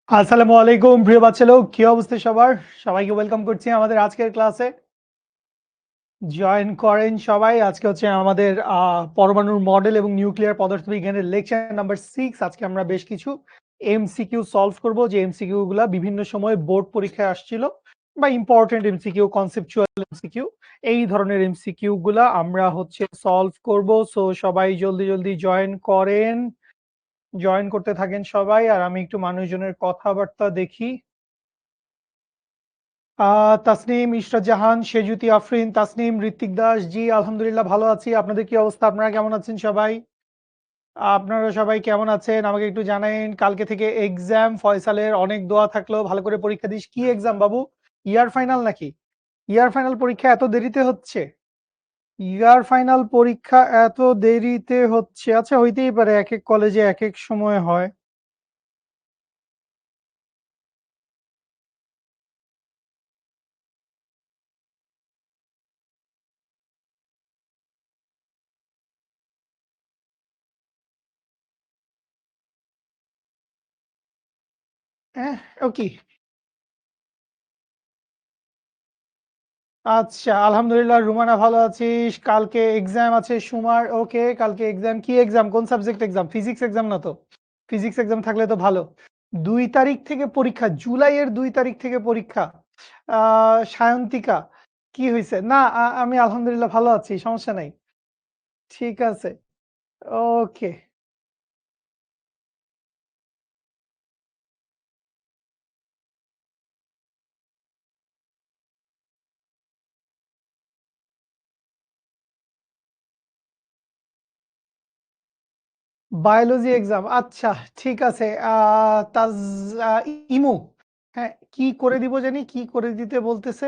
আসসালামু আলাইকুম প্রিয় বাচ্চা লোক, কি অবস্থা সবার? সবাইকে ওয়েলকাম করছি আমাদের আজকের ক্লাসে। জয়েন করেন সবাই। আজকে হচ্ছে আমাদের পরমাণুর মডেল এবং নিউক্লিয়ার পদার্থবিজ্ঞানের লেকচার নাম্বার 6। আজকে আমরা বেশ কিছু এমসিকিউ সলভ করব, যে এমসিকিউ গুলা বিভিন্ন সময় বোর্ড পরীক্ষায় আসছিল, বা ইম্পর্টেন্ট এমসিকিউ, কনসেপচুয়াল এমসিকিউ, এই ধরনের এমসিকিউ গুলা আমরা হচ্ছে সলভ করব। সো সবাই জলদি জলদি জয়েন করেন, জয়েন করতে থাকেন সবাই। আর আমি একটু মানুষজনের কথাবার্তা দেখি। তাসনিম, ইশরাত জাহান, সেজুতি আফরিন, তাসনিম, ঋত্বিক দাস, জি আলহামদুলিল্লাহ ভালো আছি। আপনাদের কি অবস্থা? আপনারা কেমন আছেন সবাই? আপনারা সবাই কেমন আছেন আমাকে একটু জানাইন। কালকে থেকে এক্সাম, ফয়সালের অনেক দোয়া থাকলো, ভালো করে পরীক্ষা দিস। কি এক্সাম বাবু? ইয়ার ফাইনাল নাকি? ইয়ার ফাইনাল পরীক্ষা এত দেরিতে হচ্ছে? ইয়ার ফাইনাল পরীক্ষা এত দেরিতে হচ্ছে? আচ্ছা, হইতেই পারে, এক এক কলেজে এক এক সময় হয়। হ্যাঁ, ওকে। আচ্ছা, আলহামদুলিল্লাহ। রুমানা ভালো আছিস? কালকে এক্সাম আছে সুমার। ওকে, কালকে এক্সাম। কি এক্সাম? কোন সাবজেক্ট এক্সাম? ফিজিক্স এক্সাম না তো? ফিজিক্স এক্সাম থাকলে তো ভালো। 2 তারিখ থেকে পরীক্ষা, জুলাইয়ের 2 তারিখ থেকে পরীক্ষা। সায়ন্তিকা, কি হয়েছে? না, আমি আলহামদুলিল্লাহ ভালো আছি, সমস্যা নাই। ঠিক আছে, ওকে। বায়োলজি এক্সাম, আচ্ছা, ঠিক আছে। তাজ, ইমু, হ্যাঁ, কি করে দিব জানি, কি করে দিতে বলতেছে।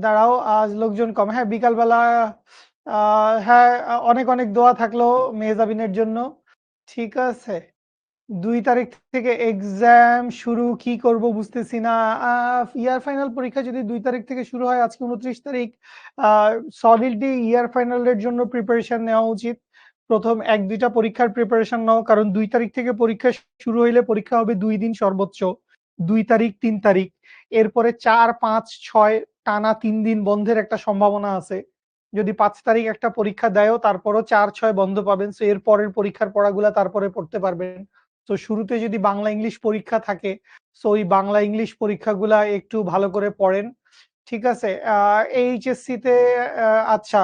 দাঁড়াও, আজ লোকজন কম। হ্যাঁ, বিকালবেলা। হ্যাঁ, অনেক অনেক দোয়া থাকলো মেহজাবিনের জন্য। ঠিক আছে, 2 তারিখ থেকে এক্সাম শুরু, কি করব বুঝতেছি না। ইয়ার ফাইনাল পরীক্ষা যদি 2 তারিখ থেকে শুরু হয়, আজকে 29 তারিখ, সলিডলি ইয়ার ফাইনালের জন্য প্রিপারেশন নেওয়া উচিত। প্রথম 1-2টা পরীক্ষার প্রিপারেশন নাও, কারণ 2 তারিখ থেকে পরীক্ষা শুরু হইলে পরীক্ষা হবে 2 দিন সর্বোচ্চ। 2 তারিখ, 3 তারিখ, এরপরে 4, 5, 6 টানা 3 দিন বন্ধের একটা সম্ভাবনা আছে। যদি 5 তারিখ একটা পরীক্ষা দেয়ও, তারপরও 4, 6 বন্ধ পাবেন। সো এর পরের পরীক্ষার পড়াগুলা তারপরে পড়তে পারবেন। তো শুরুতে যদি বাংলা ইংলিশ পরীক্ষা থাকে, সো ওই বাংলা ইংলিশ পরীক্ষাগুলা একটু ভালো করে পড়েন। ঠিক আছে। এইচএসসি তে আচ্ছা,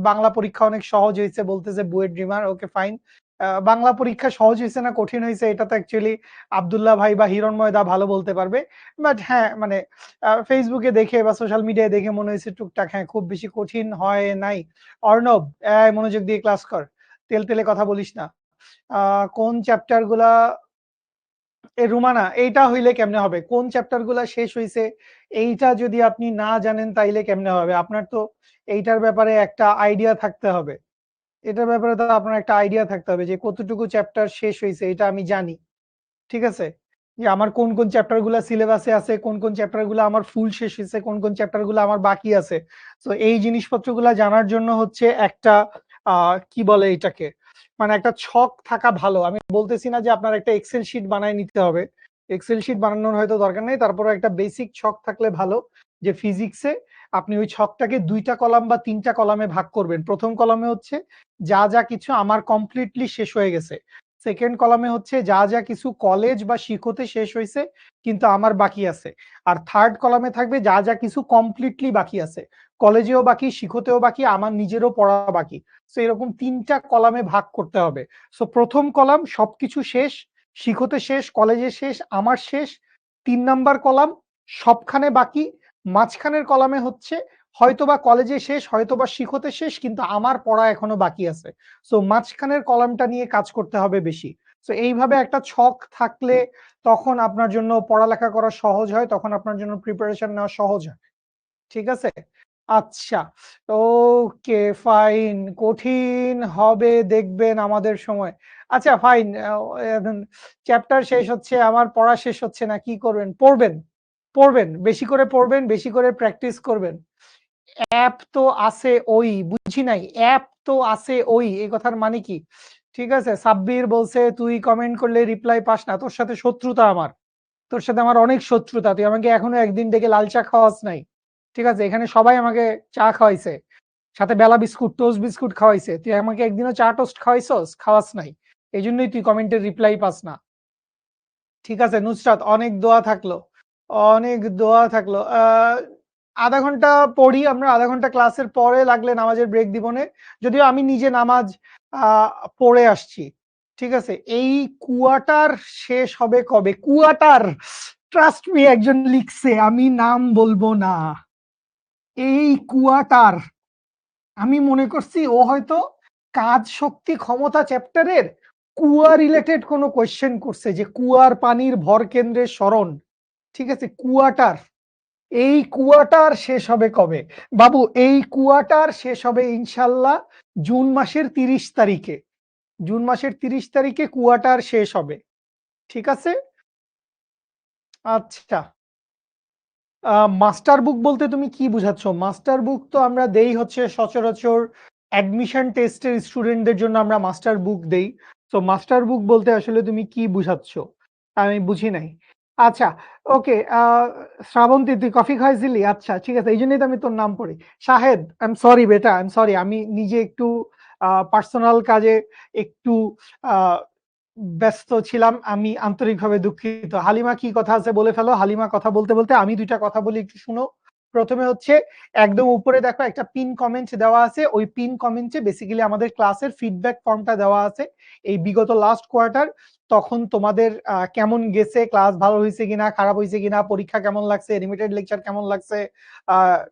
বাংলা পরীক্ষা অনেক সহজ হয়েছে বলতেছে বুয়েট ড্রিমার। ওকে, ফাইন। বাংলা পরীক্ষা সহজ হয়েছে না কঠিন হয়েছে, এটা তো অ্যাকচুয়ালি আব্দুল্লাহ ভাই বা হিরণময় দা ভালো বলতে পারবে। বাট হ্যাঁ, মানে ফেসবুকে দেখে বা সোশ্যাল মিডিয়ায় দেখে মনে হয়েছে টুকটাক, হ্যাঁ, খুব বেশি কঠিন হয় নাই। অর্ণব, মনোযোগ দিয়ে ক্লাস কর, তেল তেলে কথা বলিস না। কোন চ্যাপ্টার গুলা, রুমানা, এইটা হইলে কেমনে হবে? কোন চ্যাপ্টার গুলা শেষ হইছে এইটা যদি আপনি না জানেন তাইলে কেমনে হবে? আপনার তো এইটার ব্যাপারে একটা আইডিয়া থাকতে হবে। এটার ব্যাপারে তো আপনার একটা আইডিয়া থাকতে হবে যে কতটুকু চ্যাপ্টার শেষ হইছে, এটা আমি জানি। ঠিক আছে, যে আমার কোন কোন চ্যাপ্টার গুলা সিলেবাসে আছে, কোন কোন চ্যাপ্টার গুলা আমার ফুল শেষ হয়েছে, কোন কোন চ্যাপ্টার গুলা আমার বাকি আছে। তো এই জিনিসপত্র গুলা জানার জন্য হচ্ছে একটা কি বলে এটাকে, মানে একটা ছক থাকা ভালো। আমি বলতেছি না যে আপনার একটা এক্সেল শিট বানায় নিতে হবে, এক্সেল শিট বানানোর হয়তো দরকার নেই, তারপরে একটা বেসিক ছক থাকলে ভালো। যে ফিজিক্সে আপনি ওই ছকটাকে 2টা কলাম বা 3টা কলামে ভাগ করবেন। প্রথম কলামে হচ্ছে যা যা কিছু আমার কমপ্লিটলি শেষ হয়ে গেছে, সেকেন্ড কলামে হচ্ছে যা যা কিছু কলেজ বা শিক্ষতে শেষ হয়েছে কিন্তু আমার বাকি আছে, আর থার্ড কলামে থাকবে যা যা কিছু কমপ্লিটলি বাকি আছে, কলেজেও বাকি, শিক্ষতেও বাকি, আমার নিজেরও পড়া বাকি। সো এরকম 3টা কলামে ভাগ করতে হবে। সো প্রথম কলাম সবকিছু শেষ, শিক্ষতে শেষ, কলেজে শেষ, আমার শেষ। 3 নাম্বার কলাম সবখানে বাকি, মাঝখানের কলামে হচ্ছে হয়তোবা কলেজে শেষ, হয়তোবা শিক্ষতে শেষ, কিন্তু আমার পড়া এখনো বাকি আছে। সো মাঝখানের কলামটা নিয়ে কাজ করতে হবে বেশি। সো এইভাবে একটা ছক থাকলে তখন আপনার জন্য পড়ালেখা করা সহজ হয়, তখন আপনার জন্য প্রিপারেশন নেওয়া সহজ হয়। ঠিক আছে, আচ্ছা, ওকে, ফাইন। কঠিন হবে দেখবেন আমাদের সময়। আচ্ছা, ফাইন। চ্যাপ্টার শেষ হচ্ছে, আমার পড়া শেষ হচ্ছে না, কি করবেন? পড়বেন, পড়বেন, বেশি করে পড়বেন, বেশি করে প্র্যাকটিস করবেন। অ্যাপ তো আছে ওই, বুঝি নাই, অ্যাপ তো আছে ওই, এই কথার মানে কি? ঠিক আছে, সাব্বির বলছে তুই কমেন্ট করলে রিপ্লাই পাস না, তোর সাথে শত্রুতা আমার, তোর সাথে আমার অনেক শত্রুতা, তুই আমাকে এখনো একদিন ডেকে লাল চা খাওয়াস নাই। ঠিক আছে, এখানে সবাই আমাকে চা খাওয়াইছে, সাথে বেলা বিস্কুট টোস্ট বিস্কুট খাওয়াইছে, তুই আমাকে একদিনও চা টোস্ট খাওয়াইছস? খাওয়াস নাই, এই জন্যই তুই কমেন্টের রিপ্লাই পাস না। ঠিক আছে নুসরাত, অনেক দোয়া থাকলো, অনেক দোয়া থাকলো। আধা ঘন্টা পড়ি আমরা, আধা ঘন্টা ক্লাসের পরে লাগলে নামাজের ব্রেক দিবনে, যদিও আমি নিজে নামাজ আহ, পড়ে আসছি। ঠিক আছে, এই কুয়াটার শেষ হবে কবে? কুয়াটার, ট্রাস্ট মি, একজন লিখছে, আমি নাম বলবো না। এই কুয়াটার, আমি মনে করছি ও হয়তো কাজ শক্তি ক্ষমতা চ্যাপ্টারের কুয়া রিলেটেড কোনো কোয়েশ্চেন করছে, যে কুয়ার পানির ভর কেন্দ্রের সরণ। ঠিক আছে, কুয়াটার, এই কুয়াটার শেষ হবে কবে বাবু? এই কুয়াটার শেষ হবে ইনশাল্লাহ জুন মাসের 30 তারিখে। জুন মাসের 30 তারিখে কুয়াটার শেষ হবে। ঠিক আছে, আচ্ছা। মাস্টার বুক বলতে তুমি কি বুঝাচ্ছ? মাস্টার বুক তো আমরা দেই হচ্ছে সচরাচর অ্যাডমিশন টেস্টের স্টুডেন্টদের জন্য আমরা মাস্টার বুক দেই। তো মাস্টার বুক বলতে আসলে তুমি কি বুঝাচ্ছ? আমি বুঝি নাই। আচ্ছা, ওকে। শ্রাবন্তী, তুই কফি খাইছিলি? আচ্ছা ঠিক আছে, এই জন্যই তো আমি তোর নাম পড়ি। শাহেদ, আই এম সরি বেটা, আই এম সরি, আমি নিজে একটু পার্সোনাল কাজে একটু আহ ব্যস্ত ছিলাম, আমি আন্তরিকভাবে দুঃখিত। হালিমা কি কথা আছে বলে ফেলো। হালিমা কথা বলতে বলতে আমি দুইটা কথা বলি, একটু শুনো। প্রথমে হচ্ছে, একদম উপরে দেখো একটা পিন কমেন্ট দেওয়া আছে, ওই পিন কমেন্টে বেসিক্যালি আমাদের ক্লাসের ফিডব্যাক ফর্মটা দেওয়া আছে, এই বিগত লাস্ট কোয়ার্টার, তখন তোমাদের কেমন গেছে, ক্লাস ভালো হয়েছে কিনা, খারাপ হয়েছে কিনা, পরীক্ষা কেমন লাগছে, লিমিটেড লেকচার কেমন লাগছে,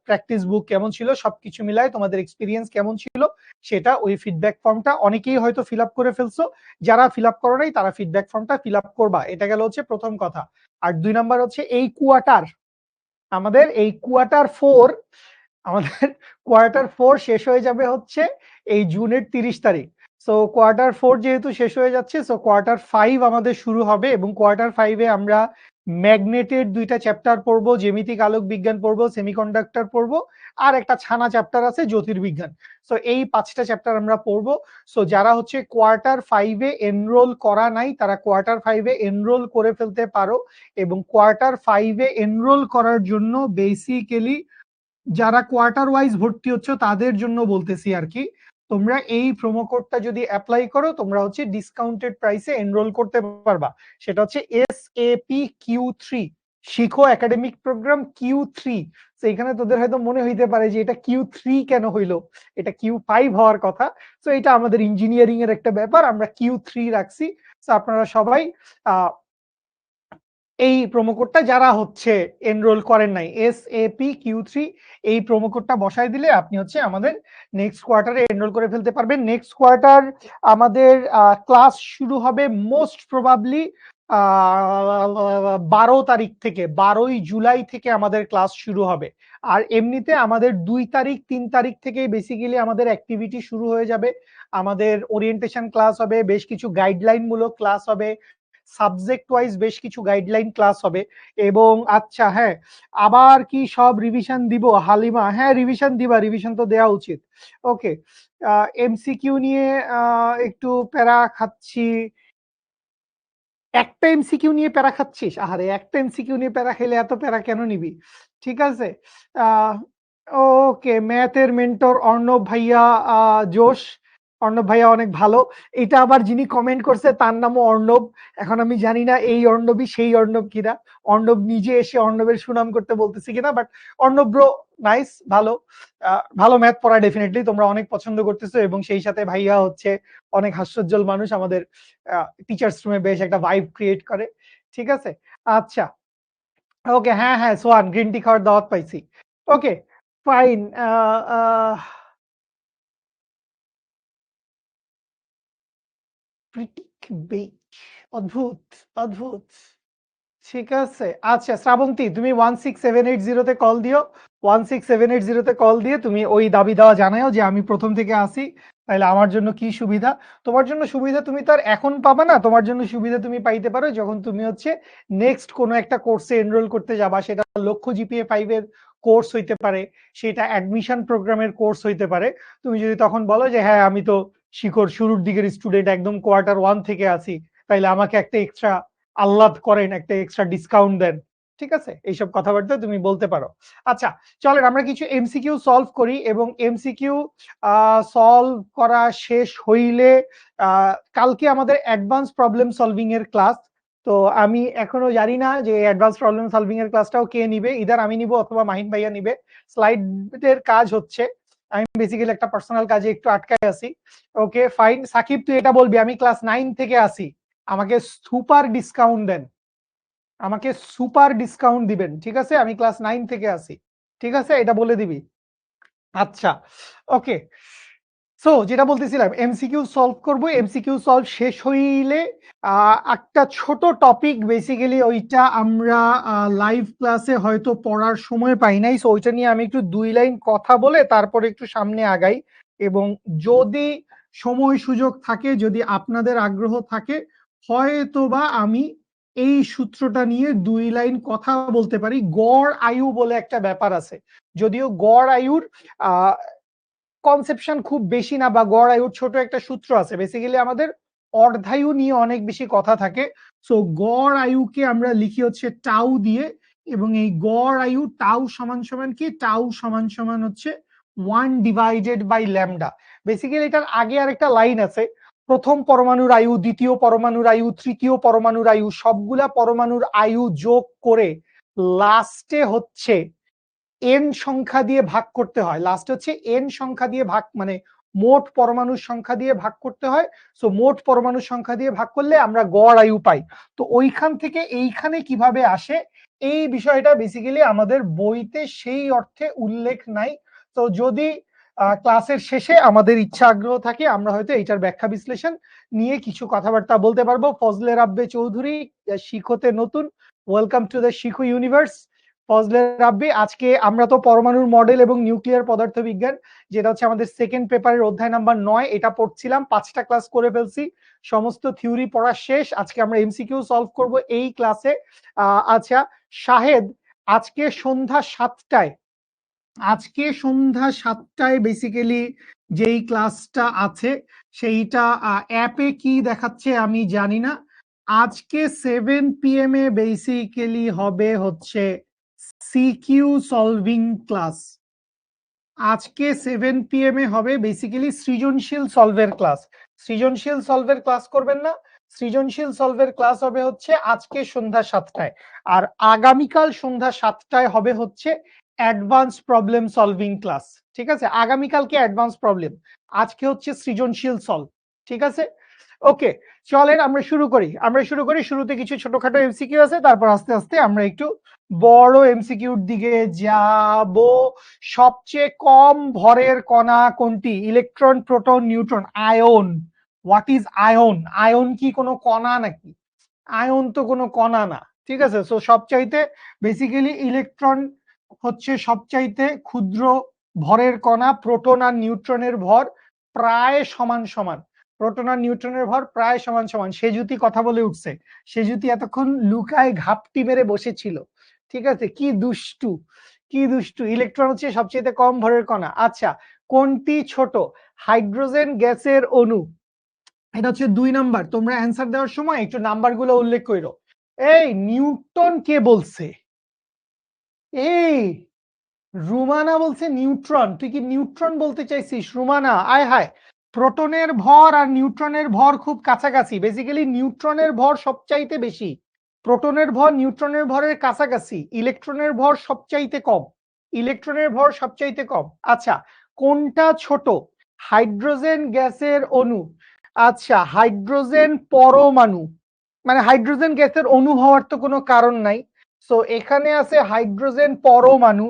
প্র্যাকটিস বুক কেমন ছিল, সবকিছু মিলায় তোমাদের এক্সপিরিয়েন্স কেমন ছিল, সেটা ওই ফিডব্যাক ফর্মটা অনেকেই হয়তো ফিল আপ করে ফেলছো, যারা ফিল আপ করো নাই তারা ফিডব্যাক ফর্মটা ফিল আপ করবা। এটা গেল হচ্ছে প্রথম কথা। আর 2 নাম্বার হচ্ছে, এই কুয়ার্টার, আমাদের এই কোয়ার্টার 4, আমাদের কোয়ার্টার 4 শেষ হয়ে যাবে হচ্ছে এই জুনের 30 তারিখ। সো কোয়ার্টার 4 যেহেতু শেষ হয়ে যাচ্ছে, সো কোয়ার্টার 5 আমাদের শুরু হবে, এবং কোয়ার্টার 5-এ আমরা ম্যাগনেটের 2টা চ্যাপ্টার পড়বো, জ্যামিতিক আলোক বিজ্ঞান পড়বো, সেমিকন্ডাক্টর পড়বো, আর একটা ছানা চ্যাপ্টার আছে জ্যোতির্বিজ্ঞান। সো এই 5টা চ্যাপ্টার আমরা পড়বো। সো যারা হচ্ছে কোয়ার্টার 5-এ এনরোল করা নাই, তারা কোয়ার্টার 5-এ এনরোল করে ফেলতে পারো। এবং কোয়ার্টার 5-এ এনরোল করার জন্য বেসিক্যালি যারা কোয়ার্টার ওয়াইজ ভর্তি হচ্ছে তাদের জন্য বলতেছি আর কি, তোমরা এই প্রোমো কোডটা যদি অ্যাপ্লাই করো, তোমরা হচ্ছে ডিসকাউন্টেড প্রাইসে এনরোল করতে পারবা। সেটা হচ্ছে SAPQ3, শিখো একাডেমিক প্রোগ্রাম Q3। তো এখানে তোদের হয়তো মনে হইতে পারে যে এটা Q3 কেন হইলো, এটা Q5 হওয়ার কথা। তো এটা আমাদের ইঞ্জিনিয়ারিং এর একটা ব্যাপার, আমরা Q3 রাখছি। তো আপনারা সবাই আহ এই প্রোমো কোডটা, যারা হচ্ছে এনরোল করেন নাই, SAPQ3, এই প্রোমো কোডটা বসায় দিলে আপনি হচ্ছে আমাদের নেক্সট কোয়ার্টারে এনরোল করে ফেলতে পারবেন। নেক্সট কোয়ার্টার আমাদের ক্লাস শুরু হবে মোস্ট প্রবাবলি 12 তারিখ থেকে, 12ই জুলাই থেকে আমাদের ক্লাস শুরু হবে। আর এমনিতে আমাদের 2 তারিখ 3 তারিখ থেকে বেসিক্যালি আমাদের অ্যাক্টিভিটি শুরু হয়ে যাবে। আমাদের ওরিয়েন্টেশন ক্লাস হবে, বেশ কিছু গাইডলাইন মূলক ক্লাস হবে, সাবজেক্ট ওয়াইজ বেশ কিছু গাইডলাইন ক্লাস হবে। এবং আচ্ছা হ্যাঁ, আবার কি সব রিভিশন দিব হালিমা? হ্যাঁ রিভিশন দিবা, রিভিশন তো দেওয়া উচিত। ওকে, এমসিকিউ নিয়ে একটু প্যারা খাচ্ছি। একটা এমসিকিউ নিয়ে প্যারা খাচ্ছিস? আহারে, একটা এমসিকিউ নিয়ে প্যারা খেলে এত প্যারা কেন নিবি? ঠিক আছে, আহ ওকে, ম্যাথের মেন্টর অর্ণব ভাইয়া, জোশ, অর্ণব ভাইয়া অনেক ভালো। এটা আবার যিনি কমেন্ট করছে তার নামও অর্ণব। এখন আমি জানি না এই অর্ণবই সেই অর্ণব কিনা, অর্ণব নিজে এসে অর্ণবের সুনাম করতে বলতেছি কিনা, বাট অর্ণব ব্রো নাইস, ভালো। ভালো ম্যাথ পড়া ডেফিনেটলি তোমরা অনেক পছন্দ করতেছো, এবং সেই সাথে ভাইয়া হচ্ছে অনেক হাস্যোজ্জ্বল মানুষ, আমাদের টিচার্স রুমে বেশ একটা ভাইব ক্রিয়েট করে। ঠিক আছে, আচ্ছা, ওকে, হ্যাঁ হ্যাঁ সোয়ান, গ্রিন টি খাওয়ার দাওয়াত পাইছি। ওকে, ফাইন। অদ্ভুত, অদ্ভুত। ঠিক আছে, আচ্ছা শ্রাবন্তী, তুমি 16780-তে কল দিও, 16780-তে কল দিয়ে তুমি ওই দাবি দেওয়া জানাও যে আমি প্রথম থেকে আসি, তাহলে আমার জন্য কি সুবিধা। তোমার জন্য সুবিধা তুমি তার এখন পাবা না, তোমার জন্য সুবিধা তুমি পাইতে পারো যখন তুমি হচ্ছে নেক্সট কোনো একটা কোর্সে এনরোল করতে যাবা। সেটা লক্ষ্য GPA 5 এর কোর্স হইতে পারে, সেটা অ্যাডমিশন প্রোগ্রামের কোর্স হইতে পারে। তুমি যদি তখন বলো যে হ্যাঁ আমি তো শিখর শুরুর দিকের স্টুডেন্ট, একদম কোয়ার্টার 1 থেকে আসি, তাইলে আমাকে একটা এক্সট্রা আহ্লাদ করেন, একটা এক্সট্রা ডিসকাউন্ট দেন। ঠিক আছে, এইসব কথাবার্তা তুমি বলতে পারো। আচ্ছা, চলেন আমরা কিছু এমসিকিউ সলভ করি, এবং এমসিকিউ সলভ করা শেষ হইলে কালকে আমাদের অ্যাডভান্স প্রবলেম সলভিং এর ক্লাস। তো আমি এখনো জানি না যে অ্যাডভান্স প্রবলেম সলভিং এর ক্লাসটাও কে নিবে, ইদার আমি নিব অথবা মাহিন ভাইয়া নিবে। স্লাইডের কাজ হচ্ছে, আমি বেসিক্যালি একটা পার্সোনাল কাজে একটু আটকায় আছি। ওকে ফাইন, সাকিব তুই এটা বলবি আমি ক্লাস 9 থেকে আসি, আমাকে সুপার ডিসকাউন্ট দেন, আমাকে সুপার ডিসকাউন্ট দিবেন। ঠিক আছে, আমি ক্লাস 9 থেকে আসি। ঠিক আছে, এটা বলে দিবি। আচ্ছা, ওকে। সো যেটা বলতেছিলাম, এমসিকিউ সলভ করব। এমসিকিউ সলভ শেষ হইলে একটা ছোট টপিক, বেসিক্যালি ওইটা আমরা লাইভ ক্লাসে হয়তো পড়ার সময় পাই নাই, সো ওইটা নিয়ে আমি একটু 2 লাইন কথা বলে তারপরে একটু সামনে আগাই। এবং যদি সময় সুযোগ থাকে, যদি আপনাদের আগ্রহ থাকে, হয়তোবা আমি এই সূত্রটা নিয়ে 2 লাইন কথা বলতে পারি। গড় আয়ু বলে একটা ব্যাপার আছে, যদিও গড় আয়ুর কনসেপশন খুব বেশি না, বা গড় আয়ুর ছোট একটা সূত্র আছে। বেসিক্যালি আমাদের অর্ধায়ু নিয়ে অনেক বেশি কথা থাকে। সো গড় আয়ুকে আমরা লিখি হচ্ছে টাউ দিয়ে, এবং এই গড় আয়ু টাউ সমান সমান কি, টাউ সমান সমান হচ্ছে 1 ডিভাইডেড বাই ল্যামডা। বেসিক্যালি এটার আগে আর একটা লাইন আছে, প্রথম পরমাণুর আয়ু, দ্বিতীয় পরমাণুর আয়ু, তৃতীয় পরমাণুর আয়ু, সবগুলা পরমাণুর আয়ু যোগ করে লাস্টে হচ্ছে এন সংখ্যা দিয়ে ভাগ করতে হয়। লাস্ট হচ্ছে এন সংখ্যা দিয়ে ভাগ, মানে মোট পরমাণুর সংখ্যা দিয়ে ভাগ করতে হয়। সো মোট পরমাণুর সংখ্যা দিয়ে ভাগ করলে আমরা গড় আয়ু পাই। তো ওইখান থেকে এইখানে কিভাবে আসে, এই বিষয়টা বেসিক্যালি আমাদের বইতে সেই অর্থে উল্লেখ নাই। তো যদি ক্লাসের শেষে আমাদের ইচ্ছা আগ্রহ থাকে, আমরা হয়তো এইটার ব্যাখ্যা বিশ্লেষণ নিয়ে কিছু কথাবার্তা বলতে পারবো। ফজলে রাব্বে চৌধুরী, শিখোতে নতুন, ওয়েলকাম টু দ্য শিখো ইউনিভার্স। ফজলে রাব্বি, আজকে আমরা তো পরমাণুর মডেল এবং নিউক্লিয়ার পদার্থবিজ্ঞান, যেটা হচ্ছে আমাদের সেকেন্ড পেপারের অধ্যায় নাম্বার 9, এটা পড়ছিলাম। 5টা ক্লাস করে ফেলছি, সমস্ত থিওরি পড়া শেষ। আজকে আমরা এমসিকিউ সলভ করব এই ক্লাসে। আচ্ছা শাহেদ, আজকে সন্ধ্যা 7টায়, আজকে সন্ধ্যা 7টায় বেসিক্যালি যেই ক্লাসটা আছে সেইটা অ্যাপে কি দেখাচ্ছে আমি জানি না। আজকে 7 PM এ বেসিক্যালি হবে হচ্ছে সিকিউ সলভিং ক্লাস। আজকে 7 PM এ হবে বেসিক্যালি সৃজনশীল সলভের ক্লাস। সৃজনশীল সলভের ক্লাস করবেন না, সৃজনশীল সলভের ক্লাস হবে হচ্ছে আজকে সন্ধ্যা 7টায়। আর আগামীকাল সন্ধ্যা 7টায় হবে হচ্ছে অ্যাডভান্স প্রবলেম সলভিং ক্লাস। ঠিক আছে, আগামীকালকে অ্যাডভান্স প্রবলেম, আজকে হচ্ছে সৃজনশীল সলভ। ঠিক আছে, ওকে। চলেন আমরা শুরু করি, শুরুতে কিছু ছোটখাটো এমসিকিউ আছে, তারপর আস্তে আস্তে আমরা একটু বড় এমসিকিউর দিকে যাব। সবচেয়ে কম ভরের কণা কোনটি? Electron, proton, neutron, ion. What is ion? Ion কি কোনো কণা নাকি? আয়ন তো কোনো কণা না। ঠিক আছে, সো সবচাইতে বেসিক্যালি ইলেকট্রন হচ্ছে সবচাইতে ক্ষুদ্র ভরের কণা। প্রোটন আর নিউট্রনের ভর প্রায় সমান সমান, প্রোটন আর নিউট্রনের ভর প্রায় সমান সমান। সেজুতি কথা বলে উঠছে, সেজুতি এতক্ষণ লুকায় ঘাপটি মেরে বসেছিল। ঠিক আছে, কি দুষ্টু, কি দুষ্টু। ইলেকট্রন হচ্ছে সবচেয়ে কম ভরের কণা। আচ্ছা, কোনটি ছোট? হাইড্রোজেন গ্যাসের অণু। এটা হচ্ছে 2 নাম্বার। তোমরা অ্যান্সার দেওয়ার সময় একটু নাম্বারগুলো উল্লেখ করো। এই নিউটন কে বলছে? এই রুমানা বলছে নিউট্রন। তুই কি নিউট্রন বলতে চাইছিস রুমানা? আয় হায়, প্রোটনের ভর আর নিউট্রনের ভর খুব কাছাকাছি। বেসিক্যালি নিউট্রনের ভর সবচাইতে বেশি, প্রোটনের ভর নিউট্রনের ভরের কাছাকাছি। ইলেকট্রনের ভর সবচাইতে কম, ইলেকট্রনের ভর সবচাইতে কম। আচ্ছা, কোনটা ছোট? হাইড্রোজেন গ্যাসের অণু। আচ্ছা, হাইড্রোজেন পরমাণু, মানে হাইড্রোজেন গ্যাসের অণু হওয়ার তো কোনো কারণ নাই। সো এখানে আছে হাইড্রোজেন পরমাণু,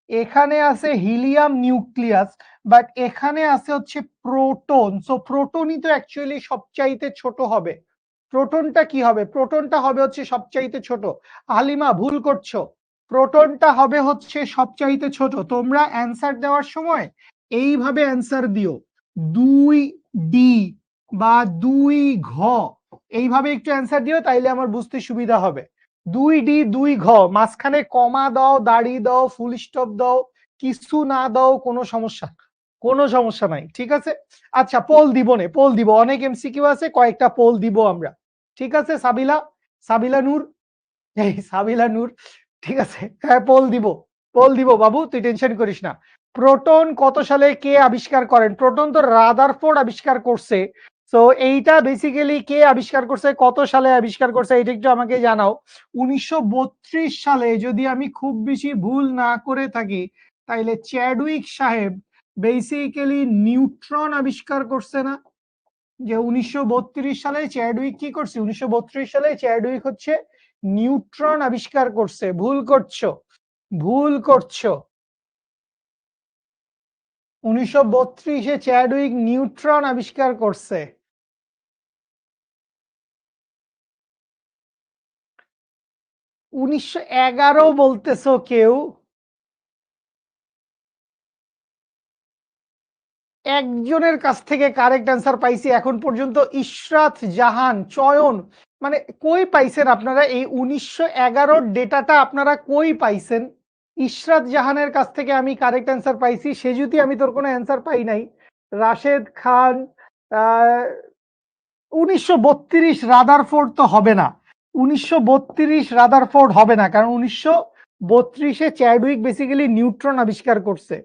এখানে আছে হিলিয়াম নিউক্লিয়াস, বাট এখানে আছে হচ্ছে প্রোটন। সো প্রোটনই তো অ্যাকচুয়ালি সবচাইতে ছোট হবে। প্রোটনটা কি হবে? প্রোটনটা হবে হচ্ছে সবচাইতে ছোট। হালিমা ভুল করছো, প্রোটনটা হবে হচ্ছে সবচাইতে ছোট। তোমরা অ্যান্সার দেওয়ার সময় এইভাবে অ্যান্সার দিও, 2D বা 2ঘ, এইভাবে একটু অ্যান্সার দিও, তাইলে আমার বুঝতে সুবিধা হবে। 2D 2ঘ, মাঝখানে কমা দাও, দাড়ি দাও, ফুল স্টপ দাও, কিছু না দাও, কোনো সমস্যা কোনো সমস্যা নাই, ঠিক আছে। আচ্ছা, পোল দিব নে, পোল দিব, অনেক এমসিকিউ আছে, কয়েকটা পোল দিব আমরা, ঠিক আছে। সাবিলা, সাবিলা নূর, এই সাবিলা নূর, ঠিক আছে, হ্যাঁ পোল দিব, পোল দিব বাবু, তুই টেনশন করিস না। প্রোটন কত সালে কে আবিষ্কার করেন? প্রোটন তো রাদারফোর্ড আবিষ্কার করছে। তো এইটা বেসিক্যালি কে আবিষ্কার করছে, কত সালে আবিষ্কার করছে, এটা একটু আমাকে জানাও। 1932 সালে, যদি আমি খুব বেশি ভুল না করে থাকি, তাইলে চ্যাডউইক সাহেব বেসিক্যালি নিউট্রন আবিষ্কার করছে না? যে 1932 সালে চ্যাডউইক কি করছে? 1932 সালে চ্যাডউইক হচ্ছে নিউট্রন আবিষ্কার করছে। ভুল করছো, ভুল করছো। 1932-এ চ্যাডউইক নিউট্রন আবিষ্কার করছে। 1911 বলতেছো কেউ? একজনের কাছ থেকে কারেক্ট অ্যান্সার পাইছি এখন পর্যন্ত, ইশরাত জাহান চয়ন। মানে কই পাইছেন আপনারা এই 1911 ডেটাটা, আপনারা কই পাইছেন? ইশরাত জাহানের কাছ থেকে আমি কারেক্ট অ্যান্সার পাইছি, সে যদি, আমি তোর কোনো অ্যান্সার পাই নাই। রাশেদ খান, আহ 1932 রাদারফোর্ড তো হবে না, 1932 রাদারফোর্ড হবে না, কারণ 1932-এ চ্যাডউইক বেসিক্যালি নিউট্রন আবিষ্কার করছে।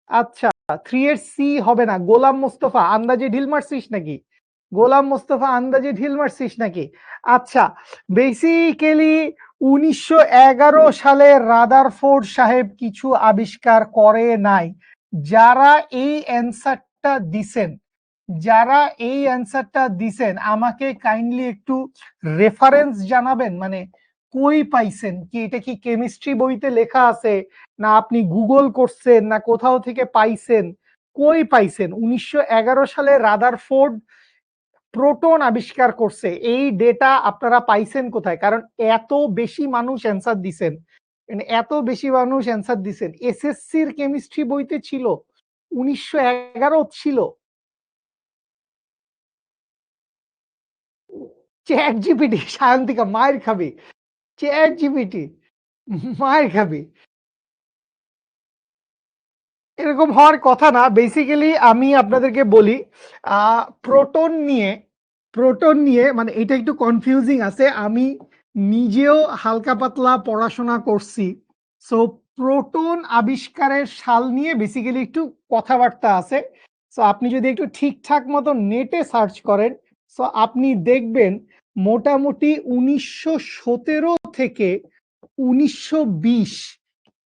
আচ্ছা, 3 এর সি হবে না। গোলাম মোস্তফা, আন্দাজে ঢিল মারছিস নাকি? গোলাম মোস্তফা, আন্দাজে ঢিল মারছিস নাকি? আচ্ছা, বেসিক্যালি 1911 সালে রাদারফোর্ড সাহেব কিছু আবিষ্কার করে নাই। যারা এই অ্যান্সারটা দিছেন, যারা এই অ্যান্সারটা দিছেন, আমাকে কাইন্ডলি একটু রেফারেন্স জানাবেন, মানে কই পাইছেন, কি এটা কি কেমিস্ট্রি বইতে লেখা আছে, না আপনি গুগল করছেন, না কোথাও থেকে পাইছেন? কই পাইছেন 1911 সালে রাদারফোর্ড প্রোটন আবিষ্কার করছে, এই ডেটা আপনারা পাইছেন কোথায়? কারণ এত বেশি মানুষ অ্যান্সার দিছেন, মানে এত বেশি মানুষ অ্যান্সার দিছেন, এসএসসির কেমিস্ট্রি বইতে ছিল, 1911 ছিল। চ্যাট জিপিটি, সায়ন্তিকা মায়ের খাবি, চ্যাট জিপিটি মায়ের খাবি। এরকম হওয়ার কথা না। বেসিক্যালি আমি আপনাদেরকে বলি, প্রোটন নিয়ে, প্রোটন নিয়ে মানে এটা একটু কনফিউজিং আছে। আমি নিজেও হালকা পাতলা পড়াশোনা করছি। সো প্রোটন আবিষ্কারের সাল নিয়ে বেসিক্যালি একটু কথাবার্তা আছে। সো আপনি যদি একটু ঠিকঠাক মতো নেটে সার্চ করেন, সো আপনি দেখবেন মোটামুটি 1917 থেকে 1920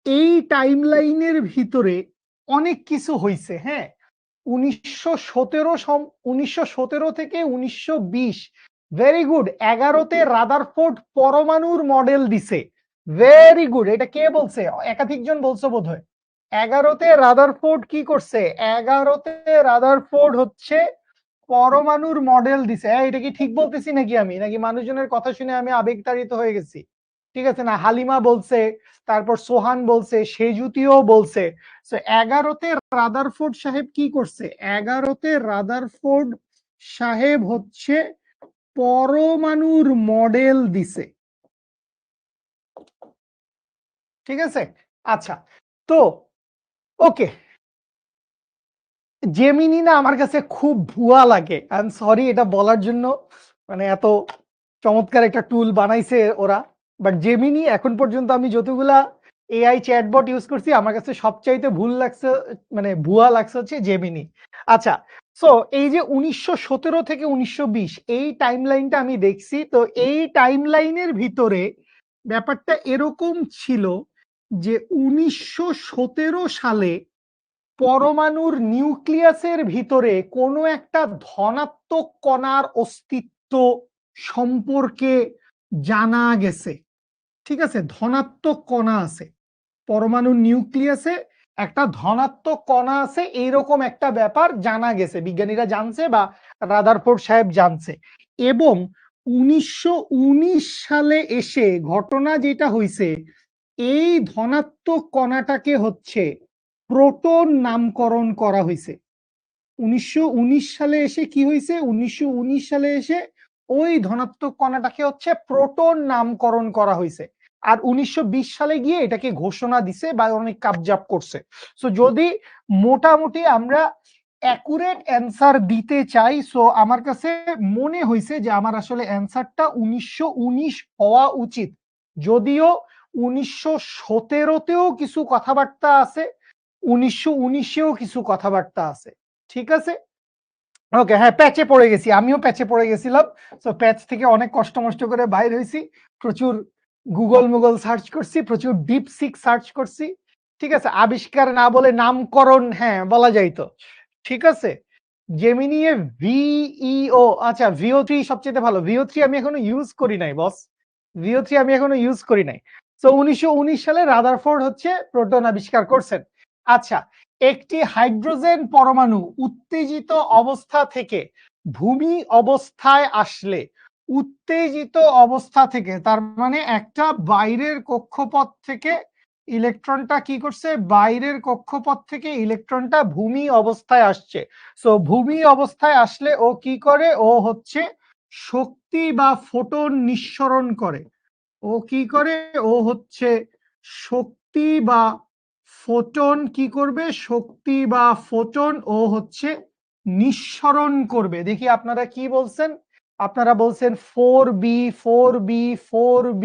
এই টাইমলাইনের ভিতরে অনেক কিছু হইছে। হ্যাঁ, 1917 থেকে 1920, ভেরি গুড। 11-তে রাদারফোর্ড পরমাণুর মডেল দিছে, ভেরি গুড। এটা কে বলছে? একাধিক জন বলছে বোধহয়। 11-তে রাদারফোর্ড কি করছে? 11-তে রাদারফোর্ড হচ্ছে পরমাণুর মডেল দিছে। হ্যাঁ, এটা কি ঠিক বলতেছি নাকি আমি, নাকি মানুষজনের কথা শুনে আমি আবেগতাড়িত হয়ে গেছি? ঠিক আছে না, হালিমা বলছে, তারপর সোহান বলছে, সেজুতিও বলছে। তো 11-তে রাদারফোর্ড সাহেব কি করছে? 11-তে রাদারফোর্ড সাহেব হচ্ছে পরমাণুর মডেল দিছে, ঠিক আছে। আচ্ছা, তো ওকে, জেমিনি না আমার কাছে খুব ভুয়া লাগে, আই এম সরি এটা বলার জন্য, মানে এত চমৎকার একটা টুল বানাইছে ওরা, বাট জেমিনি এখন পর্যন্ত আমি যতগুলা এআই চ্যাটবট ইউজ করছি, আমার কাছে সবচাইতে ভুল লাগছে, মানে ভুয়া লাগছে হচ্ছে জেমিনি। আচ্ছা, সো এই যে 1917 থেকে 1920 এই টাইমলাইনটা আমি দেখছি, তো এই টাইমলাইনের ভিতরে ব্যাপারটা এরকম ছিল যে 1917 সালে পরমাণুর নিউক্লিয়াসের ভিতরে কোনো একটা ধনাত্মক কণার অস্তিত্ব সম্পর্কে জানা গেছে, ঠিক আছে। ধনাত্মক কণা আছে পরমাণুর নিউক্লিয়াসে, একটা ধনাত্মক কণা আছে, এইরকম একটা ব্যাপার জানা গেছে, বিজ্ঞানীরা জানছে বা রাদারফোর্ড সাহেব জানছে। এবং 1919 সালে এসে ঘটনা যেটা হইছে, এই ধনাত্মক কণাটাকে হচ্ছে প্রোটন নামকরণ করা হয়েছে। 1919 সালে এসে কি হয়েছে? 1919 সালে এসে ওই ধনাত্মক কণাটাকে হচ্ছে প্রোটন নামকরণ করা হয়েছে। আর 1920 সালে গিয়ে এটাকে ঘোষণা দিছে বা অনেক কাবজাব করছে। সো যদি মোটামুটি আমরা অ্যাকুরেট অ্যান্সার দিতে চাই, সো আমার কাছে মনে হয়েছে যে আমার আসলে অ্যান্সারটা 1919 হওয়া উচিত, যদিও 1917তেও কিছু কথাবার্তা আছে, 1919এও কিছু কথাবার্তা আছে। ঠিক আছে, ওকে, হ্যাঁ প্যাচে পড়ে গেছি, আমিও প্যাচে পড়ে গেছিলাম। তো প্যাচ থেকে অনেক কষ্ট মষ্ট করে বাইর হয়েছি, প্রচুর গুগল সার্চ করছি, প্রচুর ডিপসিক সার্চ করছি। ঠিক আছে, আবিষ্কার না বলে নামকরণ হ্যাঁ বলা যাইতো। ঠিক আছে, জেমিনি এ ভিইও, আচ্ছা ভিও 3 সবচেয়ে ভালো। ভিও 3 আমি এখনো ইউজ করি নাই বস, ভিও 3 আমি এখনো ইউজ করি নাই। তো 1919 সালে রাদারফোর্ড হচ্ছে প্রোটন আবিষ্কার করছেন। আচ্ছা, একটি হাইড্রোজেন পরমাণু উত্তেজিত অবস্থা থেকে ভূমি অবস্থায় আসলে, উত্তেজিত অবস্থা থেকে তার মানে একটা বাইরের কক্ষপথ থেকে ইলেকট্রনটা কি করছে, বাইরের কক্ষপথ থেকে ইলেকট্রনটা ভূমি অবস্থায় আসছে। সো ভূমি অবস্থায় আসলে ও কি করে, ও হচ্ছে শক্তি বা ফোটন নিঃসরণ করে। ও কি করে, ও হচ্ছে শক্তি বা ফোটন কি করবে, শক্তি বা ফোটন ও হচ্ছে নিঃসরণ করবে। দেখি আপনারা কি বলছেন, আপনারা বলছেন 4b 4b 4b।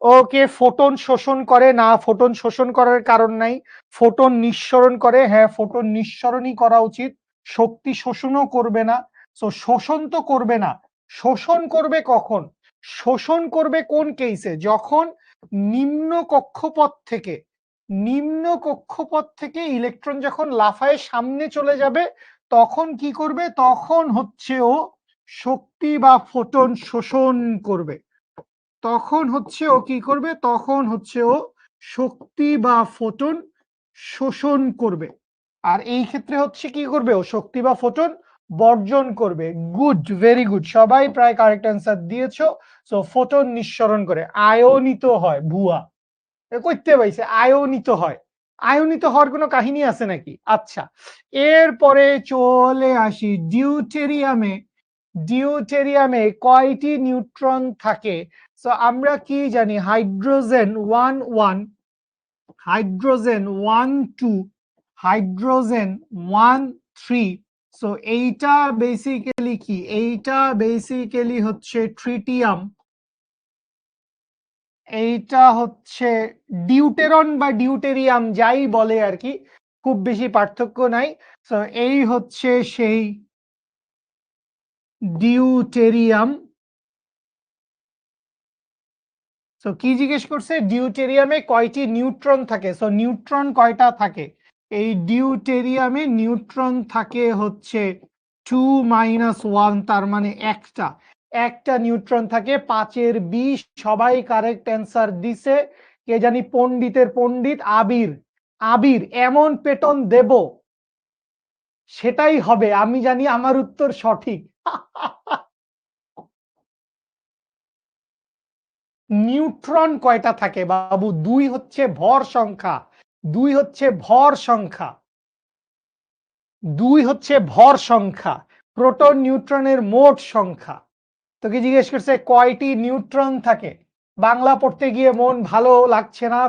ওকে, ফোটন শোষণ করে না, ফোটন শোষণ করার কারণ নাই, ফোটন নিঃসরণ করে, হ্যাঁ ফোটন নিঃসরণই করা উচিত, শক্তি শোষণও করবে না। তো শোষণ তো করবে না, শোষণ করবে কখন, শোষণ করবে কোন কেসে, যখন নিম্ন কক্ষপথ থেকে, নিম্ন কক্ষপথ থেকে ইলেকট্রন যখন লাফায় সামনে চলে যাবে, তখন কি করবে, তখন হচ্ছে ও শক্তি বা ফোটন শোষণ করবে। তখন হচ্ছে ও কি করবে, তখন হচ্ছে ও শক্তি বা ফোটন শোষণ করবে। আর এই ক্ষেত্রে হচ্ছে কি করবে, ও শক্তি বা ফোটন বর্জন করবে। গুড, ভেরি গুড, সবাই প্রায় কারেক্ট অ্যান্সার দিয়েছো। সো ফোটন নিঃসরণ করে, আয়নিত হয়, ভুয়া কইতে পাইছে, আয়নিত হয়, আয়নিত হওয়ার কোনো কাহিনী আছে নাকি? আচ্ছা, এরপরে চলে আসি ডিউটেরিয়ামে। ডিউটেরিয়ামে কয়টি নিউট্রন থাকে? সো আমরা কি জানি, হাইড্রোজেন 1 1, হাইড্রোজেন 1 2, হাইড্রোজেন 1 3। সো এইটা বেসিক্যালি কি, এইটা বেসিক্যালি হচ্ছে ট্রিটিয়াম, এইটা হচ্ছে ডিউটেরন বা ডিউটেরিয়াম যাই বলে আর কি, খুব বেশি পার্থক্য নাই। তো এই হচ্ছে সেই ডিউটেরিয়াম। সো কি জিজ্ঞেস করছে, ডিউটেরিয়ামে কয়টি নিউট্রন থাকে, সো নিউট্রন কয়টা থাকে, এই ডিউটেরিয়ামে নিউট্রন থাকে হচ্ছে 2 - 1, তার মানে একটা, একটা নিউট্রন থাকে। 5-এর 20, সবাই কারেক্ট অ্যান্সার দিছে। কে জানি পণ্ডিতের পণ্ডিত আবির, আবির এমন পেটন দেব সেটাই হবে, আমি জানি আমার উত্তর সঠিক। নিউট্রন কয়টা থাকে বাবু, 2 হচ্ছে ভর সংখ্যা, 2 হচ্ছে ভর সংখ্যা, 2 হচ্ছে ভর সংখ্যা, প্রোটন নিউট্রনের মোট সংখ্যা। তোকে জিজ্ঞেস করছে কয়টি নিউট্রন থাকে, বাংলা পড়তে গিয়ে মন ভালো লাগছে না,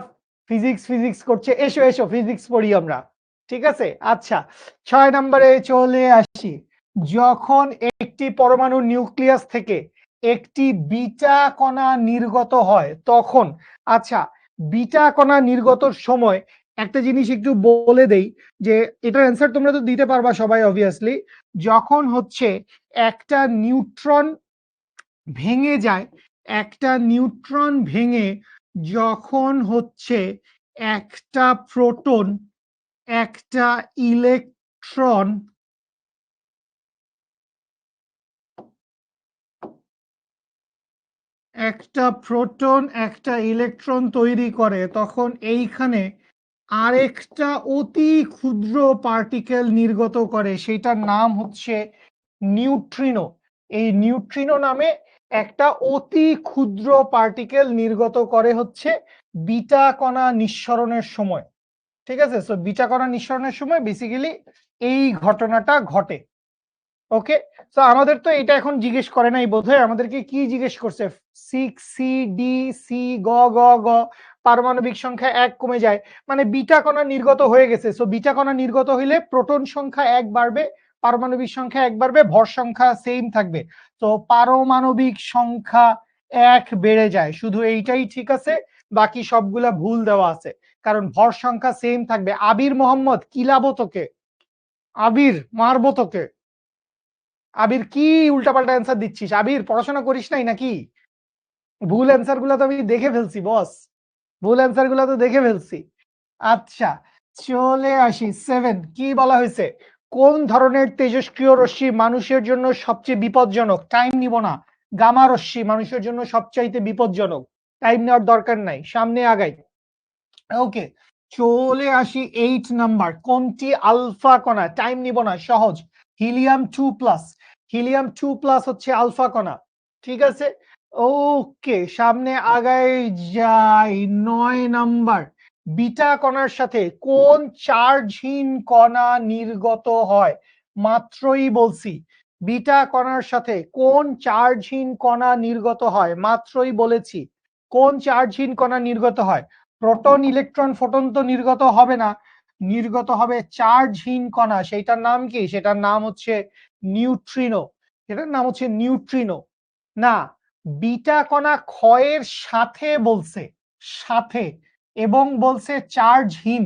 ফিজিক্স ফিজিক্স করছে, এসো এসো ফিজিক্স পড়ি আমরা। ঠিক আছে, আচ্ছা 6 নম্বরে চলে আসি। যখন একটি পরমাণু নিউক্লিয়াস থেকে একটি বিটা কণা নির্গত হয় তখন, আচ্ছা বিটা কণা নির্গতর সময় একটা জিনিস একটু বলে দেই, যে এটার অ্যান্সার তোমরা তো দিতে পারবা সবাই অবভিয়াসলি। যখন হচ্ছে একটা নিউট্রন ভেঙে যায়, একটা নিউট্রন ভেঙে যখন হচ্ছে একটা প্রোটন, একটা ইলেকট্রন, একটা প্রোটন একটা ইলেকট্রন তৈরি করে, তখন এইখানে আরেকটা অতি ক্ষুদ্র পার্টিকেল নির্গত করে, সেটার নাম হচ্ছে নিউট্রিনো। এই নিউট্রিনো নামে একটা অতি ক্ষুদ্র পার্টিকেল নির্গত করে হচ্ছে বিটা কণা নিঃসরণের সময়। ঠিক আছে, সো বিটা কণা নিঃসরণের সময় বেসিক্যালি এই ঘটনাটা ঘটে। ওকে, তো আমাদের তো এটা এখন জিজ্ঞেস করে নাই বোধহয়, আমাদেরকে কি জিজ্ঞেস করছে? 6 C D C গ পারমাণবিক সংখ্যা 1 কমে যায়, মানে বিটা কণা নির্গত হয়ে গেছে। সো বিটা কণা নির্গত হইলে প্রোটন সংখ্যা 1 বাড়বে, পারমাণবিক সংখ্যা 1 বাড়বে, ভর সংখ্যা সেম থাকবে। তো পারমাণবিক সংখ্যা 1 বেড়ে যায়, শুধু এইটাই ঠিক আছে, বাকি সবগুলা ভুল দেওয়া আছে, কারণ ভর সংখ্যা সেম থাকবে। আবির মোহাম্মদ, কিলাবো তোকে, আবির মারবো তোকে। আবির কি উল্টাপাল্টা অ্যান্সার দিচ্ছিস? আবির পড়াশোনা করিস নাই নাকি? ভুল অ্যান্সার গুলো তো আমি দেখে ফেলছি বস, ভুল অ্যান্সার গুলো তো দেখে ফেলছি। আচ্ছা, চলে আসি 7। কি বলা হয়েছে? কোন ধরনের তেজস্ক্রিয় রশ্মি মানুষের জন্য সবচেয়ে বিপজ্জনক? টাইম নিব না। গামা রশ্মি মানুষের জন্য সবচাইতে বিপজ্জনক, টাইম নেওয়ার দরকার নাই, সামনে আগাই। ওকে, চলে আসি 8 নাম্বার। কোনটি আলফা কণা? টাইম নিব না, সহজ, হিলিয়াম 2+। হিলিয়াম 2+ হচ্ছে আলফা কণা, ঠিক আছে। ওকে, সামনে আগাই যাই। 9 নাম্বার, বিটা কণার সাথে কোন চার্জহীন কণা নির্গত হয়? মাত্রই বলছি, বিটা কণার সাথে কোন চার্জহীন কণা নির্গত হয়, মাত্রই বলেছি। কোন চার্জহীন কণা নির্গত হয়? প্রোটন, ইলেকট্রন, ফোটন তো নির্গত হবে না, নির্গত হবে চার্জহীন কণা। সেটার নাম কি? সেটার নাম হচ্ছে নিউট্রিনো। সেটার নাম হচ্ছে নিউট্রিনো। না, বিটা কণা ক্ষয়ের সাথে বলছে, সাথে, এবং বলছে চার্জহীন।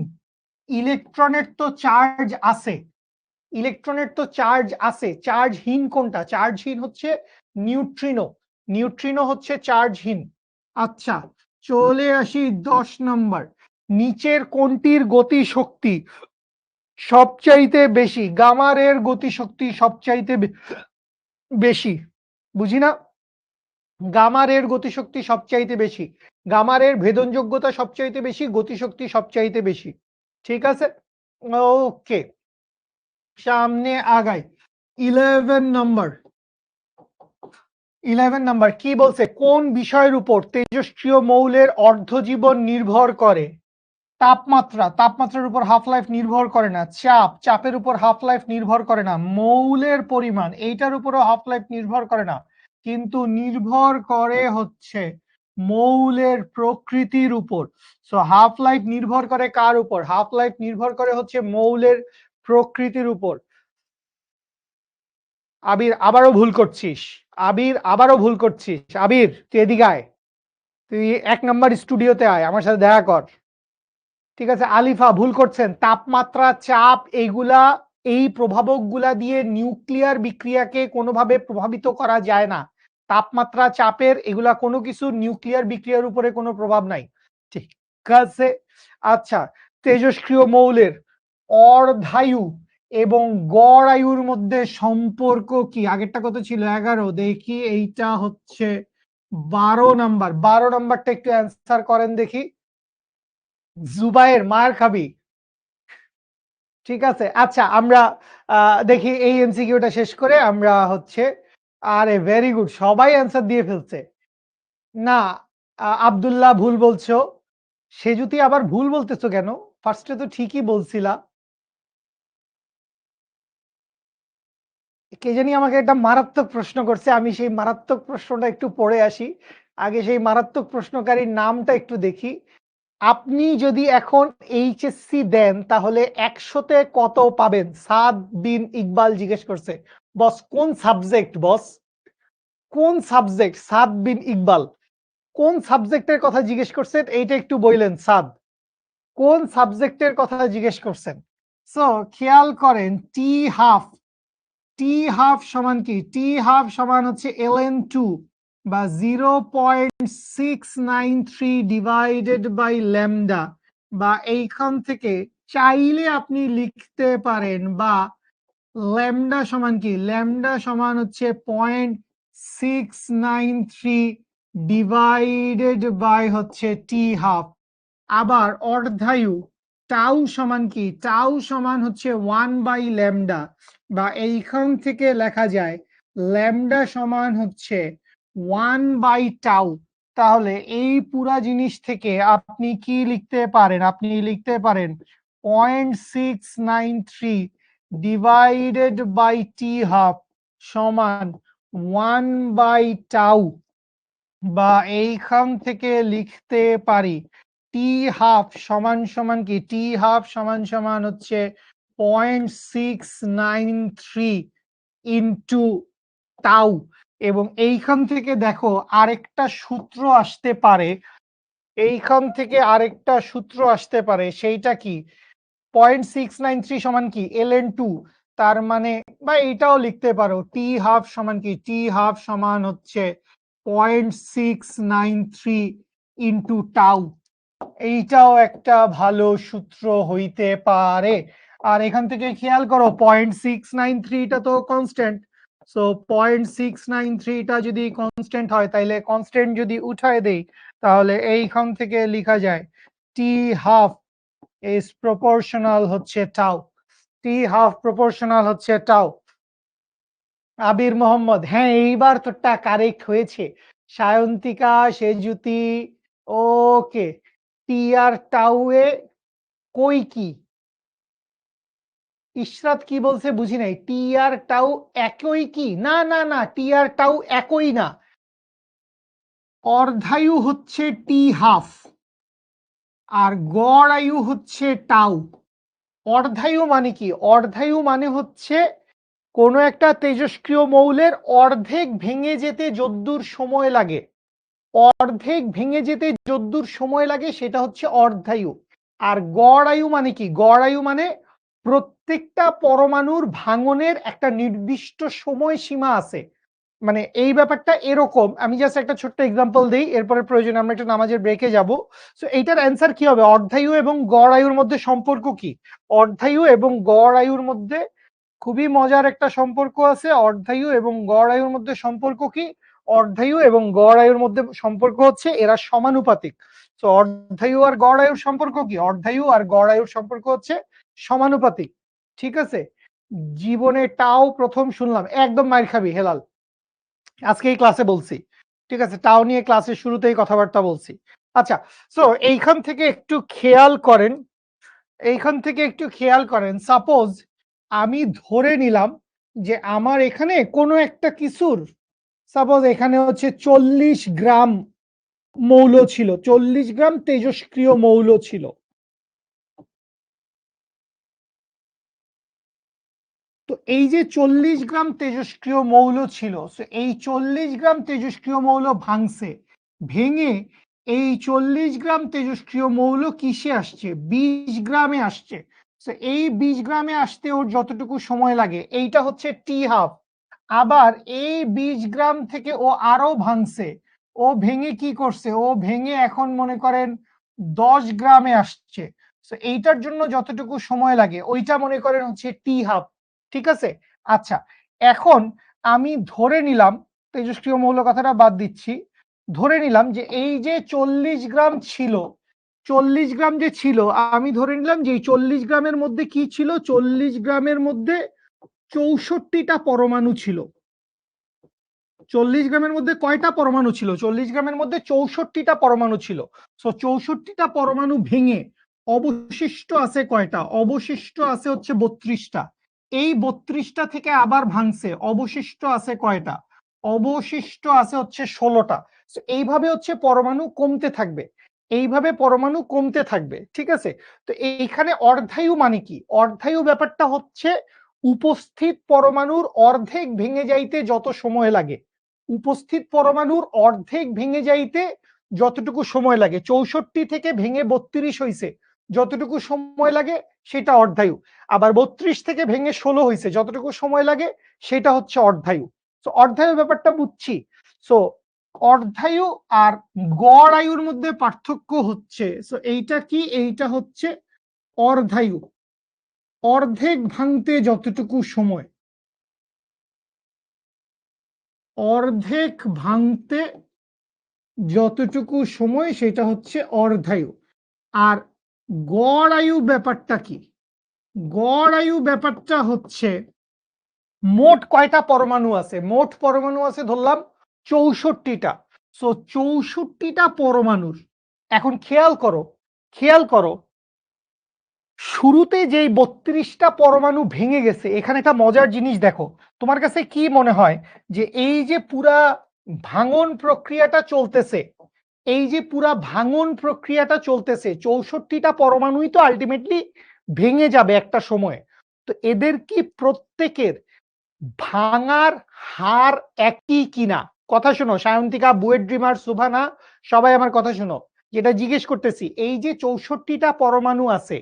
ইলেকট্রনের তো চার্জ আছে, ইলেকট্রনের তো চার্জ আছে, চার্জহীন কোনটা? চার্জহীন হচ্ছে নিউট্রিনো, নিউট্রিনো হচ্ছে চার্জহীন। আচ্ছা, চলে আসি 10 নম্বর। নিচের কোনটির গতি শক্তি সবচাইতে বেশি? গামারের গতি শক্তি সবচাইতে বেশি, বুঝি না। গামারের গতিশক্তি সবচাইতে বেশি, গামারের ভেদনযোগ্যতা সবচাইতে বেশি, গতিশক্তি সবচাইতে বেশি, ঠিক আছে। ওকে, সামনে আগাই। 11 নম্বর। 11 নাম্বার কি বলছে? কোন বিষয়ের উপর তেজস্ক্রিয় মৌলের অর্ধজীবন নির্ভর করে? তাপমাত্রা, তাপমাত্রার উপর হাফ লাইফ নির্ভর করে না। চাপ, চাপের উপর হাফ লাইফ নির্ভর করে না। মৌলের পরিমাণ, এইটার উপরও হাফ লাইফ নির্ভর করে না, কিন্তু নির্ভর করে হচ্ছে মৌলের প্রকৃতির উপর। সো হাফ লাইফ নির্ভর করে কার উপর? হাফ লাইফ নির্ভর করে হচ্ছে মৌলের প্রকৃতির উপর। আবির আবারও ভুল করছিস, আবির আবারও ভুল করছিস। আবির তুই এদিকে আয়, তুই 1 নাম্বার স্টুডিওতে আয়, আমার সাথে দেখা কর, ঠিক আছে। আলিফা ভুল করছেন, তাপমাত্রা, চাপ, এইগুলা, এই প্রভাবক গুলা দিয়ে নিউক্লিয়ার বিক্রিয়াকে কোনোভাবে প্রভাবিত করা যায় না। তাপমাত্রা, চাপের এগুলা কোনো কিছু নিউক্লিয়ার বিক্রিয়ার উপরে কোনো প্রভাব নাই, ঠিক আছে। আচ্ছা, তেজস্ক্রিয় মৌলের অর্ধায়ু এবং গড় আয়ুর মধ্যে সম্পর্ক কি? আগেরটা কত ছিল? 11, দেখি এইটা হচ্ছে 12 নাম্বার। 12 নাম্বারটা একটু অ্যান্সার করেন দেখি। জুবায়ের মার খাবি, ঠিক আছে। আচ্ছা, আমরা দেখি এই এমসিকিউটা শেষ করে আমরা হচ্ছে, আরে ভেরি গুড, সবাই অ্যান্সার দিয়ে ফেলছে। না, আব্দুল্লাহ ভুল বলছো। সেজুতি আবার ভুল বলতেছো কেন? ফার্স্টে তো ঠিকই বলছিলা। কে জানি আমাকে একটা মারাত্মক প্রশ্ন করছে, আমি সেই মারাত্মক প্রশ্নটা একটু পড়ে আসি। আগে সেই মারাত্মক প্রশ্নকারীর নামটা একটু দেখি। আপনি যদি এখন এইচএসসি দেন তাহলে 100-তে কত পাবেন? সাদ বিন ইকবাল জিজ্ঞেস করছে। বস কোন সাবজেক্ট? বস কোন সাবজেক্ট? সাদ বিন ইকবাল কোন সাবজেক্টের কথা জিজ্ঞেস করছেন? এইটা একটু বললেন। সাদ কোন সাবজেক্টের কথা জিজ্ঞেস করছেন? সো খেয়াল করেন, টি হাফ, টি হাফ সমান কি? টি হাফ সমান হচ্ছে ln2 বা 0.693 ডিভাইডেড বাই ল্যামডা, বা এইখান থেকে চাইলে আপনি লিখতে পারেন, বা ল্যামডা সমান কি? ল্যামডা সমান হচ্ছে 0.693 ডিভাইডেড বাই হচ্ছে টি হাফ। আবার অর্ধায়ু, টাউ সমান কি? টাউ সমান হচ্ছে 1/ল্যামডা, বা এইখান থেকে লেখা যায় ল্যামডা সমান হচ্ছে 1/টাউ। তাহলে এই পুরা জিনিস থেকে আপনি কি লিখতে পারেন? আপনি লিখতে পারেন 0.693 ডিভাইডেড বাই টি হাফ সমান 1/τ, বা এইখান থেকে লিখতে পারি টি হাফ সমান সমান কি, টি হাফ সমান সমান হচ্ছে 0.693 ইন্টু টাউ। এবং এইখান থেকে দেখো আরেকটা সূত্র আসতে পারে, এইখান থেকে আরেকটা সূত্র আসতে পারে, সেইটা কি 0.693 সমান কি ln2, তার মানে বা এইটাও লিখতে পারো টি হাফ সমান কি, টি হাফ সমান হচ্ছে 0.693 ইন্টু টাউ। এইটাও একটা ভালো সূত্র হইতে পারে। আর এখান থেকে খেয়াল করো 0.693টা তো কনস্ট্যান্ট, সো 0.693টা যদি কনস্ট্যান্ট হয় তাইলে কনস্ট্যান্ট যদি উঠায় দেই তাহলে এইখান থেকে লেখা যায় টি হাফ is proportional হচ্ছে টাউ, টি হাফ প্রপোর্শনাল হচ্ছে টাউ। আবির মোহাম্মদ, হ্যাঁ এইবার তোরটা কারেক্ট হয়েছে। সায়ন্তিকা সেজুতি, ওকে। টি আর টাউ এ কই কি, ইশরাত কি বলছে বুঝি নাই, টি আর টাউ একই কি, না না না, টি আর টাউ একই না, অর্ধায়ু হচ্ছে টি হাফ আর গড় আয়ু হচ্ছে টাউ। অর্ধায়ু মানে কি, অর্ধায়ু মানে হচ্ছে কোনো একটা তেজস্ক্রিয় মৌলের অর্ধেক ভেঙে যেতে যদ্দূর সময় লাগে, অর্ধেক ভেঙে যেতে যদ্দূর সময় লাগে সেটা হচ্ছে অর্ধায়ু। আর গড় আয়ু মানে কি, গড় আয়ু মানে প্রত্যেকটা পরমাণুর ভাঙনের একটা নির্দিষ্ট সময় সীমা আছে। মানে এই ব্যাপারটা এরকম, আমি জাস্ট একটা ছোট্ট এক্সাম্পল দিই, এরপরে প্রয়োজন আমরা একটা নামাজের ব্রেকে যাব। সো এইটার অ্যান্সার কি হবে, অর্ধায়ু এবং গড় আয়ুর মধ্যে সম্পর্ক কি, অর্ধায়ু এবং গড় আয়ুর মধ্যে খুবই মজার একটা সম্পর্ক আছে। অর্ধায়ু এবং গড় আয়ুর মধ্যে সম্পর্ক কি, অর্ধায়ু এবং গড় আয়ুর মধ্যে সম্পর্ক হচ্ছে এরা সমানুপাতিক। তো অর্ধায়ু আর গড় আয়ুর সম্পর্ক কি, অর্ধায়ু আর গড় আয়ুর সম্পর্ক হচ্ছে সমানুপাতিক। ঠিক আছে, জীবনে টাও প্রথম শুনলাম, একদম মাইর খাবি হেলাল, আজকে এই ক্লাসে বলছি। ঠিক আছে, টাও নিয়ে ক্লাসের শুরুতেই কথাবার্তা বলছি। আচ্ছা, সো এইখান থেকে একটু খেয়াল করেন, এইখান থেকে একটু খেয়াল করেন, সাপোজ আমি ধরে নিলাম যে আমার এখানে কোনো একটা কিছুর, সাপোজ এখানে হচ্ছে 40 গ্রাম মৌল ছিল, 40 গ্রাম তেজস্ক্রিয় মৌল ছিল। তো এই যে 40 গ্রাম তেজস্ক্রিয় মৌল ছিল, এই 40 গ্রাম তেজস্ক্রিয় মৌল ভাঙছে, ভেঙে এই 40 গ্রাম তেজস্ক্রিয় মৌল কিসে আসছে, 20 গ্রামে আসছে। এই 20 গ্রামে আসতে ওর যতটুকু সময় লাগে এইটা হচ্ছে টি হাফ। আবার এই 20 গ্রাম থেকে ও আরো ভাঙছে, ও ভেঙে কি করছে, ও ভেঙে এখন মনে করেন 10 গ্রামে আসছে। এইটার জন্য যতটুকু সময় লাগে ওইটা মনে করেন হচ্ছে টি হাফ। ঠিক আছে, আচ্ছা এখন আমি ধরে নিলাম, তেজস্ক্রিয় মৌল কথাটা বাদ দিচ্ছি, ধরে নিলাম যে এই যে 40 গ্রাম ছিল, 40 গ্রাম যে ছিল, আমি ধরে নিলাম যে এই 40 গ্রামের মধ্যে কি ছিল, 40 গ্রামের মধ্যে 64টা পরমাণু ছিল। 40 গ্রামের মধ্যে কয়টা পরমাণু ছিল, 40 গ্রামের মধ্যে 64টা পরমাণু ছিল। 64টা পরমাণু ভেঙে অবশিষ্ট আছে কয়টা, অবশিষ্ট আছে হচ্ছে 32টা। এই 32টা থেকে আবার ভাঙছে, অবশিষ্ট আছে কয়টা, অবশিষ্ট আছে হচ্ছে 16টা। এইভাবে হচ্ছে পরমাণু কমতে থাকবে, এইভাবে পরমাণু কমতে থাকবে। ঠিক আছে, তো এইখানে অর্ধায়ু মানে কি, অর্ধায়ু ব্যাপারটা হচ্ছে উপস্থিত পরমাণুর অর্ধেক ভেঙে যাইতে যত সময় লাগে, উপস্থিত পরমাণুর অর্ধেক ভেঙে যাইতে যতটুকু সময় লাগে, 64 থেকে ভেঙে 32 হয়েছে, যতটুকু সময় লাগে সেটা অর্ধায়ু। আবার 32 থেকে ভেঙে 16 হয়েছে, যতটুকু সময় লাগে সেটা হচ্ছে অর্ধায়ু। তো অর্ধায়ু ব্যাপারটা বুঝছি। সো অর্ধায়ু আর গড় আয়ুর মধ্যে পার্থক্য হচ্ছে, সো এইটা কি, এইটা হচ্ছে অর্ধায়ু, অর্ধেক ভাঙতে যতটুকু সময়, অর্ধেক ভাঙতে যতটুকু সময় সেটা হচ্ছে অর্ধায়ু। আর গড় আয়ু ব্যাপারটা কি, গড় আয়ু ব্যাপারটা হচ্ছে মোট কয়টা পরমাণু আছে, মোট পরমাণু আছে ধরলাম 64টা। সো 64টা পরমাণুর, এখন খেয়াল করো, খেয়াল করো শুরুতে যেই 32টা পরমাণু ভেঙে গেছে, এখানে একটা মজার জিনিস দেখো, তোমার কাছে কি মনে হয় যে এই যে পুরা ভাঙন প্রক্রিয়াটা চলতেছে, এই যে পুরা ভাঙন প্রক্রিয়াটা চলতেছে, 64টা পরমাণুই তো আলটিমেটলি ভেঙে যাবে একটা সময়। তো এদের কি প্রত্যেকের ভাঙার হার একই কিনা? কথা শোনো সায়ন্তিকা, বুয়েট ড্রিমার, সুভানা, সবাই আমার কথা শোনো। যেটা জিজ্ঞেস করতেছি, এই যে 64টা পরমাণু আছে,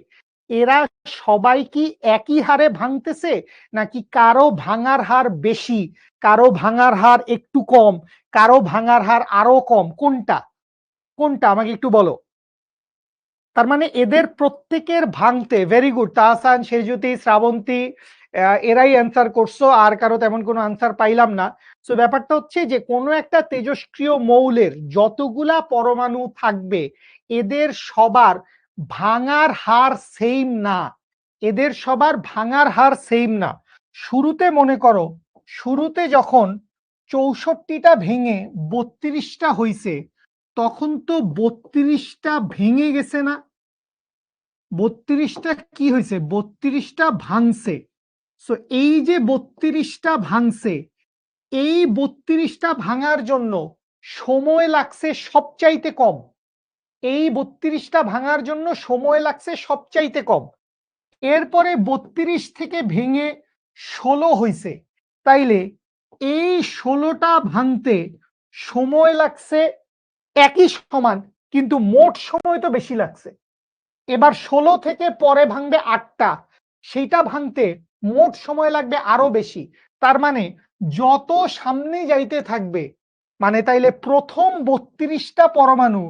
এরা সবাই কি একই হারে ভাঙতেছে, নাকি কারো ভাঙার হার বেশি, কারো ভাঙার হার একটু কম, কারো ভাঙার হার আরো কম? কোনটা কোনটা আমাকে একটু বলো। তার মানে এদের প্রত্যেকের ভাঙতে, ভেরি গুড তাহসান, সেজুতি, শ্রাবন্তী, এরাই অ্যান্সার করছো, আর কারো তেমন কোনো আনসার পাইলাম না। তো ব্যাপারটা হচ্ছে যে কোনো একটা তেজস্ক্রিয় মৌলের যতগুলা পরমাণু থাকবে, এদের সবার ভাঙার হার সেম না, এদের সবার ভাঙার হার সেম না। শুরুতে মনে করো, শুরুতে যখন 64টা ভেঙে 32টা হইছে, তখন তো 32টা ভেঙে গেছে না, 32টা কি হয়েছে, 32টা ভাঙছে। সো এই যে 32টা ভাঙছে, এই 32টা ভাঙার জন্য সময় লাগছে সবচাইতে কম, এই 32টা ভাঙার জন্য সময় লাগছে সবচাইতে কম। এরপরে 32 থেকে ভেঙে 16 হইছে, তাইলে এই 16টা ভাঙতে সময় লাগছে একই সমান, কিন্তু মোট সময় তো বেশি লাগছে। এবার 16 থেকে পরে ভাঙবে 8টা, সেইটা ভাঙতে মোট সময় লাগবে আরো বেশি। তার মানে যত সামনে যাইতে থাকবে, মানে তাইলে প্রথম 32টা পরমাণু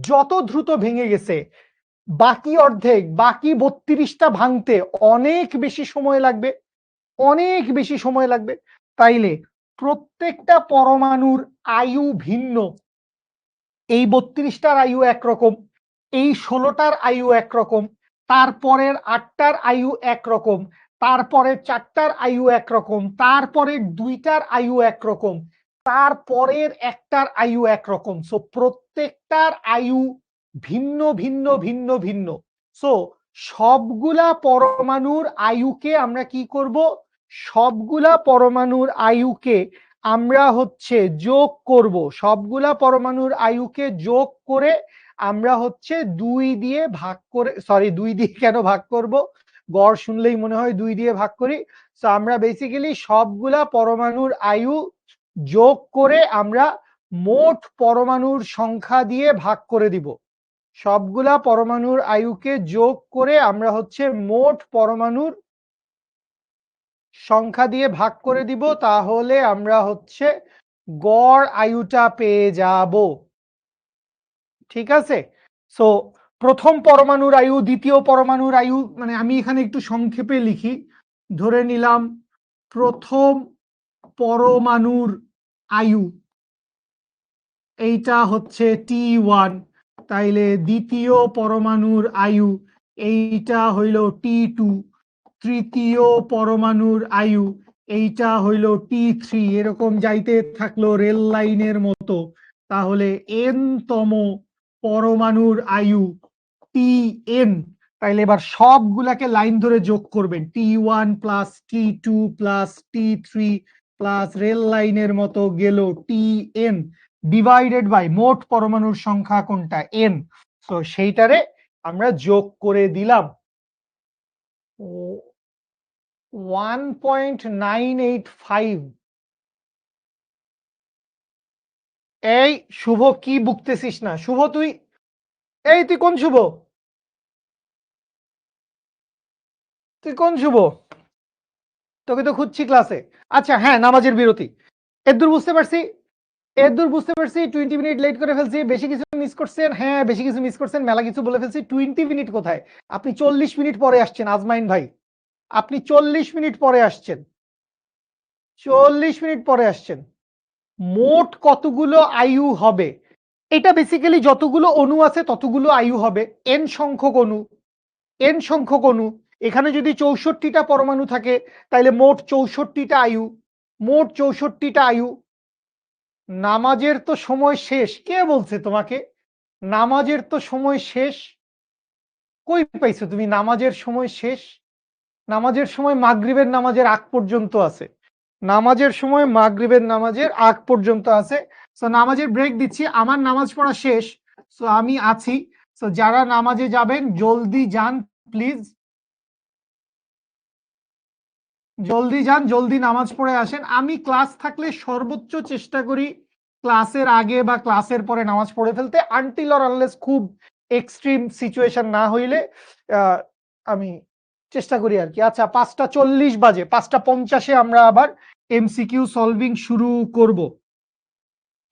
যত দ্রুত ভেঙে গেছে, বাকি অর্ধেক, বাকি 32টা ভাঙতে অনেক বেশি সময় লাগবে, অনেক বেশি সময় লাগবে। তাইলে প্রত্যেকটা পরমাণুর আয়ু ভিন্ন, এই 32টার আয়ু একরকম, এই 16টার আয়ু একরকম, তারপরের 8টার আয়ু একরকম, তারপরে 4টার আয়ু একরকম, তারপরের 2টার আয়ু একরকম, তারপরের একটার আয়ু একরকম। সো প্রত্যেকটার আয়ু ভিন্ন ভিন্ন ভিন্ন ভিন্ন। সো সবগুলা পরমাণুর আয়ুকে আমরা কি করব, সবগুলা পরমাণুর আয়ুকে আমরা হচ্ছে যোগ করব, সবগুলা পরমাণুর আয়ুকে যোগ করে আমরা হচ্ছে 2 দিয়ে ভাগ করে, সরি 2 দিয়ে কেন ভাগ করব, গড় শুনলেই মনে হয় 2 দিয়ে ভাগ করি। তো আমরা বেসিক্যালি সবগুলা পরমাণুর আয়ু যোগ করে আমরা মোট পরমাণুর সংখ্যা দিয়ে ভাগ করে দিব, সবগুলা পরমাণুর আয়ুকে যোগ করে আমরা হচ্ছে মোট পরমাণুর সংখ্যা দিয়ে ভাগ করে দিব, তাহলে আমরা হচ্ছে গড় আয়ুটা পেয়ে যাব। ঠিক আছে? সো প্রথম পরমাণুর আয়ু, দ্বিতীয় পরমাণুর আয়ু, মানে আমি এখানে একটু সংক্ষেপে লিখি, ধরে নিলাম প্রথম পরমাণুর আয়ু এইটা হচ্ছে T1, তাইলে দ্বিতীয় পরমাণুর আয়ু এইটা হইল T2, তৃতীয় পরমাণুর আয়ু এইটা হইল T3, এরকম যাইতে থাকলো রেল লাইনের মতো। তাহলে n তম পরমাণুর আয়ু Tn, তাইলে এবার সবগুলাকে লাইন ধরে যোগ করবেন, T1 plus T2 plus T3 plus rail লাইনের মতো গেল Tn ডিভাইডেড বাই মোট পরমাণুর সংখ্যা কোনটা, n। সো সেইটারে আমরা যোগ করে দিলাম 1.985। এই শুভ, কি বুকতেছিস না শুভ তুই? এই তুই কোন শুভ, তুই কোন শুভ? তোকে তো খুঁজছি ক্লাসে। আচ্ছা হ্যাঁ, নামাজের বিরতি, এদূর বুঝতে পারছি, এদূর বুঝতে পারছি। 20 মিনিট লেট করে ফেলছি, বেশি কিছু মিস করছেন, হ্যাঁ বেশি কিছু মিস করছেন, মেলা কিছু বলে ফেলছি। 20 মিনিট কোথায়, আপনি 40 মিনিট পরে আসছেন আজমাইন ভাই, আপনি 40 মিনিট পরে আসছেন, 40 মিনিট পরে আসছেন। মোট কতগুলো আয়ু হবে, এটা বেসিক্যালি যতগুলো অণু আছে ততগুলো আয়ু হবে, এন সংখ্যক অণু, এন সংখ্যক অণু। এখানে যদি 64টা পরমাণু থাকে, তাহলে মোট 64টা আয়ু, মোট 64টা আয়ু। নামাজের তো সময় শেষ, কে বলছে তোমাকে নামাজের তো সময় শেষ? কই পাইছো তুমি নামাজের সময় শেষ? নামাজের সময় মাগরিবের নামাজের আগ পর্যন্ত আছে। নামাজের সময় মাগরিবের নামাজের আগ পর্যন্ত আছে। সো নামাজের ব্রেক দিচ্ছি। আমার নামাজ পড়া শেষ। সো আমি আছি। সো যারা নামাজে যাবেন জলদি যান প্লিজ। জলদি যান, জলদি নামাজ পড়ে আসেন। আমি ক্লাস থাকলে সর্বোচ্চ চেষ্টা করি ক্লাসের আগে বা ক্লাসের পরে নামাজ পড়ে ফেলতে, আনটিল অর আনলেস খুব এক্সট্রিম সিচুয়েশন না হইলে আমি চেষ্টা করি আর কি। আচ্ছা, 5:40 বাজে, 5:50 আমরা আবার এমসিকিউ সলভিং শুরু করব।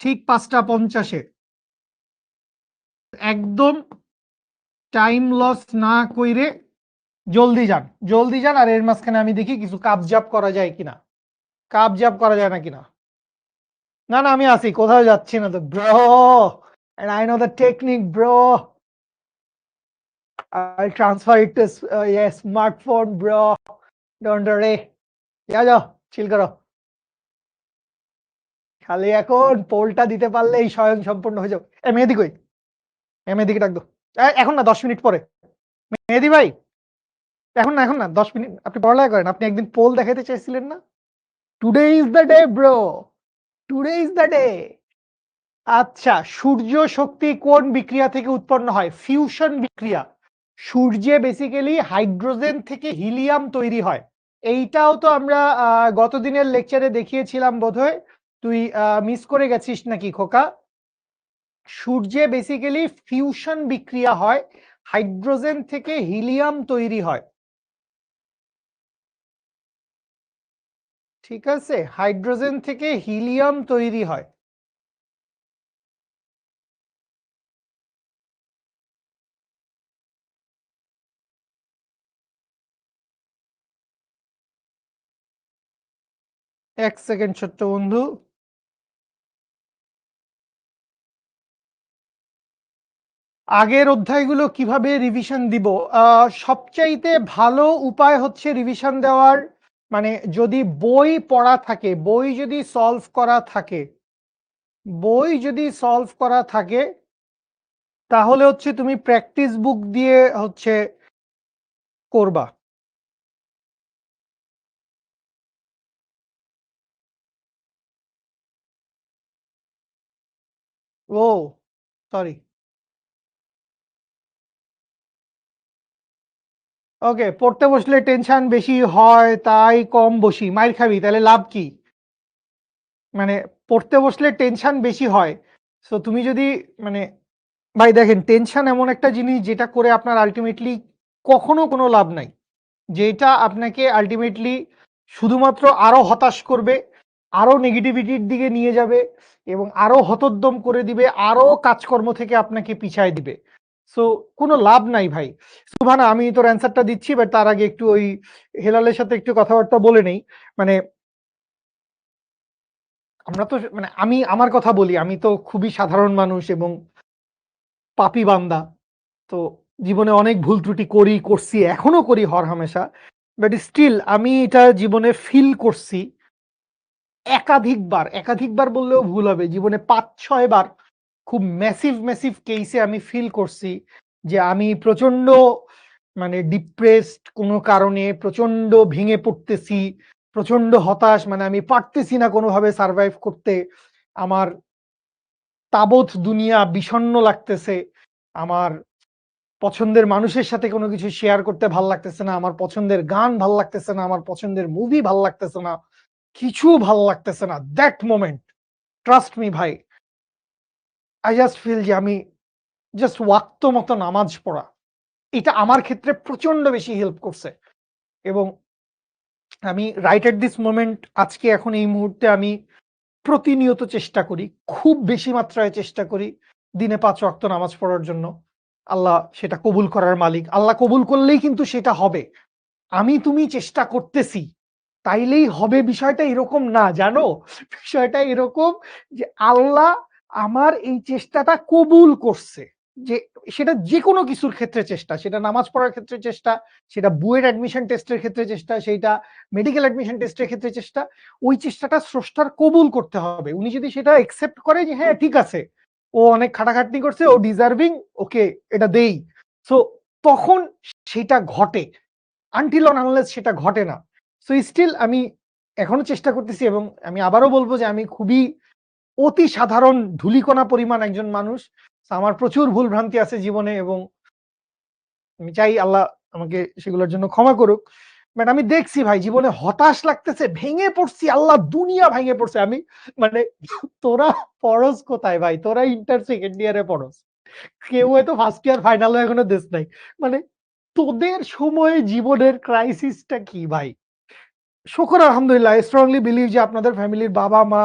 ঠিক 5:50 একদম টাইম লস না কইরে জলদি যান, জলদি যান। আর এর মাঝখানে আমি দেখি কিছু কাবজাব করা যায় কিনা, কাবজাব করা যায় না কিনা। না না, আমি আছি, কোথাও যাচ্ছি না তো bro, and I know the technique bro. I'll transfer it to yeah, smartphone bro, don't worry. যাও চিল করো, খালি এখন পোলটা দিতে পারলেই স্বয়ং সম্পূর্ণ হয়ে যাও। মেহেদি কই? মেহেদিকে ডাক দো। এখন না, 10 মিনিট পরে। মেহেদি ভাই, এখন না, এখন না, 10 মিনিট। আপনি পড়ালেখা করেন, আপনি একদিন পোল দেখাইতে চাইছিলেন না? Today is the day bro, today is the day. আচ্ছা, সূর্য শক্তি কোন বিক্রিয়া থেকে উৎপন্ন হয়? ফিউশন বিক্রিয়া। সূর্যে বেসিক্যালি হাইড্রোজেন থেকে হিলিয়াম তৈরি হয়। এইটাও তো আমরা গত দিনের লেকচারে দেখিয়েছিলাম বোধহয়, তুই মিস করে গেছিস নাকি খোকা? সূর্যে বেসিক্যালি ফিউশন বিক্রিয়া হয়, হাইড্রোজেন থেকে হিলিয়াম তৈরি হয়। ঠিক আছে, হাইড্রোজেন থেকে হিলিয়াম তৈরি হয়। এক সেকেন্ড ছোট্ট বন্ধু। আগের অধ্যায়গুলো কিভাবে রিভিশন দিব? সবচাইতে ভালো উপায় হচ্ছে রিভিশন দেওয়ার, মানে যদি বই পড়া থাকে, বই যদি সলভ করা থাকে, বই যদি সলভ করা থাকে তাহলে হচ্ছে তুমি প্র্যাকটিস বুক দিয়ে হচ্ছে করবা। ও সরি। ওকে, পড়তে বসলে টেনশন বেশি হয় তাই কম বসি, মাইর খাবি, তাহলে লাভ কি? মানে পড়তে বসলে টেনশন বেশি হয়, সো তুমি যদি মানে, ভাই দেখেন, টেনশন এমন একটা জিনিস যেটা করে আপনার আলটিমেটলি কখনো কোনো লাভ নাই, যেটা আপনাকে আলটিমেটলি শুধুমাত্র আরো হতাশ করবে, আরো নেগেটিভিটির দিকে নিয়ে যাবে এবং আরো হতোদ্যম করে দিবে, আরো কাজকর্ম থেকে আপনাকে পিছায় দিবে। সো কোনো লাভ নাই ভাই। সুবহানা, আমি তোর অ্যান্সারটা দিচ্ছি, বাট তার আগে একটু ওই হেলালের সাথে একটু কথাবার্তা বলে নেই। মানে আমরা তো, মানে আমি আমার কথা বলি, আমি তো খুবই সাধারণ মানুষ এবং পাপী বান্দা। তো জীবনে অনেক ভুল ত্রুটি করছি, এখনো করি হরহামেশা। বাট স্টিল আমি এটা জীবনে ফিল করছি একাধিকবার, একাধিকবার বললেও ভুল হবে, জীবনে 5-6 বার খুব ম্যাসিভ ম্যাসিভ কেসে আমি ফিল করছি যে আমি প্রচন্ড মানে ডিপ্রেসড কোনো কারণে, প্রচন্ড ভেঙে পড়তেছি, প্রচন্ড হতাশ, মানে আমি পারতেছি না কোনোভাবে সার্ভাইভ করতে, আমার তাবৎ দুনিয়া বিষণ্ণ লাগতেছে, আমার পছন্দের মানুষের সাথে কোনো কিছু শেয়ার করতে ভাল লাগতেছে না, আমার পছন্দের গান ভাল লাগতেছে না, আমার পছন্দের মুভি ভাল লাগতেছে না, কিছু ভাল লাগতেছে না। দ্যাট মোমেন্ট, ট্রাস্ট মি ভাই, আই জাস্ট ফিল যে আমি জাস্ট ওয়াক্ত মতো নামাজ পড়া, এটা আমার ক্ষেত্রে প্রচন্ড বেশি হেল্প করছে। এবং আমি রাইট এট দিস মোমেন্ট, আজকে এখন এই মুহূর্তে আমি প্রতিনিয়ত চেষ্টা করি, খুব বেশি মাত্রায় চেষ্টা করি দিনে 5 ওয়াক্ত নামাজ পড়ার জন্য। আল্লাহ সেটা কবুল করার মালিক, আল্লাহ কবুল করলেই কিন্তু সেটা হবে। আমি তুমি চেষ্টা করতেছি তাইলেই হবে, বিষয়টা এরকম না, জানো? বিষয়টা এরকম যে আল্লাহ আমার এই চেষ্টাটা কবুল করছে। যে সেটা যে কোনো কিছুর ক্ষেত্রে চেষ্টা, সেটা নামাজ পড়ার ক্ষেত্রে চেষ্টা, সেটা বুয়েট অ্যাডমিশন টেস্টের ক্ষেত্রে চেষ্টা, সেটা মেডিকেল অ্যাডমিশন টেস্টের ক্ষেত্রে চেষ্টা, ওই চেষ্টাটা স্রষ্টার কবুল করতে হবে। উনি যদি সেটা একসেপ্ট করে যে হ্যাঁ ঠিক আছে, ও অনেক খাটাখাটনি করছে, ও ডিজার্ভিং, ওকে এটা দেই, সো তখন সেটা ঘটে। আনটিল অন আনলেস সেটা ঘটে না, সো স্টিল আমি এখনো চেষ্টা করতেছি এবং আমি আবারও বলব যে আমি খুবই অতি সাধারণ ধূলিকণা পরিমাণ একজন মানুষ। আমার প্রচুর ভুল-ভ্রান্তি আছে জীবনে এবং আমি চাই আল্লাহ আমাকে সেগুলোর জন্য ক্ষমা করুক। বাট আমি দেখছি ভাই জীবনে হতাশ লাগতেছে, ভেঙে পড়ছি, আল্লাহ দুনিয়া ভেঙে পড়ছে। আমি মানে তোরা পড়স কোথায় ভাই? তোরা ইন্টার 2nd ইয়ারে পড়স। কেউ হয়তো 1st ইয়ার ফাইনালও এখনো দিস নাই। মানে তোদের সময়ে জীবনের ক্রাইসিসটা কি ভাই? শুকর আলহামদুলিল্লাহ, I strongly believe যে আপনাদের ফ্যামিলির বাবা-মা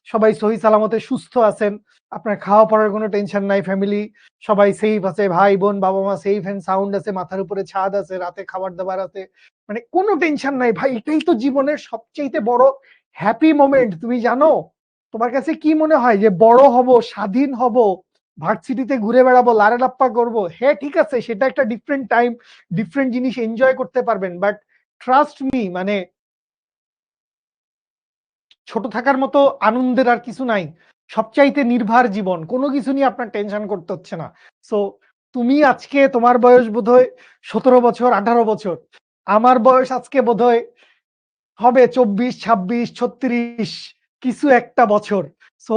সবাই সহি সালামতে সুস্থ আছেন। আপনার খাওয়া-পড়ার কোনো টেনশন নাই। ফ্যামিলি সবাই সেফ আছে। ভাই-বোন, বাবা-মা সেফ অ্যান্ড সাউন্ড আছে। মাথার উপরে ছাদ আছে, রাতে খাবার-দাবার আছে। মানে কোনো টেনশন নাই ভাই। এটাই তো জীবনের সবচাইতে বড় হ্যাপি মোমেন্ট। তুমি জানো? তোমার কাছে কি মনে হয় যে বড় হব, স্বাধীন হব, ভার্সিটিতে ঘুরে বেড়াবো, লারা-লাপ্পা করব। হ্যাঁ, ঠিক আছে, সেটা একটা ডিফারেন্ট টাইম, ডিফারেন্ট জিনিস এনজয় করতে পারবেন। বাট ট্রাস্ট মি, মানে ছোট থাকার মতো আনন্দের আর কিছু নাই। সবচাইতে নির্ভার জীবন। কোনো কিছু নিয়ে আপনার টেনশন করতে হচ্ছে না। সো তুমি আজকে তোমার বয়স বোধহয় ১৭ বছর, ১৮ বছর। আমার বয়স আজকে বোধহয় হবে ২৪, ২৬, ৩৬ কিছু একটা বছর। সো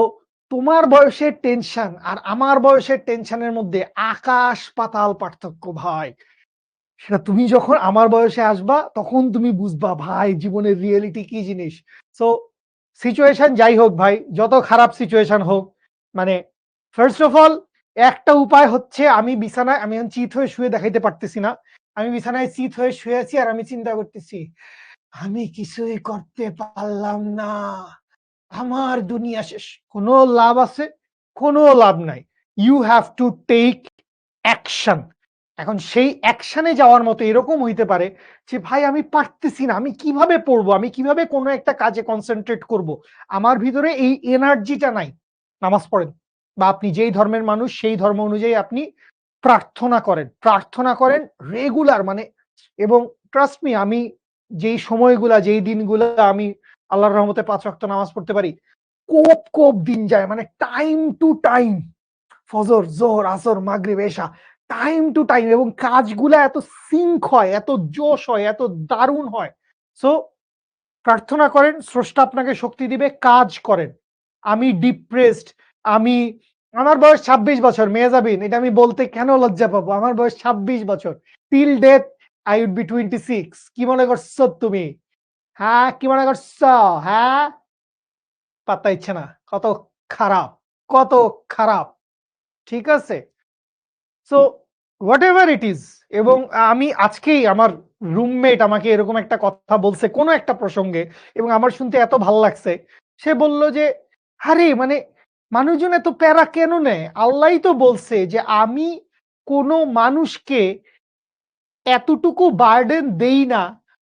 তোমার বয়সের টেনশন আর আমার বয়সের টেনশনের মধ্যে আকাশ পাতাল পার্থক্য ভাই। সেটা তুমি যখন আমার বয়সে আসবা তখন তুমি বুঝবা ভাই জীবনের রিয়েলিটি কি জিনিস। সো সিচুয়েশন যাই হোক ভাই, যত খারাপ সিচুয়েশন হোক, মানে ফার্স্ট অফ অল একটা উপায় হচ্ছে, আমি বিছানায়, আমি এখন চিত হয়ে শুয়ে দেখাইতে পারতেছি না। আমি বিছানায় চিত হয়ে শুয়ে আছি আর আমি চিন্তা করতেছি আমি কিছুই করতে পারলাম না, আমার দুনিয়া শেষ। কোনো লাভ আছে? কোনো লাভ নাই। You have to take action. এখন সেই অ্যাকশনে যাওয়ার মতো এরকম হইতে পারে যে ভাই আমি পারতেছি না, আমি কিভাবে পড়বো, আমি কিভাবে কোনো একটা কাজে কনসেন্ট্রেট করব, আমার ভিতরে এই এনার্জিটা নাই। নামাজ পড়েন, বা আপনি যেই ধর্মের মানুষ সেই ধর্ম অনুযায়ী আপনি প্রার্থনা করেন, প্রার্থনা করেন রেগুলার, মানে এবং ট্রাস্ট মি, আমি যেই সময়গুলা, যেই দিনগুলা আমি আল্লাহর রহমতে ৫ ওয়াক্ত নামাজ পড়তে পারি, কোপ কোপ দিন যায়, মানে টাইম টু টাইম, ফজর, জোহর, আসর, মাগরিব, এশা, টাইম টু টাইম, এবং কাজগুলা এত সিঙ্ক হয়, এত জোশ হয়, এত দারুণ হয়। সো প্রার্থনা করেন, স্রষ্টা আপনাকে শক্তি দিবে, কাজ করেন। আমি ডিপ্রেসড, আমি, আমার বয়স ২৬ বছর, মেহজাবিন, এটা আমি বলতে কেন লজ্জা পাবো? আমার বয়স ২৬ বছর। Till death I would be 26। কি মনে করছো তুমি? হ্যাঁ, কি মনে করছো? হ্যাঁ, পাত্তা ইচ্ছে না। কত খারাপ, কত খারাপ। ঠিক আছে? সো হোয়াটএভার ইট ইজ, এবং আমি আজকেই আমার রুমমেট আমাকে এরকম একটা কথা বলছে কোনো একটা প্রসঙ্গে, এবং আমার শুনতে এত ভাল লাগছে। সে বলল যে, "আরে মানে মানুষজন এত প্যারা কেন নেয়? আল্লাহই তো বলছে যে আমি কোনো মানুষকে এতটুকু বার্ডেন দেই না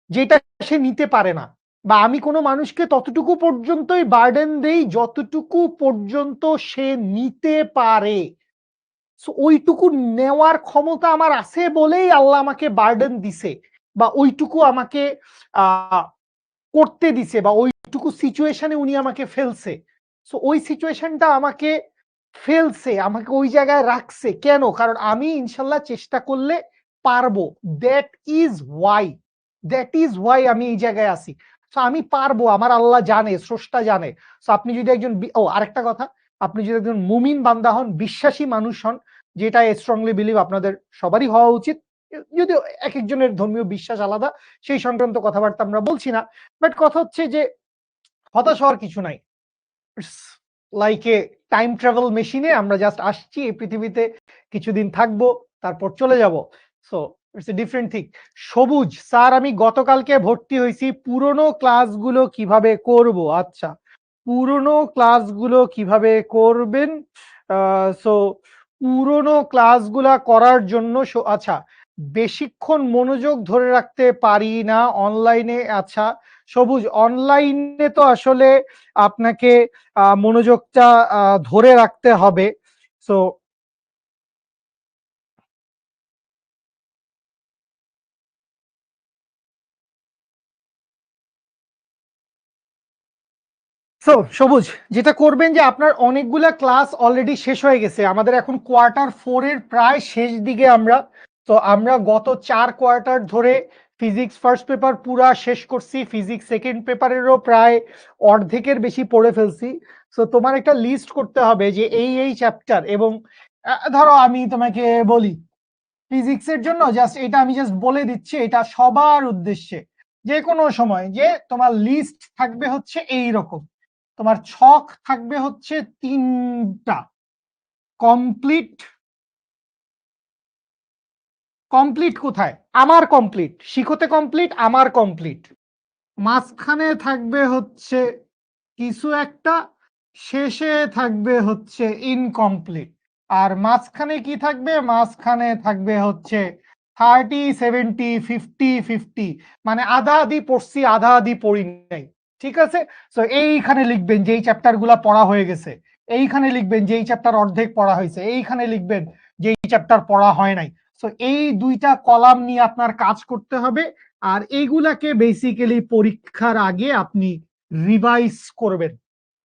যেটা সে নিতে পারে না। বা আমি কোনো মানুষকে ততটুকু পর্যন্তই বার্ডেন দেই যতটুকু পর্যন্ত সে নিতে পারে। সো ওইটুকু নেওয়ার ক্ষমতা আমার আছে বলেই আল্লাহ আমাকে বার্ডেন দিছে, বা ওইটুকু আমাকে করতে দিছে, বা ওইটুকু সিচুয়েশনে উনি আমাকে ফেলছে। সো ওই সিচুয়েশনটা আমাকে ফেলছে, আমাকে ওই জায়গায় রাখছে কেন? কারণ আমি ইনশাল্লাহ চেষ্টা করলে পারবো। That is Y, that is Y আমি এই জায়গায় আছি। সো আমি পারবো, আমার আল্লাহ জানে, স্রষ্টা জানে। সো আপনি যদি একজন আরেকটা কথা, আপনি যদি একজন মুমিন বান্দা হন, বিশ্বাসী মানুষ হন, যেটা স্ট্রংলি বিলিভ আপনাদের সবারই হওয়া উচিত, যদিও এক একজনের ধর্মীয় বিশ্বাস আলাদা, সেই সংক্রান্ত কথাবার্তা আমরা বলছি না। বাট কথা হচ্ছে যে হতাশ হওয়ার কিছু নাই। It's like a time travel মেশিনে আমরা জাস্ট আসছি এই পৃথিবীতে, কিছুদিন থাকবো, তারপর চলে যাব। So it's a different thing. সবুজ স্যার, আমি গতকালকে ভর্তি হয়েছি, পুরনো ক্লাসগুলো কিভাবে করব? আচ্ছা, পুরনো ক্লাসগুলো কিভাবে করবেন? সো পুরনো ক্লাসগুলা করার জন্য আচ্ছা, বেশিক্ষণ মনোযোগ ধরে রাখতে পারি না অনলাইনে। আচ্ছা সবুজ, অনলাইনে তো আসলে আপনাকে মনোযোগটা ধরে রাখতে হবে। সো সবুজ, যেটা করবেন যে আপনার অনেকগুলা ক্লাস অলরেডি শেষ হয়ে গেছে, আমাদের এখন কোয়ার্টার 4 এর প্রায় শেষ দিকে আমরা। তো আমরা গত 4 কোয়ার্টার ধরে ফিজিক্স ফার্স্ট পেপার পুরা শেষ করছি, ফিজিক্স সেকেন্ড পেপারেরও প্রায় অর্ধেকের বেশি পড়ে ফেলছি। সো তোমার একটা লিস্ট করতে হবে যে এই চ্যাপ্টার, এবং ধরো আমি তোমাকে বলি ফিজিক্সের জন্য জাস্ট এটা আমি জাস্ট বলে দিচ্ছি, এটা সবার উদ্দেশ্যে যে কোনো সময় যে তোমার লিস্ট থাকবে হচ্ছে এই রকম, তোমার ছক থাকবে হচ্ছে 3টা। কমপ্লিট, কমপ্লিট কোথায়? আমার কমপ্লিট, শিখতে কমপ্লিট, আমার কমপ্লিট। মাঝখানে থাকবে হচ্ছে কিছু একটা, শেষে থাকবে হচ্ছে ইনকমপ্লিট। আর মাঝখানে কি থাকবে? মাঝখানে থাকবে হচ্ছে 30, 70, 50, 50, মানে আধা আধি পড়ছি, আধা আধি পড়ি নাই। ঠিক আছে, তো এইখানে লিখবেন যেই চ্যাপ্টার গুলা পড়া হয়ে গেছে, এইখানে লিখবেন যেই চ্যাপ্টার অর্ধেক পড়া হয়েছে, এইখানে লিখবেন যেই চ্যাপ্টার পড়া হয় নাই। তো এই দুইটা কলাম নিয়ে আপনার কাজ করতে হবে। আর এইগুলাকে বেসিক্যালি পরীক্ষার আগে আপনি রিভাইজ করবেন।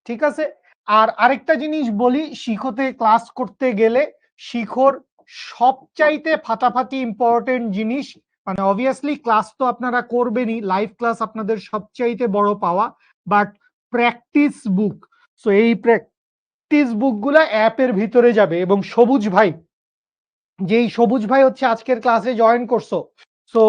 ঠিক আছে, আর আরেকটা জিনিস বলি, শিখতে ক্লাস করতে গেলে শিখর সবচাইতে ফাটাফাটি ইম্পর্টেন্ট জিনিস, মানে অবভিয়াসলি ক্লাস তো আপনারা করবেনই, লাইভ ক্লাস আপনাদের সবচাইতে বড় পাওয়া, বাট প্র্যাকটিস বুক। সো এই প্র্যাকটিস বুকগুলা অ্যাপের ভিতরে যাবে, এবং সবুজ ভাই, যেই সবুজ ভাই হচ্ছে আজকের ক্লাসে জয়েন করছো, সো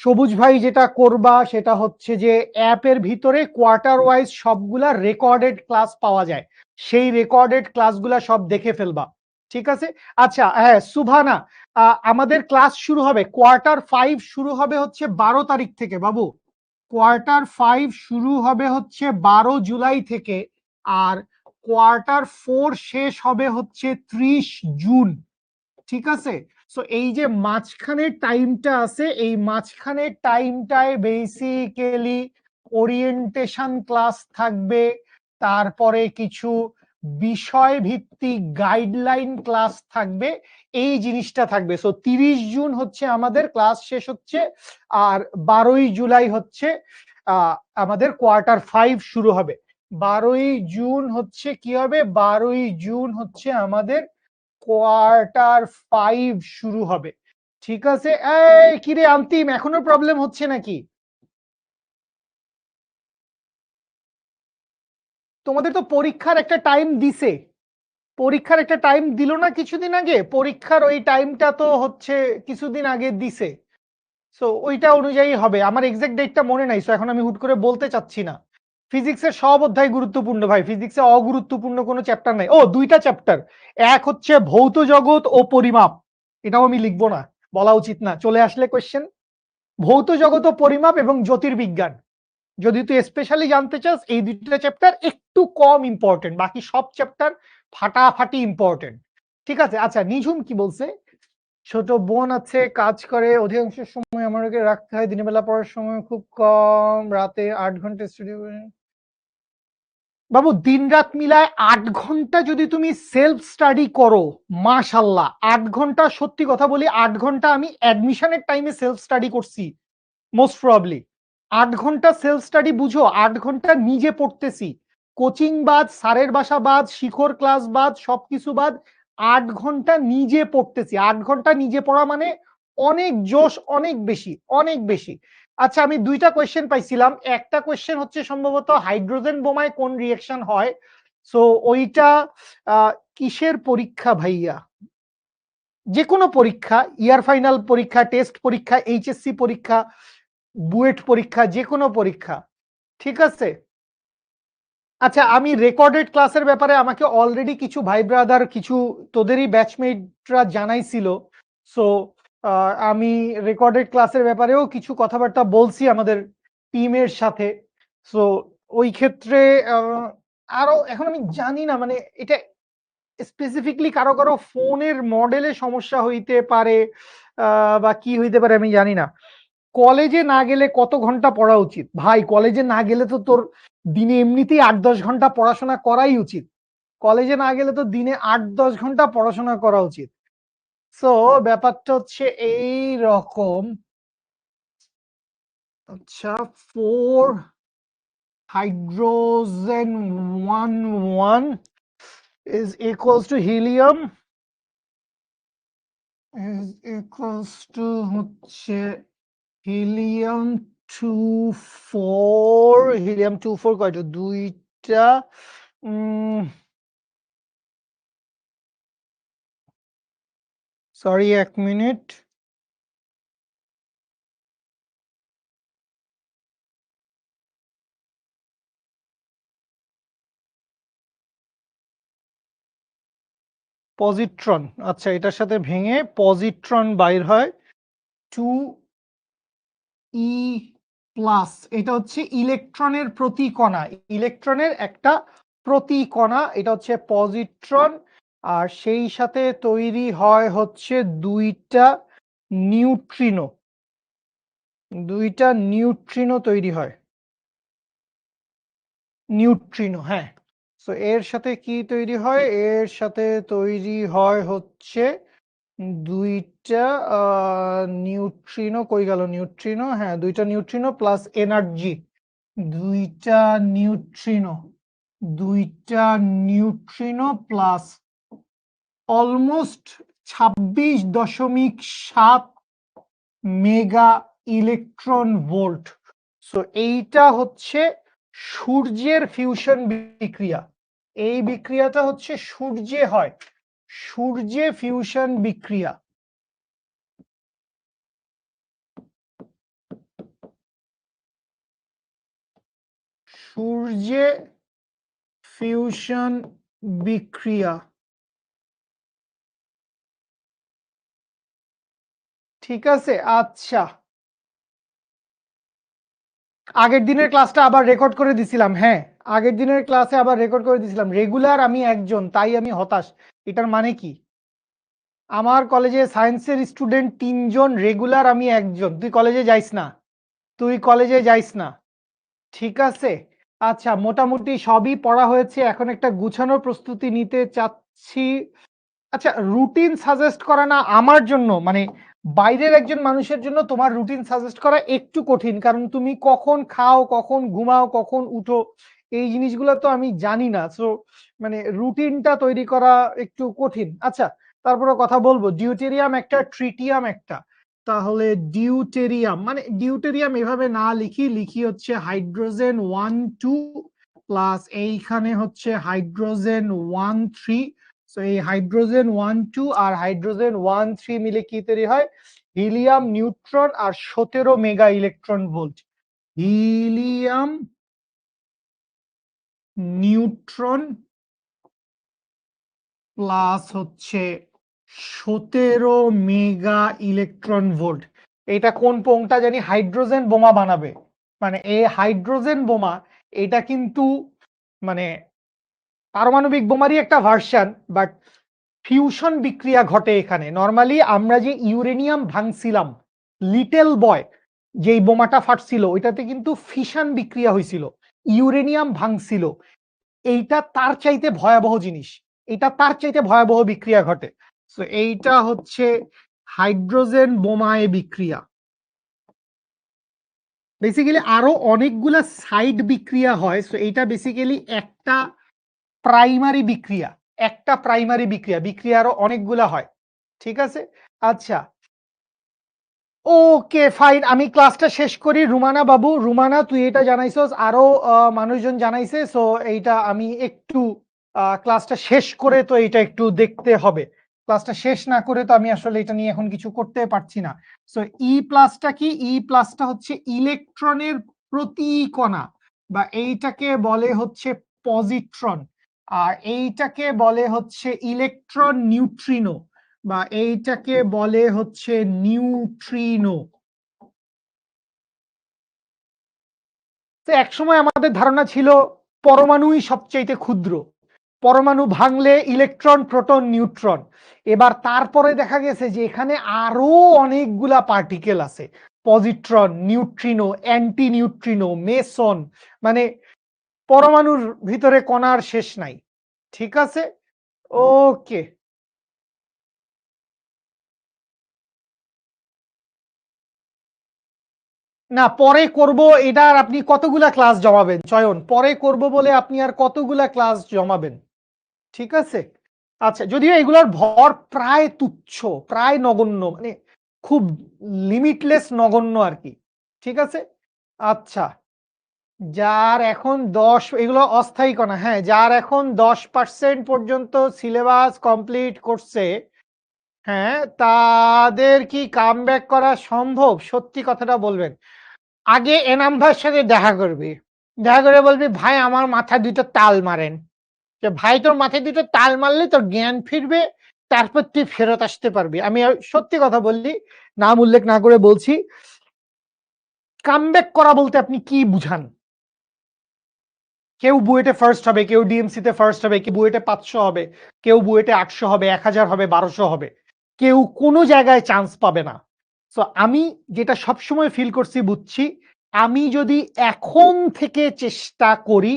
সবুজ ভাই যেটা করবা সেটা হচ্ছে যে অ্যাপের ভিতরে কোয়ার্টার ওয়াইজ সবগুলা রেকর্ডেড ক্লাস পাওয়া যায়, সেই রেকর্ডেড ক্লাসগুলা সব দেখে ফেলবা। ঠিক আছে, আচ্ছা হ্যাঁ সুভানা, আমাদের ক্লাস শুরু হবে কোয়ার্টার 5, শুরু হবে হচ্ছে 12 তারিখ থেকে বাবু। কোয়ার্টার 5 শুরু হবে হচ্ছে 12 জুলাই থেকে, আর কোয়ার্টার 4 শেষ হবে হচ্ছে 30 জুন। ঠিক আছে, সো এই যে মাঝখানের টাইমটা আছে, এই মাঝখানের টাইমটায় বেসিক্যালি ওরিয়েন্টেশন ক্লাস থাকবে, তারপরে কিছু বিষয় ভিত্তিক গাইডলাইন ক্লাস থাকবে, এই জিনিসটা থাকবে। সো 30 জুন হচ্ছে আমাদের ক্লাস শেষ হচ্ছে, আর 12ই জুলাই হচ্ছে আমাদের কোয়ার্টার 5 শুরু হবে। 12ই জুন হচ্ছে কি হবে? 12ই জুন হচ্ছে আমাদের কোয়ার্টার 5 শুরু হবে। ঠিক আছে, এই কিরে অন্তিম, এখনো প্রবলেম হচ্ছে নাকি? তোমাদের তো পরীক্ষার একটা টাইম দিছে, পরীক্ষার একটা টাইম দিল না কিছুদিন আগে? পরীক্ষার ওই টাইমটা তো হচ্ছে কিছুদিন আগে দিছে, সো ওইটা অনুযায়ী হবে। আমার এক্সাক্ট ডেটটা মনে নাই, সো এখন আমি হুট করে বলতে চাচ্ছি না। ফিজিক্সের সব অধ্যায় গুরুত্বপূর্ণ ভাই, ফিজিক্সে অগুরুত্বপূর্ণ কোনো চ্যাপ্টার নাই। ও দুইটা চ্যাপ্টার, এক হচ্ছে ভৌত জগৎ ও পরিমাপ, এটাও আমি লিখবো না, বলা উচিত না, চলে আসলে কোয়েশ্চেন। ভৌত জগৎ ও পরিমাপ এবং জ্যোতির্বিজ্ঞান, যদি তুই স্পেশালি জানতে চাস এই দুইটা চ্যাপ্টার একটু কম ইম্পর্টেন্ট, বাকি সব চ্যাপ্টার ফাটাফাটি ইম্পর্টেন্ট। ঠিক আছে, আচ্ছা নিঝুম কি বলছে? ছোট বোন আছে, কাজ করে, অধিকাংশ সময় আমাকে রাখতে হয়, দিনের বেলা পড়ার সময় খুব কম, রাতে 8 ঘন্টা স্টাডি। বাবু দিন রাত মিলায় 8 ঘন্টা যদি তুমি সেলফ স্টাডি করো, মাশাল্লাহ। 8 ঘন্টা, সত্যি কথা বলি, 8 ঘন্টা আমি অ্যাডমিশনের টাইমে সেলফ স্টাডি করছি মোস্ট প্রবাবলি। 8 ঘন্টা সেলফ স্টাডি বুঝো, 8 ঘন্টা নিজে পড়তেছি, কোচিং বাদ, স্যারের বাসা বাদ, শিখর ক্লাস বাদ, সবকিছু বাদ, 8 ঘন্টা নিজে পড়তেছি। 8 ঘন্টা নিজে পড়া মানে অনেক জোশ, অনেক বেশি, অনেক বেশি। আচ্ছা আমি দুইটা কোয়েশ্চেন পাইছিলাম, একটা কোয়েশ্চেন হচ্ছে সম্ভবত হাইড্রোজেন বোমায় কোন রিয়েকশন হয়, সো ওইটা কিসের পরীক্ষা ভাইয়া? যে কোনো পরীক্ষা, ইয়ার ফাইনাল পরীক্ষা, টেস্ট পরীক্ষা, এইচএসসি পরীক্ষা, বুয়েট পরীক্ষা, যে কোনো পরীক্ষা। ঠিক আছে, আচ্ছা আমি রেকর্ডেড ক্লাসের ব্যাপারে আমাকে অলরেডি কিছু ভাই ব্রাদার, কিছু তোদেরই ব্যাচমেটরা জানাইছিল। সো আমি রেকর্ডেড ক্লাসের ব্যাপারেও কিছু কথাবার্তা বলছি আমাদের টিমের সাথে। সো ওই ক্ষেত্রে আরো এখন আমি জানি না, মানে এটা স্পেসিফিকলি কারো কারো ফোনের মডেলে সমস্যা হইতে পারে, বা কি হইতে পারে আমি জানি না। কলেজে না গেলে কত ঘন্টা পড়া উচিত? ভাই কলেজে না গেলে তো তোর দিনে এমনিতেই 8-10 ঘন্টা পড়াশোনা করাই উচিত। কলেজে না গেলে তো দিনে 8-10 ঘন্টা পড়াশোনা করা উচিত। সো ব্যাপারটা হচ্ছে এই রকম। আচ্ছা, 4 hydrogen 1 1 is equals to helium is equals to হচ্ছে হিলিয়াম 24 হিলিয়াম 24 কয়টা? দুইটা। Sorry, 1 minute. পজিট্রন, আচ্ছা, এটার সাথে ভেঙে পজিট্রন বাইর হয় 2e প্লাস। এটা হচ্ছে ইলেকট্রনের প্রতি কণা, ইলেকট্রনের একটা প্রতি কণা, এটা হচ্ছে পজিট্রন। আর সেই সাথে তৈরি হয় হচ্ছে নিউট্রিনো দুইটা নিউট্রিনো তৈরি হয়। নিউট্রিনো, হ্যাঁ। সো এর সাথে কি তৈরি হয়? এর সাথে তৈরি হয় হচ্ছে দুইটা নিউট্রিনো। কই গেল নিউট্রিনো? হ্যাঁ, দুইটা নিউট্রিনো প্লাস এনার্জি। দুইটা নিউট্রিনো দুইটা neutrino plus almost 26.7 mega electron volt. So এইটা হচ্ছে সূর্যের ফিউশন বিক্রিয়া। এই বিক্রিয়াটা হচ্ছে সূর্যে হয়, সূর্যে ফিউশন বিক্রিয়া। সূর্যে ফিউশন বিক্রিয়া, ঠিক আছে। আচ্ছা, আগের দিনের ক্লাসটা আবার রেকর্ড করে দিছিলাম। হ্যাঁ, আগের দিনের ক্লাসে আবার রেকর্ড করে দিছিলাম। রেগুলার আমি একজন, তাই আমি হতাশ। এটার মানে কি? আমার কলেজে সায়েন্সের স্টুডেন্ট 3 জন, রেগুলার আমি একজন। তুই কলেজে যাইস না, তুই কলেজে যাইস না, ঠিক আছে। আচ্ছা, মোটামুটি সবই পড়া হয়েছে, এখন একটা গুছানোর প্রস্তুতি নিতে চাচ্ছি। আচ্ছা, রুটিন সাজেস্ট করা না আমার জন্য, মানে বাইরের একজন মানুষের জন্য তোমার রুটিন সাজেস্ট করা একটু কঠিন, কারণ তুমি কখন খাও, কখন ঘুমাও, কখন উঠো, এই জিনিসগুলো তো আমি জানি না। সো মানে রুটিনটা তৈরি করা একটু কঠিন। আচ্ছা, তারপরে কথা বলবো। ডিউটেরিয়াম একটা, ট্রিটিয়াম একটা। তাহলে ডিউটেরিয়াম, মানে ডিউটেরিয়াম এভাবে না লিখি, লিখি হচ্ছে হাইড্রোজেন 1 2 প্লাস এইখানে হচ্ছে হাইড্রোজেন 1 3। সো এই হাইড্রোজেন 1 2 আর হাইড্রোজেন 1 3 মিলে কি তৈরি হয়? হিলিয়াম নিউট্রন আর 17 mega electron volt. Helium neutron plus হচ্ছে 17 মেগা ইলেকট্রন ভোল্ট। এটা কোন পোংটা জানি হাইড্রোজেন বোমা বানাবে। মানে এই হাইড্রোজেন বোমা, এটা কিন্তু মানে পারমাণবিক বোমারই একটা ভার্সন, বাট ফিউশন বিক্রিয়া ঘটে এখানে। নর্মালি আমরা যে ইউরেনিয়াম ভাঙছিলাম, লিটল বয় যেই বোমাটা ফাটছিল, ওইটাতে কিন্তু ফিশন বিক্রিয়া হয়েছিল, ইউরেনিয়াম ভাঙছিল। এইটা তার চাইতে ভয়াবহ জিনিস, এটা তার চাইতে ভয়াবহ বিক্রিয়া ঘটে। সো এইটা হচ্ছে হাইড্রোজেন বোমায় বিক্রিয়া। বেসিক্যালি আরো অনেকগুলা সাইড বিক্রিয়া হয়। সো এইটা বেসিক্যালি একটা প্রাইমারি বিক্রিয়া, একটা প্রাইমারি বিক্রিয়া, বিক্রিয়া আরো অনেকগুলা হয়, ঠিক আছে। আচ্ছা, ওকে ফাইন, আমি ক্লাসটা শেষ করি। রুমানা বাবু, রুমানা তুই এটা জানাইছস, আরো মানুষজন জানাইছে। সো এইটা আমি একটু ক্লাসটা শেষ করে তো এটা একটু দেখতে হবে। ক্লাসটা শেষ না করে তো আমি আসলে এটা নিয়ে এখন কিছু করতে পারছি না। সো ই প্লাসটা কি? ই প্লাসটা হচ্ছে ইলেকট্রনের প্রতি কণা, বা এইটাকে বলে হচ্ছে পজিট্রন, আর এইটাকে বলে হচ্ছে ইলেকট্রন নিউট্রিনো, বা এইটাকে বলে হচ্ছে নিউট্রিনো। তো একসময় আমাদের ধারণা ছিল পরমাণুই সবচাইতে ক্ষুদ্র, পরমাণু ভাঙলে ইলেকট্রন, প্রোটন, নিউট্রন। এবার তারপরে দেখা গেছে যে এখানে আরো অনেকগুলা পার্টিকেল আছে, positron, neutrino, anti neutrino, Mason, মানে পরমাণুর ভিতরে কণার শেষ নাই, ঠিক আছে। ওকে, না পরে করব। এটা আর আপনি কতগুলা ক্লাস জমাবেন চয়ন? পরে করব বলে আপনি আর কতগুলা ক্লাস জমাবেন? ঠিক আছে। আচ্ছা, যদিও এগুলোর ভর প্রায় তুচ্ছ, প্রায় নগণ্য, মানে খুব লিমিটলেস নগণ্য আর কি। ঠিক আছে? আচ্ছা। যার এখন ১০ এগুলো অস্থায়ী কণা, হ্যাঁ, যার এখন ১০% পর্যন্ত সিলেবাস কমপ্লিট করছে, হ্যাঁ, তাদের কি কামব্যাক করা সম্ভব? সত্যি কথাটা বলবেন। আগে এনাম ভাইয়ের সাথে দেখা করবি। দেখা করে বলবি, "ভাই আমার মাথায় ২ টা তাল মারেন।" যে, "ভাই তোর মাথায় ২ টা তাল মারলে তোর জ্ঞান ফিরবে, তারপর তুই ফেরত আসতে পারবি।" আমি সত্যি কথা বললি, নাম উল্লেখ না করে বলছি, কামব্যাক করা বলতে আপনি কি বুঝান? কেউ বুয়েটে ফার্স্ট হবে, কেউ ডিএমসি তে ফার্স্ট হবে, কেউ বুয়েটে ৫০০ হবে, কেউ বুয়েটে ৮০০ হবে, ১০০০ হবে, ১২০০ হবে। কেউ কোনো জায়গায় চান্স পাবে না। সো আমি যেটা সবসময় ফিল করছি, বুঝছি, আমি যদি এখন থেকে চেষ্টা করি,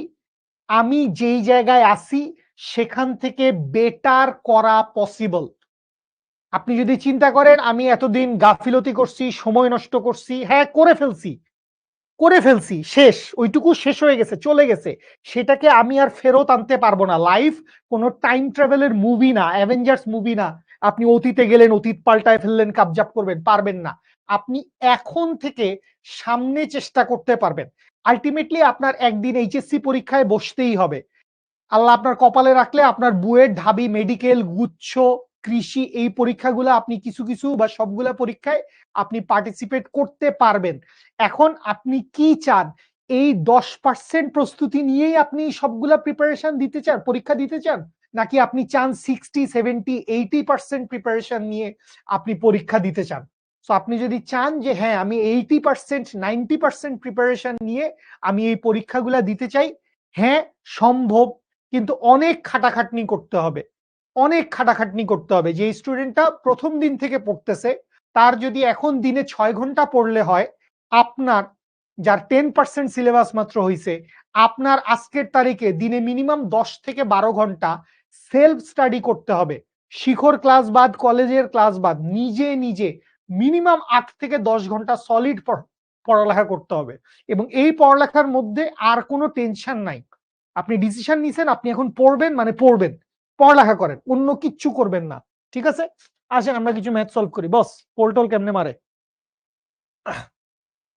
আমি যেই জায়গায় আছি সেখান থেকে বেটার করা পসিবল। আপনি যদি চিন্তা করেন আমি এতদিন গাফিলতি করছি, সময় নষ্ট করছি, হ্যাঁ করে ফেলছি, শেষ। ওইটুকু শেষ হয়ে গেছে, চলে গেছে। সেটাকে আমি আর ফেরত আনতে পারবো না। লাইফ কোনো টাইম ট্রাভেলের মুভি না, অ্যাভেঞ্জার্স মুভি না। আপনি অতীতে গেলেন, অতীত পাল্টায় ফেললেন, কাবজাব করবেন, পারবেন না। আপনি এখন থেকে সামনে চেষ্টা করতে পারবেন। আল্টিমেটলি আপনার একদিন এইচএসসি পরীক্ষায় বসতেই হবে। আল্লাহ আপনার কপালে রাখলে আপনার বুয়েট, ঢাবি, মেডিকেল, গুচ্ছ, কৃষি এই পরীক্ষাগুলো আপনি কিছু বা সবগুলা পরীক্ষায় আপনি পার্টিসিপেট করতে পারবেন। এখন আপনি কি চান? এই ১০% প্রস্তুতি নিয়েই আপনি সবগুলা প্রিপারেশন দিতে চান, পরীক্ষা দিতে চান? নাকি আপনি চান 60, 70, 80% প্রিপারেশন নিয়ে আপনি পরীক্ষা দিতে চান? সো আপনি যদি চান যে হ্যাঁ, আমি 80%, 90% প্রিপারেশন নিয়ে আমি এই পরীক্ষাগুলা দিতে চাই, হ্যাঁ, সম্ভব। কিন্তু অনেক খাটাখাটনি করতে হবে। অনেক খাটাখাটনি করতে হবে। যে স্টুডেন্টটা ১ম দিন থেকে পড়তেছে, তার যদি এখন দিনে ৬ ঘন্টা পড়লে হয়, আপনার যার 10% সিলেবাস মাত্র হইছে, আপনার আজকের তারিখে দিনে মিনিমাম ১০ থেকে ১২ ঘন্টা সেলফ স্টাডি করতে হবে। শিখর ক্লাস বাদ, কলেজের ক্লাস বাদ, নিজে মিনিমাম ৮ থেকে ১০ ঘন্টা সলিড পড়ালেখা করতে হবে। এবং এই পড়ালেখার মধ্যে আর কোনো টেনশন নাই। আপনি ডিসিশন নিছেন, আপনি এখন পড়বেন মানে পড়বেন। পড়ালেখা করেন। অন্য কিচ্ছু করবেন না। ঠিক আছে? আসেন আমরা কিছু ম্যাথ সলভ করি। বস, পোল-টোল কেমনে মারে?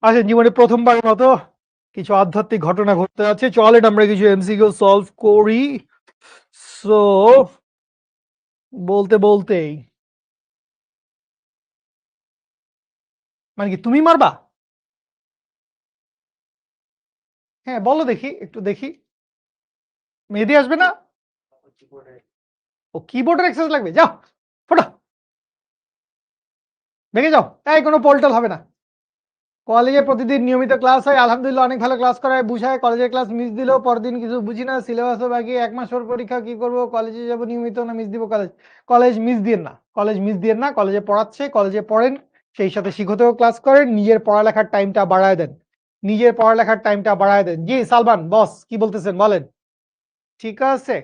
আসেন, জীবনে ১ম বারের মতো কিছু আধ্যাত্মিক ঘটনা ঘটতে যাচ্ছে। চলেন আমরা কিছু এমসিকিউ সলভ করি। সো বলতেই মানে কি তুমি মারবা? হ্যাঁ, বলো দেখি, একটু দেখি। মেহেদী আসবে না? ও কিবোর্ডের এক্সারসাইজ লাগবে? যাও, ফটো, ভেগে যাও। এই কোনো পোল-টোল হবে না। কলেজে প্রতিদিন নিয়মিত ক্লাস হয়, আলহামদুলিল্লাহ অনেক ভালো ক্লাস করায়, বুঝায়। কলেজের ক্লাস মিস দিলেও পরদিন কিছু বুঝি না, সিলেবাসও বাকি, ১ মাস পর পরীক্ষা, কি করব? কলেজে যাব নিয়মিত না মিস দিব কলেজ? কলেজ মিস দিয়েন না, কলেজ মিস দিয়েন না। কলেজে পড়াচ্ছে, কলেজে পড়েন, সেই সাথে শিক্ষকেও ক্লাস করেন, নিজের পড়ালেখার টাইমটা বাড়ায় দেন। নিজের পড়ালেখার টাইমটা বাড়ায় দেন। জি সালমান বস, কি বলতেছেন বলেন? ঠিক আছে।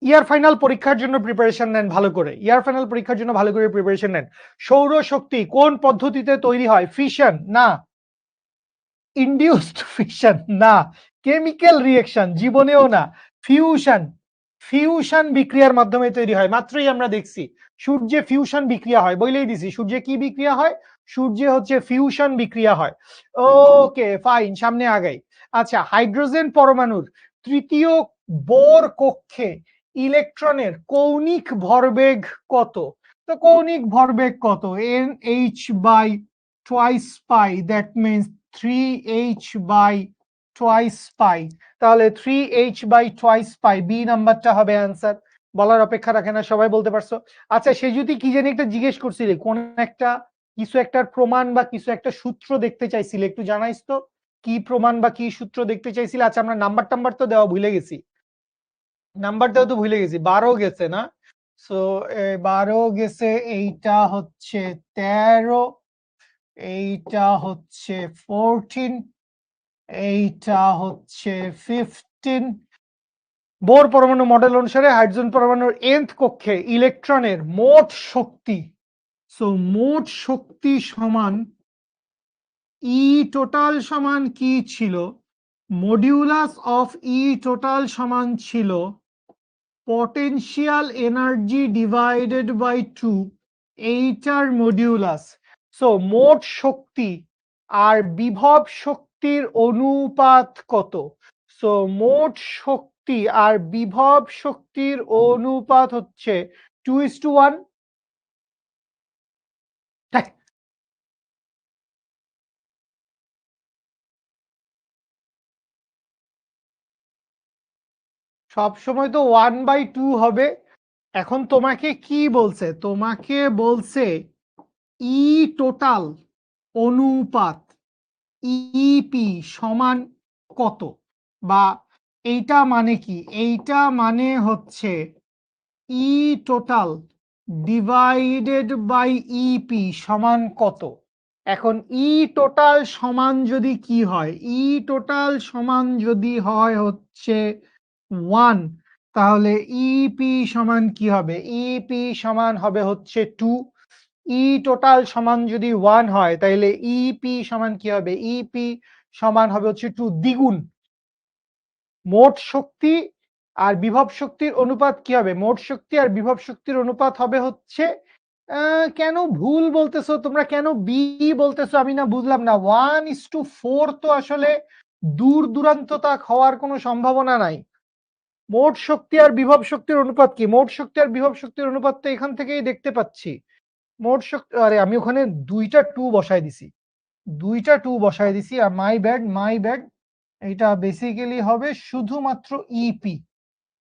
ইয়ার ফাইনাল পরীক্ষার জন্য প্রিপারেশন নেন ভালো করে। ইয়ার ফাইনাল পরীক্ষার জন্য ভালো করে প্রিপারেশন নেন। সৌরশক্তি কোন পদ্ধতিতে তৈরি হয়? ফিশন না, ইনডিউসড ফিশন না, কেমিক্যাল রিঅ্যাকশন জীবনেও না, ফিউশন, ফিউশন বিক্রিয়ার মাধ্যমে তৈরি হয়। মাত্রই আমরা দেখছি সূর্যে ফিউশন বিক্রিয়া হয়, বলেই দিছি সূর্যে কি বিক্রিয়া হয়? সূর্যে হচ্ছে ফিউশন বিক্রিয়া হয়। ওকে ফাইন, সামনে আগাই। আচ্ছা, হাইড্রোজেন পরমাণুর তৃতীয় বোর কক্ষে ইলেকট্রনের কৌণিক ভরবেগ কত? তো কৌণিক ভরবেগ কত? N(h/2 pi) that means 3h/2 pi। তাহলে 3h/2 pi, বি নাম্বারটা হবে অ্যান্সার। বলার অপেক্ষা রাখে না, সবাই বলতে পারছো। আচ্ছা, সে যদি কি জানি একটা জিজ্ঞেস করছিলে, কোন একটা কিছু একটার প্রমাণ বা কিছু একটা সূত্র দেখতে চাইছিলে, একটু জানাইস তো কি প্রমাণ বা কি সূত্র দেখতে চাইছিলে? আচ্ছা, আমরা নাম্বার টাম্বার তো দেওয়া ভুলে গেছি, নাম্বারটাও তো ভুলে গেছি। ১২ গেছে না? সো ১২ গেছে, এইটা হচ্ছে ১৩, এইটা হচ্ছে 14, এইটা হচ্ছে 15। বোর পরমাণু মডেল অনুসারে হাইড্রোজেন পরমাণুর nth কক্ষে ইলেকট্রনের মোট শক্তি, সো মোট শক্তি সমান ই টোটাল সমান কি ছিল? মডিউলাস অফ ই টোটাল সমান ছিল পটেনশিয়াল এনার্জি ডিভাইডেড বাই 2, এইটার মডিউলাস। সো মোট শক্তি আর বিভব শক্তির অনুপাত কত? সো মোট শক্তি আর বিভব শক্তির অনুপাত হচ্ছে 2:1। সব সময় তো 1/2 হবে। এখন তোমাকে কি বলছে? তোমাকে বলছে ই টোটাল অনুপাত ইপি সমান কত? বা এইটা মানে কি? এইটা মানে হচ্ছে ই টোটাল ডিভাইডেড বাই ইপি সমান কত? এখন ই টোটাল সমান যদি কি হয়? ই টোটাল সমান যদি হয় হচ্ছে 1, তাহলে ইপি সমান কি হবে? ইপি সমান হবে হচ্ছে 2। ই টোটাল সমান যদি 1 হয় তাহলে ইপি সমান কি হবে? ইপি সমান হবে হচ্ছে 2 দ্বিগুণ। মোট শক্তি আর বিভব শক্তির অনুপাত কি হবে? মোট শক্তি আর বিভব শক্তির অনুপাত হবে হচ্ছে কেন ভুল বলতেছো তোমরা? কেন বি বলতেছো আমি না বুঝলাম না। 1:4 তো আসলে দূর দূরান্ততা হওয়ার কোনো সম্ভাবনা নাই। মোট শক্তি আর বিভব শক্তির অনুপাত কি? মোট শক্তি আর বিভব শক্তির অনুপাত তো এখান থেকেই দেখতে পাচ্ছি। মোট শক্তি, আরে আমি ওখানে 2টা 2 বসায় দিছি। 2টা 2 বসায় দিছি। My bad, my bad. এটা বেসিক্যালি হবে শুধুমাত্র ইপি।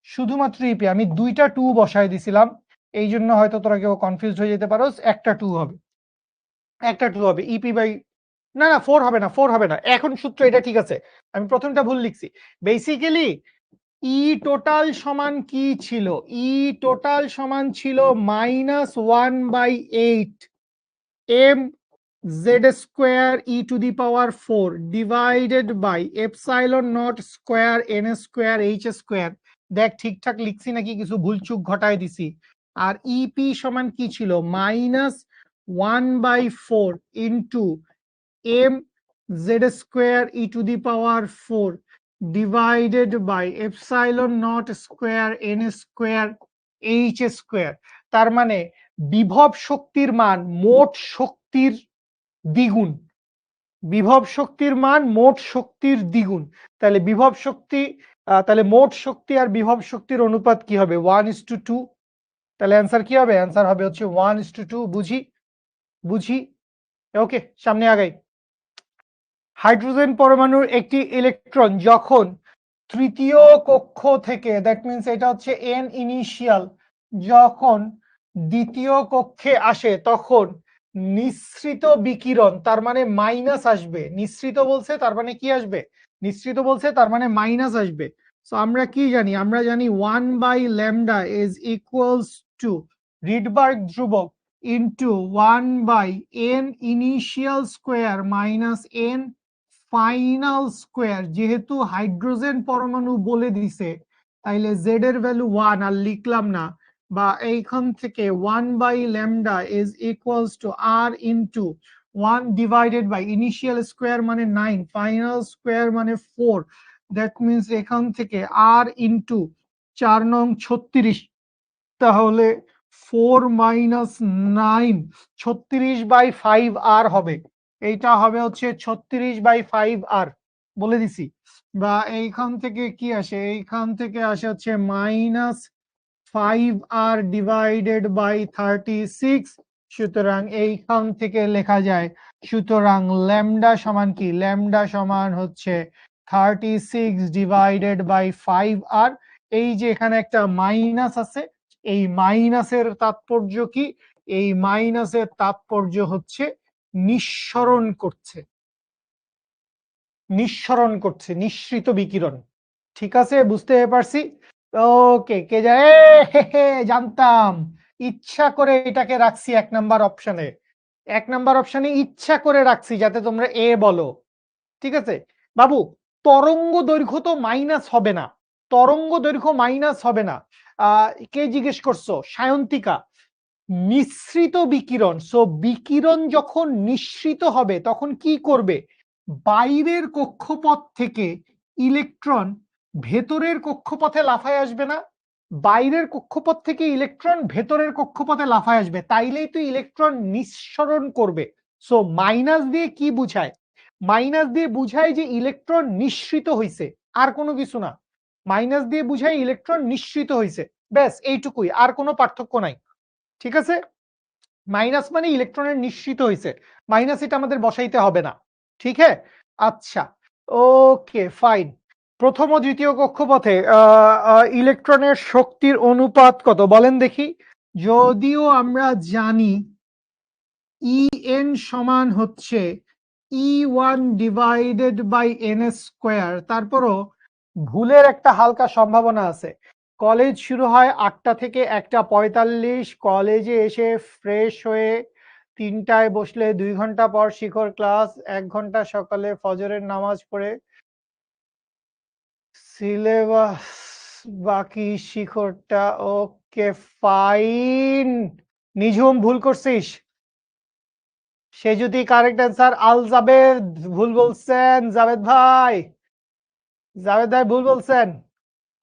শুধুমাত্র ইপি। আমি 2টা 2 বসায় দিছিলাম। এই জন্য হয়তো তোরা কেউ কনফিউজড হয়ে যেতে পারো। একটা 2 হবে। একটা 2 হবে। ইপি বাই, না না 4 হবে না, 4 হবে না। এখন সূত্র এটা ঠিক আছে। আমি প্রথমটা ভুল লিখছি। বেসিক্যালি ই টোটাল সমান কি ছিল? ই টোটাল সমান ছিল -1/8 M Z square e to the power 4 divided by epsilon nought square N square H square. দেখ ঠিকঠাক লিখছি নাকি কিছু ভুলচুক ঘটায় দিছি? আর ইপি সমান কি ছিল? -1/4 into M Z square e to the power 4 divided by epsilon nought square N square H square. তার মানে বিভব শক্তির মান মোট শক্তির দ্বিগুণ। বিভব শক্তির মান মোট শক্তির দ্বিগুণ। তাহলে বিভব শক্তি, তাহলে মোট শক্তি আর বিভব শক্তির অনুপাত কি হবে? 1:2। তাহলে অ্যান্সার কি হবে? অ্যান্সার হবে হচ্ছে 1:2। বুঝি বুঝি। ওকে, সামনে আগাই। হাইড্রোজেন পরমাণুর একটি ইলেকট্রন যখন তৃতীয় কক্ষ থেকে, দ্যাট মিনস এটা হচ্ছে এন ইনিশিয়াল, যখন দ্বিতীয় কক্ষে আসে তখন নিঃসৃত বিকিরণ, তার মানে মাইনাস আসবে। নিঃসৃত বলছে তার মানে কি আসবে? নিঃসৃত বলছে তার মানে মাইনাস আসবে। সো আমরা কি জানি? আমরা জানি 1/λ ইজ ইকুয়ালস টু রিডবার্গ ধ্রুবক into 1/n initial square minus n final square. যেহেতু হাইড্রোজেন পরমাণু বলে দিছে তাইলে জেড এর ভ্যালু 1 আর লিখলাম না, বা এইখান থেকে 1/λ is equals to R into 1 divided by initial square মানে 9, ফাইনাল স্কোয়ার মানে 4। দ্যাট মিনস এখান থেকে আর ইন্টু 4 নং 36, তাহলে 4 মাইনাস 9 36/5 আর হবে। এইটা হবে হচ্ছে 36/5 আর, বলে দিছি। বা এইখান থেকে কি আসে? এইখান থেকে আসে হচ্ছে -5 আর ডিভাইডেড বাই 36। সুতরাং এইখান থেকে লেখা যায়, সুতরাং ল্যামডা সমান কি? ল্যামডা সমান হচ্ছে 36 ডিভাইডেড বাই 5 আর। এই যে এখানে একটা মাইনাস আছে, এই মাইনাসের তাৎপর্য কি? এই মাইনাসের তাৎপর্য হচ্ছে নিঃসরণ করছে। নিঃসরণ করছে, নিঃসৃত বিকিরণ। ঠিক আছে, বুঝতে পারছি। ওকে, কে যায়? জানতাম। ইচ্ছা করে এটাকে রাখছি 1 নাম্বার অপশনে। 1 নাম্বার অপশনে ইচ্ছা করে রাখছি যাতে তোমরা এ বলো। ঠিক আছে বাবু, তরঙ্গ দৈর্ঘ্য তো মাইনাস হবে না। তরঙ্গ দৈর্ঘ্য মাইনাস হবে না। কে জিজ্ঞেস করছো? সায়ন্তিকা। নিঃসৃত বিকিরণ, সো বিকিরণ যখন নিঃসৃত হবে তখন কি করবে? বাইরের কক্ষপথ থেকে ইলেকট্রন ভেতরের কক্ষপথে লাফায় আসবে না? বাইরের কক্ষপথ থেকে ইলেকট্রন ভেতরের কক্ষপথে লাফায় আসবে, তাইলেই তো ইলেকট্রন নিঃসরণ করবে। সো মাইনাস দিয়ে কি বুঝায়? মাইনাস দিয়ে বুঝায় যে ইলেকট্রন নিঃসৃত হইছে, আর কোনো কিছু না। মাইনাস দিয়ে বুঝায় ইলেকট্রন নিঃসৃত হইছে, ব্যাস এইটুকুই, আর কোনো পার্থক্য নাই। ঠিক আছে, মাইনাস মানে ইলেকট্রনের নিঃসৃত হইছে, মাইনাস এটা আমাদের বসাইতে হবে না। ঠিক আছে, আচ্ছা, ওকে ফাইন। প্রথম ও দ্বিতীয় কক্ষপথে ইলেকট্রনের শক্তির অনুপাত কত বলেন দেখি? যদিও আমরা জানি En সমান হচ্ছে E1 divided by n square, তারপরও ভুলের একটা হালকা সম্ভাবনা আছে। কলেজ শুরু হয় 8টা থেকে 1:45, কলেজে এসে ফ্রেশ হয়ে 3টায় বসলে 2 ঘন্টা পর শিখর ক্লাস, 1 ঘন্টা সকালে ফজরের নামাজ পড়ে সিলেবাস বাকি শিখরটা। ওকে ফাইন, নিঝুম ভুল করছিস। সে যদি কারেক্ট অ্যান্সার আল জাবেদ ভুল বলছেন, জাবেদ ভাই, জাবেদ ভাই ভুল বলছেন।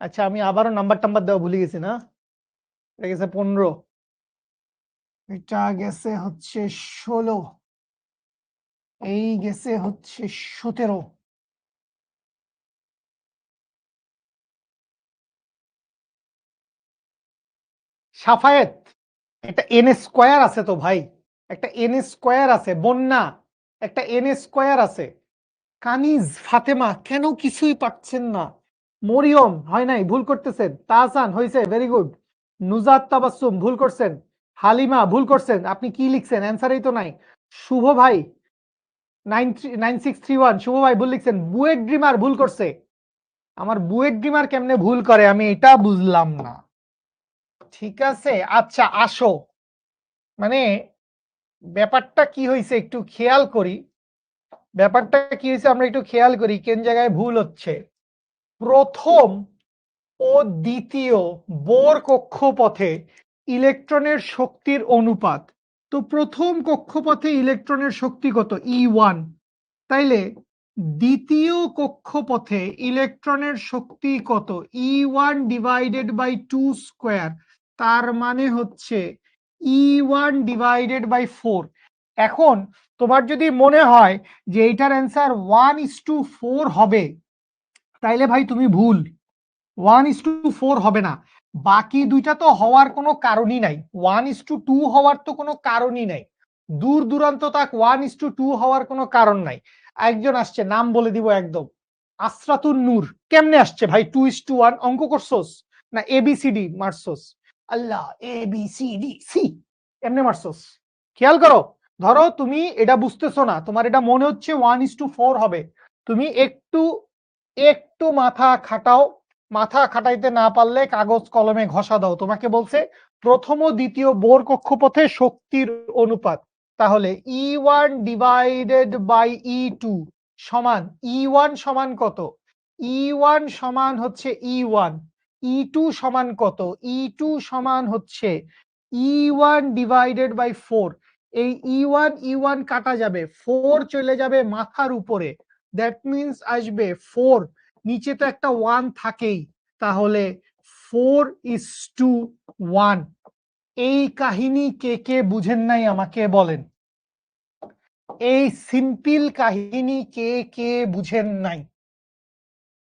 আচ্ছা আমি আবারও নাম্বার টাম্বার দেওয়া ভুলে গেছি না, এটা গেছে 15, এটা গেছে হচ্ছে 16, এই গেছে হচ্ছে 17। সাফায়েত, একটা এন স্কোয়ার আছে তো ভাই, একটা এন স্কোয়ার আছে, বন্যা একটা এন স্কোয়ার আছে। কানিজ, ফাতেমা কেন কিছুই পাচ্ছেন না? মরিয়ম হয় নাই, ভুল করতেছেন। তাহসান হয়েছে, ভেরি গুড। নুজাত তাবাসসুম ভুল করছেন। হালিমা ভুল করছেন। আপনি কি লিখছেন? অ্যান্সারই তো নাই। শুভ ভাই 9631, শুভ ভাই ভুল লিখছেন। বুয়েট ড্রিমার ভুল করছে। আমার বুয়েট ড্রিমার কেমনে ভুল করে আমি এটা বুঝলাম না। ঠিক আছে, আচ্ছা আসো, মানে ব্যাপারটা কি হয়েছে একটু খেয়াল করি, ব্যাপারটা কি হয়েছে আমরা একটু খেয়াল করি কোন জায়গায় ভুল হচ্ছে। প্রথম ও দ্বিতীয় বোর কক্ষপথে ইলেকট্রনের শক্তির অনুপাত, তো প্রথম কক্ষপথে ইলেকট্রনের শক্তি কত? E1, তাইলে দ্বিতীয় কক্ষপথে ইলেকট্রনের শক্তি কত? E1 ডিভাইডেড বাই 2 স্কোয়ার, তার মানে হচ্ছে E1 ডিভাইডেড বাই 4। এখন তোমার যদি মনে হয় যে এইটার অ্যান্সার 1:4 হবে, তাইলে ভাই তুমি ভুল। 1:4 হবে না, বাকি দুইটা তো হওয়ার কোনো কারণই নাই। 1:2 হওয়ার তো কোনো কারণই নাই, দূর দূরান্ত তাক 1:2 হওয়ার কোনো কারণ নাই। একজন আসছে, নাম বলে দিব একদম, আসরাতুন নূর। কেমনে আসছে ভাই 2:1? অঙ্ক করছোস না ABCD মারছোস? আল্লাহ, ABCD, এমনি মারছোস? খেয়াল করো, ধরো তুমি এটা বুঝতেছো না, তোমার এটা মনে হচ্ছে 1:4 হবে, তুমি একটু একটু মাথা খাটাও, মাথা খাটাইতে না পারলে কাগজ কলমে ঘষা দাও। তোমাকে বলছে প্রথম ও দ্বিতীয় বোর কক্ষপথে শক্তির অনুপাত, তাহলে E1 ডিভাইডেড বাই E2 সমান, E1 সমান কত? E1 সমান হচ্ছে E1, E2 সমান কত? E2 সমান হচ্ছে E1 ডিভাইডেড বাই 4। এই E1 E1 কাটা যাবে, 4 চলে যাবে মাথার উপরে, দ্যাট মিন্স আসবে 4, নিচে তো একটা 1 থাকেই, তাহলে 4:1। এই কাহিনী কে কে বুঝেন নাই আমাকে বলেন? এই সিম্পল কাহিনী কে কে বুঝেন নাই?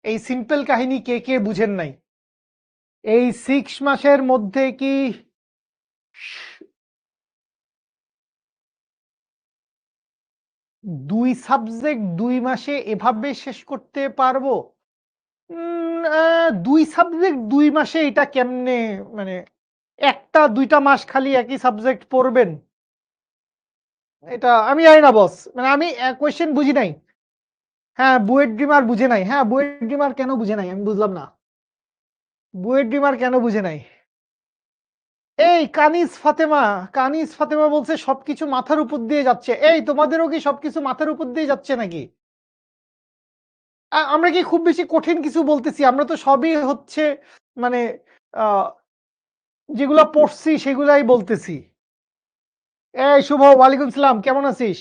এই সিম্পল কাহিনী কে কে বুঝেন নাই? এই 6 মাসের মধ্যে কি 2 সাবজেক্ট 2 মাসে এভাবে শেষ করতে পারবো? 2 সাবজেক্ট 2 মাসে এটা কেমনে, মানে একটা 2টা মাস খালি একই সাবজেক্ট পড়বেন, এটা আমি জানি না বস, মানে আমি কোয়েশ্চেন বুঝি নাই। হ্যাঁ বুয়েট ড্রিমার বুঝে নাই, হ্যাঁ বুয়েট ড্রিমার কেন বুঝে নাই আমি বুঝলাম না, বুয়েট ড্রিমার কেন বুঝে নাই? এই কানিজ ফাতেমা, কানিজ ফাতেমা বলছে সবকিছু মাথার উপর দিয়ে যাচ্ছে। এই তোমাদেরও কি সবকিছু মাথার উপর দিয়ে যাচ্ছে নাকি? আমরা কি খুব বেশি কঠিন কিছু বলতেছি? আমরা তো সবই হচ্ছে মানে আহ যেগুলা পড়ছি সেগুলাই বলতেছি। এই শুভ, ওয়ালাইকুম সালাম, কেমন আছিস?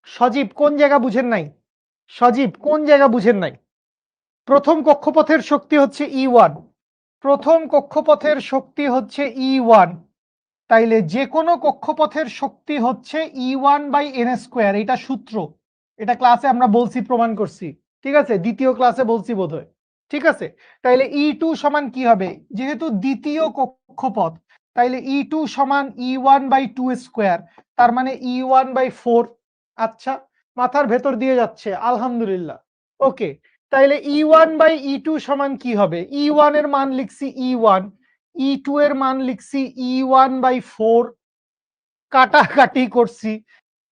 সজীব কোন জায়গা বুঝেন নাই? সজীব কোন জায়গা বুঝেন নাই? প্রথম কক্ষপথের শক্তি হচ্ছে E1, প্রথম কক্ষপথের শক্তি হচ্ছে E1, তাইলে যে কোনো কক্ষপথের শক্তি হচ্ছে E1/n², এটা সূত্র, এটা ক্লাসে আমরা বলছি, প্রমাণ করছি, ঠিক আছে, দ্বিতীয় ক্লাসে বলছি বোধহয়, ঠিক আছে। তাইলে E2 সমান কি হবে, যেহেতু দ্বিতীয় কক্ষপথ, তাইলে E2 সমান E1/2², তার মানে E1/4। আচ্ছা, মাথার ভেতর দিয়ে যাচ্ছে, আলহামদুলিল্লাহ। ওকে, তাইলে E1/E2 সমান কি হবে, E1 এর মান লিখছি E1, E2 এর মান লিখছি E1/4, কাটাকাটি করছি,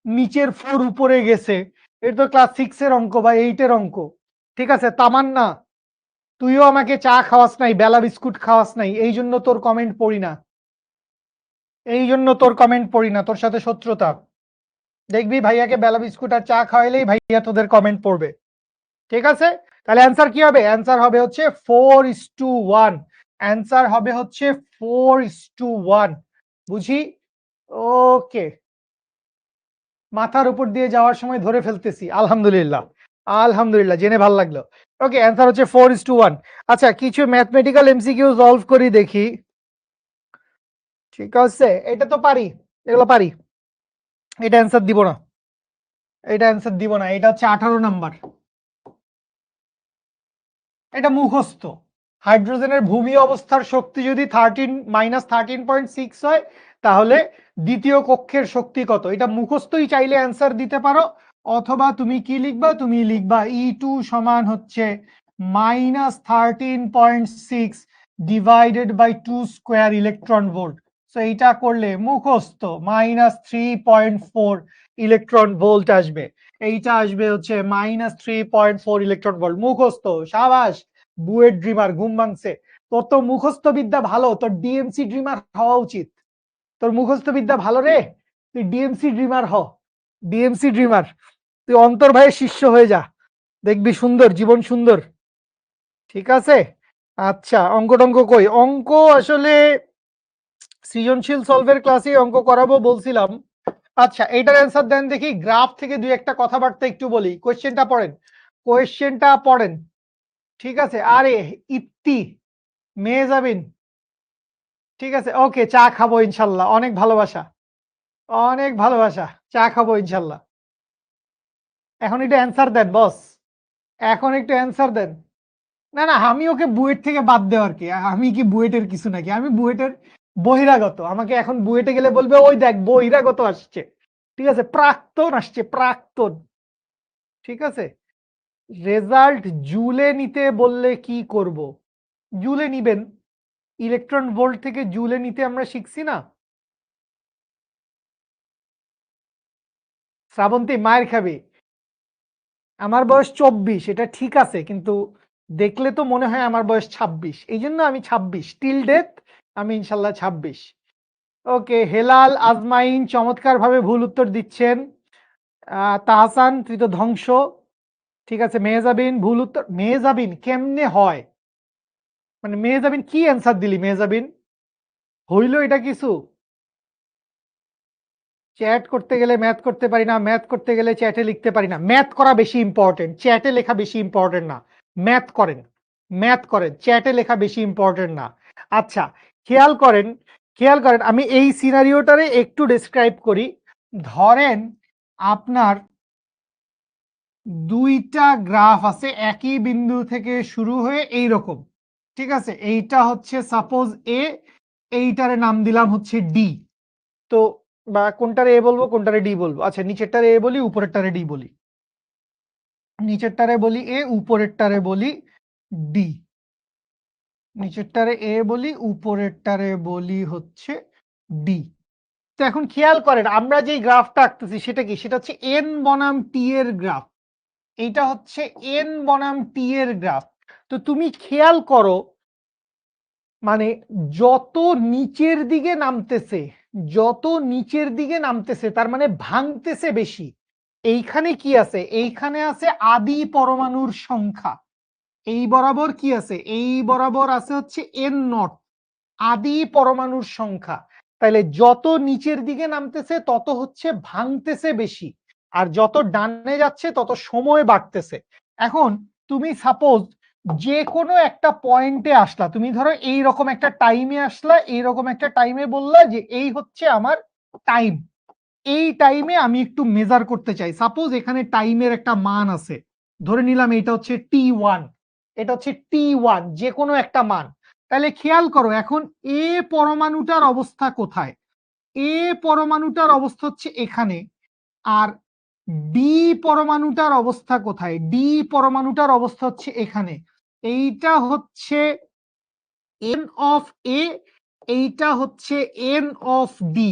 নিচের 4 উপরে গেছে, এটা তো ক্লাস 6 এর অঙ্ক বা 8 এর অঙ্ক, ঠিক আছে। তামান্না, তুইও আমাকে চা খাওয়াস নাই, বেলা বিস্কুট খাওয়াস নাই, এই জন্য তোর কমেন্ট পড়ি না, এই জন্য তোর কমেন্ট পড়ি না, তোর সাথে শত্রুতা। দেখবি ভাইয়াকে বেলা বিস্কুট আর চা খাওয়াইলেই ভাইয়া তোদের কমেন্ট পড়বে, ঠিক আছে। তাহলে অ্যান্সার কি হবে, অ্যান্সার হবে হচ্ছে 4:1, অ্যান্সার হবে হচ্ছে 4:1, বুঝি। ওকে, মাথার উপর দিয়ে যাওয়ার সময় ধরে ফেলতেছি, আলহামদুলিল্লাহ, আলহামদুলিল্লাহ, জেনে ভালো লাগলো। ওকে, অ্যান্সার হচ্ছে 4:1। আচ্ছা, কিছু ম্যাথমেটিক্যাল এমসিকিউ সলভ করি দেখি, ঠিক আছে। এটা তো পারি, এগুলো পারি, এটা অ্যান্সার দিব না, এটা অ্যান্সার দিব না, এটা হচ্ছে 18 নাম্বার, এটা মুখস্থ। হাইড্রোজেনের ভূমি অবস্থার শক্তি যদি -13.6 হয়, তাহলে দ্বিতীয় কক্ষের শক্তি কত, এটা মুখস্থই চাইলে অ্যান্সার দিতে পারো, অথবা তুমি কি লিখবা, তুমি লিখবা E2 সমান হচ্ছে -13.6 divided by 2² electron volt. So এইটা করলে মুখস্থ -3.4 ইলেকট্রন ভোল্ট আসবে, এইটা আসবে হচ্ছে -3.4 ইলেকট্রন ভোল্ট, মুখস্থ। সাবাস, বুয়েট ড্রিমার, ঘুম ভাঙছে। তোর তো মুখস্থ বিদ্যা ভালো, তোর ডিএমসি ড্রিমার হওয়া উচিত, তোর মুখস্থ বিদ্যা ভালো রে, তুই ডিএমসি ড্রিমার হ, ডিএমসি ড্রিমার, তুই অন্তর ভাইয়ের শিষ্য হয়ে যা, দেখবি সুন্দর জীবন, সুন্দর, ঠিক আছে। আচ্ছা, অঙ্ক টঙ্ক কই, অঙ্ক আসলে সৃজনশীল সলভের ক্লাসে অঙ্ক করাবো বলছিলাম। আচ্ছা, এটার অ্যান্সার দেন দেখি, গ্রাফ থেকে দুই একটা কথাবার্তা একটু বলি, কোয়েশ্চেনটা পড়েন, কোয়েশ্চেনটা পড়েন, ঠিক আছে। আরে ইত্তি, মেয়ে যাবেন, ঠিক আছে, ওকে, চা খাবো ইনশাল্লাহ, অনেক ভালোবাসা, অনেক ভালোবাসা, চা খাবো ইনশাল্লাহ। এখন একটু অ্যান্সার দেন বস, এখন একটু অ্যান্সার দেন। না না, আমি ওকে বুয়েট থেকে বাদ দেওয়ার কি, আমি কি বুয়েটের কিছু নাকি, আমি বুয়েটের বহিরাগত, আমাকে এখন বুয়েটে গেলে বলবে ওই দেখ বহিরাগত আসছে, ঠিক আছে, প্রাক্তন আসছে, প্রাক্তন, ঠিক আছে। রেজাল্ট জুলে নিতে বললে কি করব, জুলে নিবেন, ইলেকট্রন ভোল্ট থেকে জুলে নিতে আমরা শিখছি না। শ্রাবন্তী মায়ের খাবি, আমার বয়স 24, এটা ঠিক আছে, কিন্তু দেখলে তো মনে হয় আমার বয়স 26, এই জন্য আমি 26 টিল ডেথ, আমি ইনশাল্লাহ 26। ওকে, হেলাল আজমাইন চমৎকার ভাবে ভুল উত্তর দিচ্ছেন। তাহসান, তুই তো ধ্বংস, ঠিক আছে। মেহজাবিন ভুল উত্তর, মেহজাবিন কেমনে হয়, মানে মেহজাবিন কি অ্যান্সার দিলি মেহজাবিন, হইল এটা কিছু, চ্যাট করতে গেলে ম্যাথ করতে পারি না, ম্যাথ করতে গেলে চ্যাটে লিখতে পারি না, ম্যাথ করা বেশি ইম্পর্টেন্ট, চ্যাটে লেখা বেশি ইম্পর্টেন্ট না, ম্যাথ করেন, ম্যাথ করেন, চ্যাটে লেখা বেশি ইম্পর্টেন্ট না। আচ্ছা, খেয়াল করেন, খেয়াল করেন, আমি এই সিনারিওটারে একটু ডেসক্রাইব করি। ধরেন আপনার দুইটা গ্রাফ আছে, একই বিন্দু থেকে শুরু হয়ে এই রকম, ঠিক আছে, এইটা হচ্ছে সাপোজ এ, এইটারে নাম দিলাম হচ্ছে ডি। তো বা কোনটারে এ বলবো, কোনটারে ডি বলবো, আচ্ছা নিচেরটারে এ বলি, উপরেরটারে ডি বলি, নিচেরটারে বলি এ, উপরেরটারে বলি ডি, নিচেরটারে এ বলি, উপরেরটারে বলি হচ্ছে ডি। তো এখন খেয়াল করেন, আমরা যে গ্রাফটা আঁকতেছি সেটা কি, সেটা হচ্ছে এন বনাম টি এর গ্রাফ, এইটা হচ্ছে এন বনাম টি এর গ্রাফ। তো তুমি খেয়াল করো, মানে যত নিচের দিকে নামতেছে, যত নিচের দিকে নামতেছে তার মানে ভাঙতেছে বেশি। এইখানে কি আছে, এইখানে আছে আদি পরমাণুর সংখ্যা, এই বরাবর কি আছে, এই বরাবর আছে হচ্ছে এন নট, আদি পরমাণুর সংখ্যা। তাইলে যত নিচের দিকে নামতেছে তত হচ্ছে ভাঙতেছে বেশি, আর যত ডানে যাচ্ছে তত সময় বাড়তেছে। এখন তুমি সাপোজ যে কোনো একটা পয়েন্টে আসলা, তুমি ধরো এইরকম একটা টাইমে আসলা, এইরকম একটা টাইমে বললা যে এই হচ্ছে আমার টাইম, এই টাইমে আমি একটু মেজার করতে চাই। সাপোজ এখানে টাইমের একটা মান আছে, ধরে নিলাম এটা হচ্ছে T1, এটা হচ্ছে T1, যে কোনো একটা মান। তাহলে খেয়াল করো এখন এ পরমাণুটার অবস্থা কোথায়, এ পরমাণুটার অবস্থা হচ্ছে এখানে, আর ডি পরমাণুটার অবস্থা কোথায়, ডি পরমাণুটার অবস্থা হচ্ছে এখানে। এইটা হচ্ছে এন অফ এ, এইটা হচ্ছে এন অফ ডি।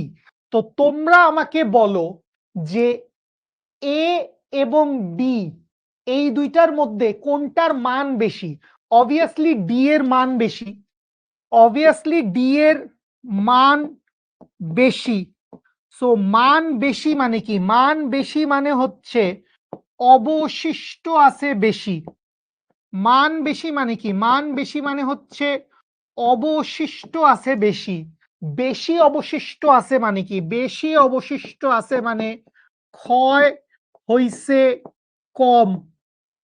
তো তোমরা আমাকে বলো যে এ এবং ডি এই দুইটার মধ্যে কোনটার মান বেশি? অবভিয়াসলি ডি এর মান বেশি, অবভিয়াসলি ডি এর মান বেশি। সো মান বেশি মানে কি? মান বেশি মানে হচ্ছে অবশিষ্ট আছে বেশি। মান বেশি মানে কি? মান বেশি মানে হচ্ছে অবশিষ্ট আছে বেশি। বেশি অবশিষ্ট আছে মানে কি? বেশি অবশিষ্ট আছে মানে ক্ষয় হইছে কম।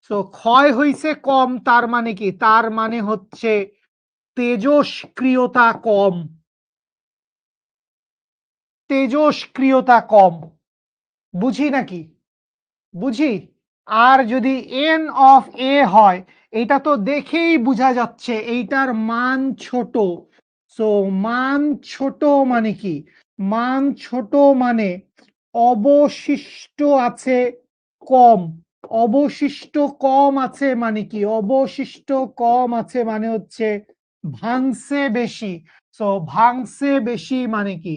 তো ক্ষয় হইছে কম তার মানে কি? তার মানে হচ্ছে তেজস্ক্রিয়তা কম, তেজস্ক্রিয়তা কম। বুঝি নাকি? বুঝি। আর যদি এন অফ এ হয়, এটা তো দেখেই বোঝা যাচ্ছে এইটার মান ছোট। সো মান ছোট মানে কি? মান ছোট মানে অবশিষ্ট আছে কম। অবশিষ্ট কম আছে মানে কি? অবশিষ্ট কম আছে মানে হচ্ছে ভাঙছে বেশি। সো ভাঙছে বেশি মানে কি?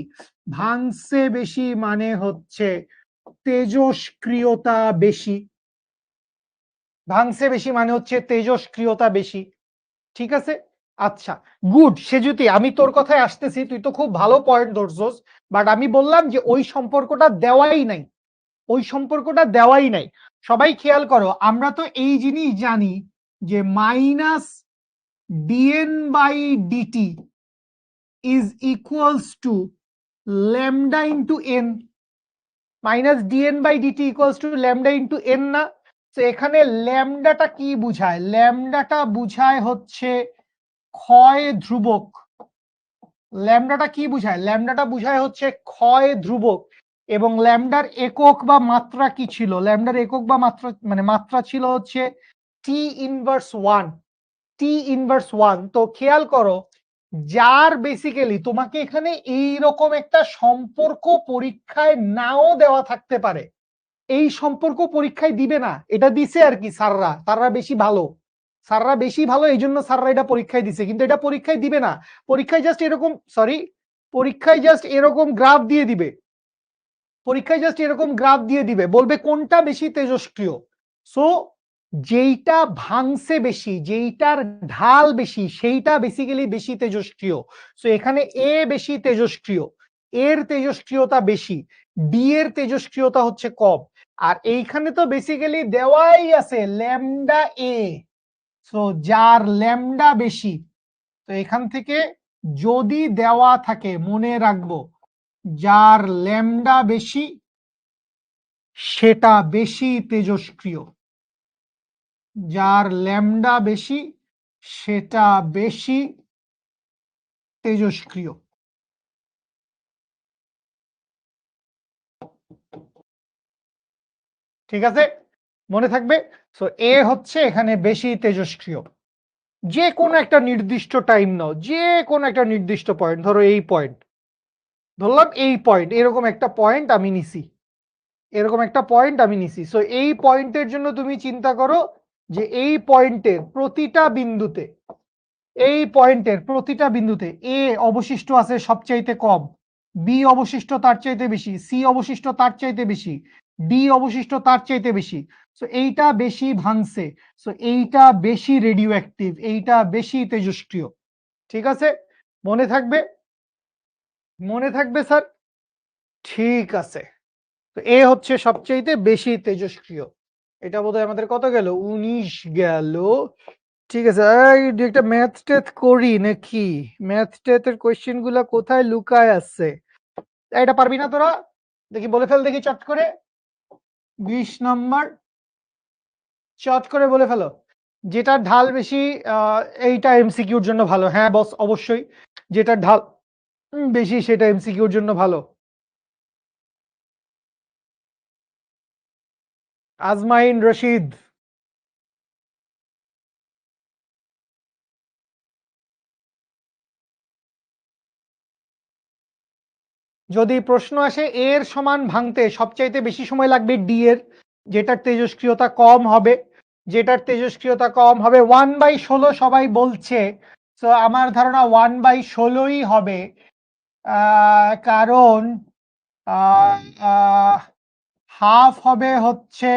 ভাঙছে বেশি মানে হচ্ছে তেজস্ক্রিয়তা বেশি। ভাঙছে বেশি মানে হচ্ছে তেজস্ক্রিয়তা বেশি। ঠিক আছে, আচ্ছা, গুড। সেজুতি, আমি তোর কথায় আসতেছি, তুই তো খুব ভালো পয়েন্ট ধরছস, বাট আমি বললাম যে ওই সম্পর্কটা দেওয়াই নাই, ওই সম্পর্কটা দেওয়াই নাই। সবাই খেয়াল করো, আমরা তো এই জিনিস জানি যে minus DN by DT is equals to lambda into N. Minus DN by DT equals to lambda into N না? তো এখানে ল্যামডাটা কি বুঝায়? ল্যামডাটা বুঝায় হচ্ছে ক্ষয় ধ্রুবক। ল্যামডাটা কি বুঝায়? ল্যামডাটা বুঝায় হচ্ছে ক্ষয় ধ্রুবক। এবং ল্যামডার একক বা মাত্রা কি ছিল? ল্যামডার একক বা মাত্রা মানে মাত্রা ছিল হচ্ছে টি ইনভার্স ওয়ান। টি ইনভার্স ওয়ান। তো খেয়াল করো, যার বেসিক্যালি তোমাকে এখানে এইরকম একটা সম্পর্ক পরীক্ষায় নাও দেওয়া থাকতে পারে, এই সম্পর্ক পরীক্ষায় দিবে না, এটা দিছে আর কি স্যাররা, তারা বেশি ভালো, স্যাররা বেশি ভালো এই জন্য স্যাররা এটা পরীক্ষায় দিছে, কিন্তু এটা পরীক্ষায় দিবে না। পরীক্ষায় জাস্ট এরকম, সরি, পরীক্ষায় জাস্ট এরকম গ্রাফ দিয়ে দিবে, পরীক্ষায় জাস্ট এরকম গ্রাফ দিয়ে দিবে, বলবে কোনটা বেশি তেজস্ক্রিয়। সো যেইটা ভাঙছে বেশি, যেইটার ঢাল বেশি, সেইটা বেসিক্যালি বেশি তেজস্ক্রিয়। সো এখানে এ বেশি তেজস্ক্রিয়, এর তেজস্ক্রিয়তা বেশি, ডি এর তেজস্ক্রিয়তা হচ্ছে কম। আর এইখানে তো বেসিক্যালি দেওয়াই আছে ল্যামডা এ। সো যার ল্যামডা বেশি, তো এখান থেকে যদি দেওয়া থাকে মনে রাখবো, যার ল্যামডা বেশি সেটা বেশি তেজস্ক্রিয়, যার ল্যামডা বেশি সেটা বেশি তেজস্ক্রিয়। ঠিক আছে, মনে থাকবে। সো এ হচ্ছে এখানে বেশি তেজস্ক্রিয়। যে কোনো একটা নির্দিষ্ট টাইম নাও, যে কোনো একটা নির্দিষ্ট পয়েন্ট, ধরো এই পয়েন্ট, ধরলাম এই পয়েন্ট, এরকম একটা পয়েন্ট আমি নিছি, এরকম একটা পয়েন্ট আমি নিছি। সো এই পয়েন্টের জন্য তুমি চিন্তা করো যে এই পয়েন্টের প্রতিটা বিন্দুতে, এই পয়েন্টের প্রতিটা বিন্দুতে এ অবশিষ্ট আছে সবচাইতে কম, বি অবশিষ্ট তার চাইতে বেশি, সি অবশিষ্ট তার চাইতে বেশি, ডি অবশিষ্ট তার চাইতে বেশি। সো এইটা বেশি ভাঙছে, সো এইটা বেশি রেডিও অ্যাক্টিভ, এইটা বেশি তেজস্ক্রিয়। ঠিক আছে, মনে থাকবে, মনে থাকবে স্যার? ঠিক আছে। তো এ হচ্ছে সবচাইতে বেশি তেজস্ক্রিয়। এটা বোধহয় আমাদের কত গেল? 19 গেল। ঠিক আছে, একটা ম্যাথ ট্যাথ করি নাকি? ম্যাথ ট্যাথের কোয়েশ্চেন গুলা কোথায় লুকায় আছে? এটা পারবি না তোরা? দেখি বলে ফেল দেখি চট করে। 20 নম্বর, চট করে বলে ফেলো। যেটার ঢাল বেশি এইটা এমসিকিউর জন্য ভালো। হ্যাঁ বস, অবশ্যই যেটার ঢাল বেশি সেটা এমসিকিউর জন্য ভালো। আজমাইন রশিদ। যদি প্রশ্ন আসে এর সমান ভাঙতে সবচাইতে বেশি সময় লাগবে ডি এর, যেটার তেজস্ক্রিয়তা কম হবে, যেটার তেজস্ক্রিয়তা কম হবে 1/16 সবাই বলছে। তো আমার ধারণা 1/16ই হবে। কারণ হাফ হবে হচ্ছে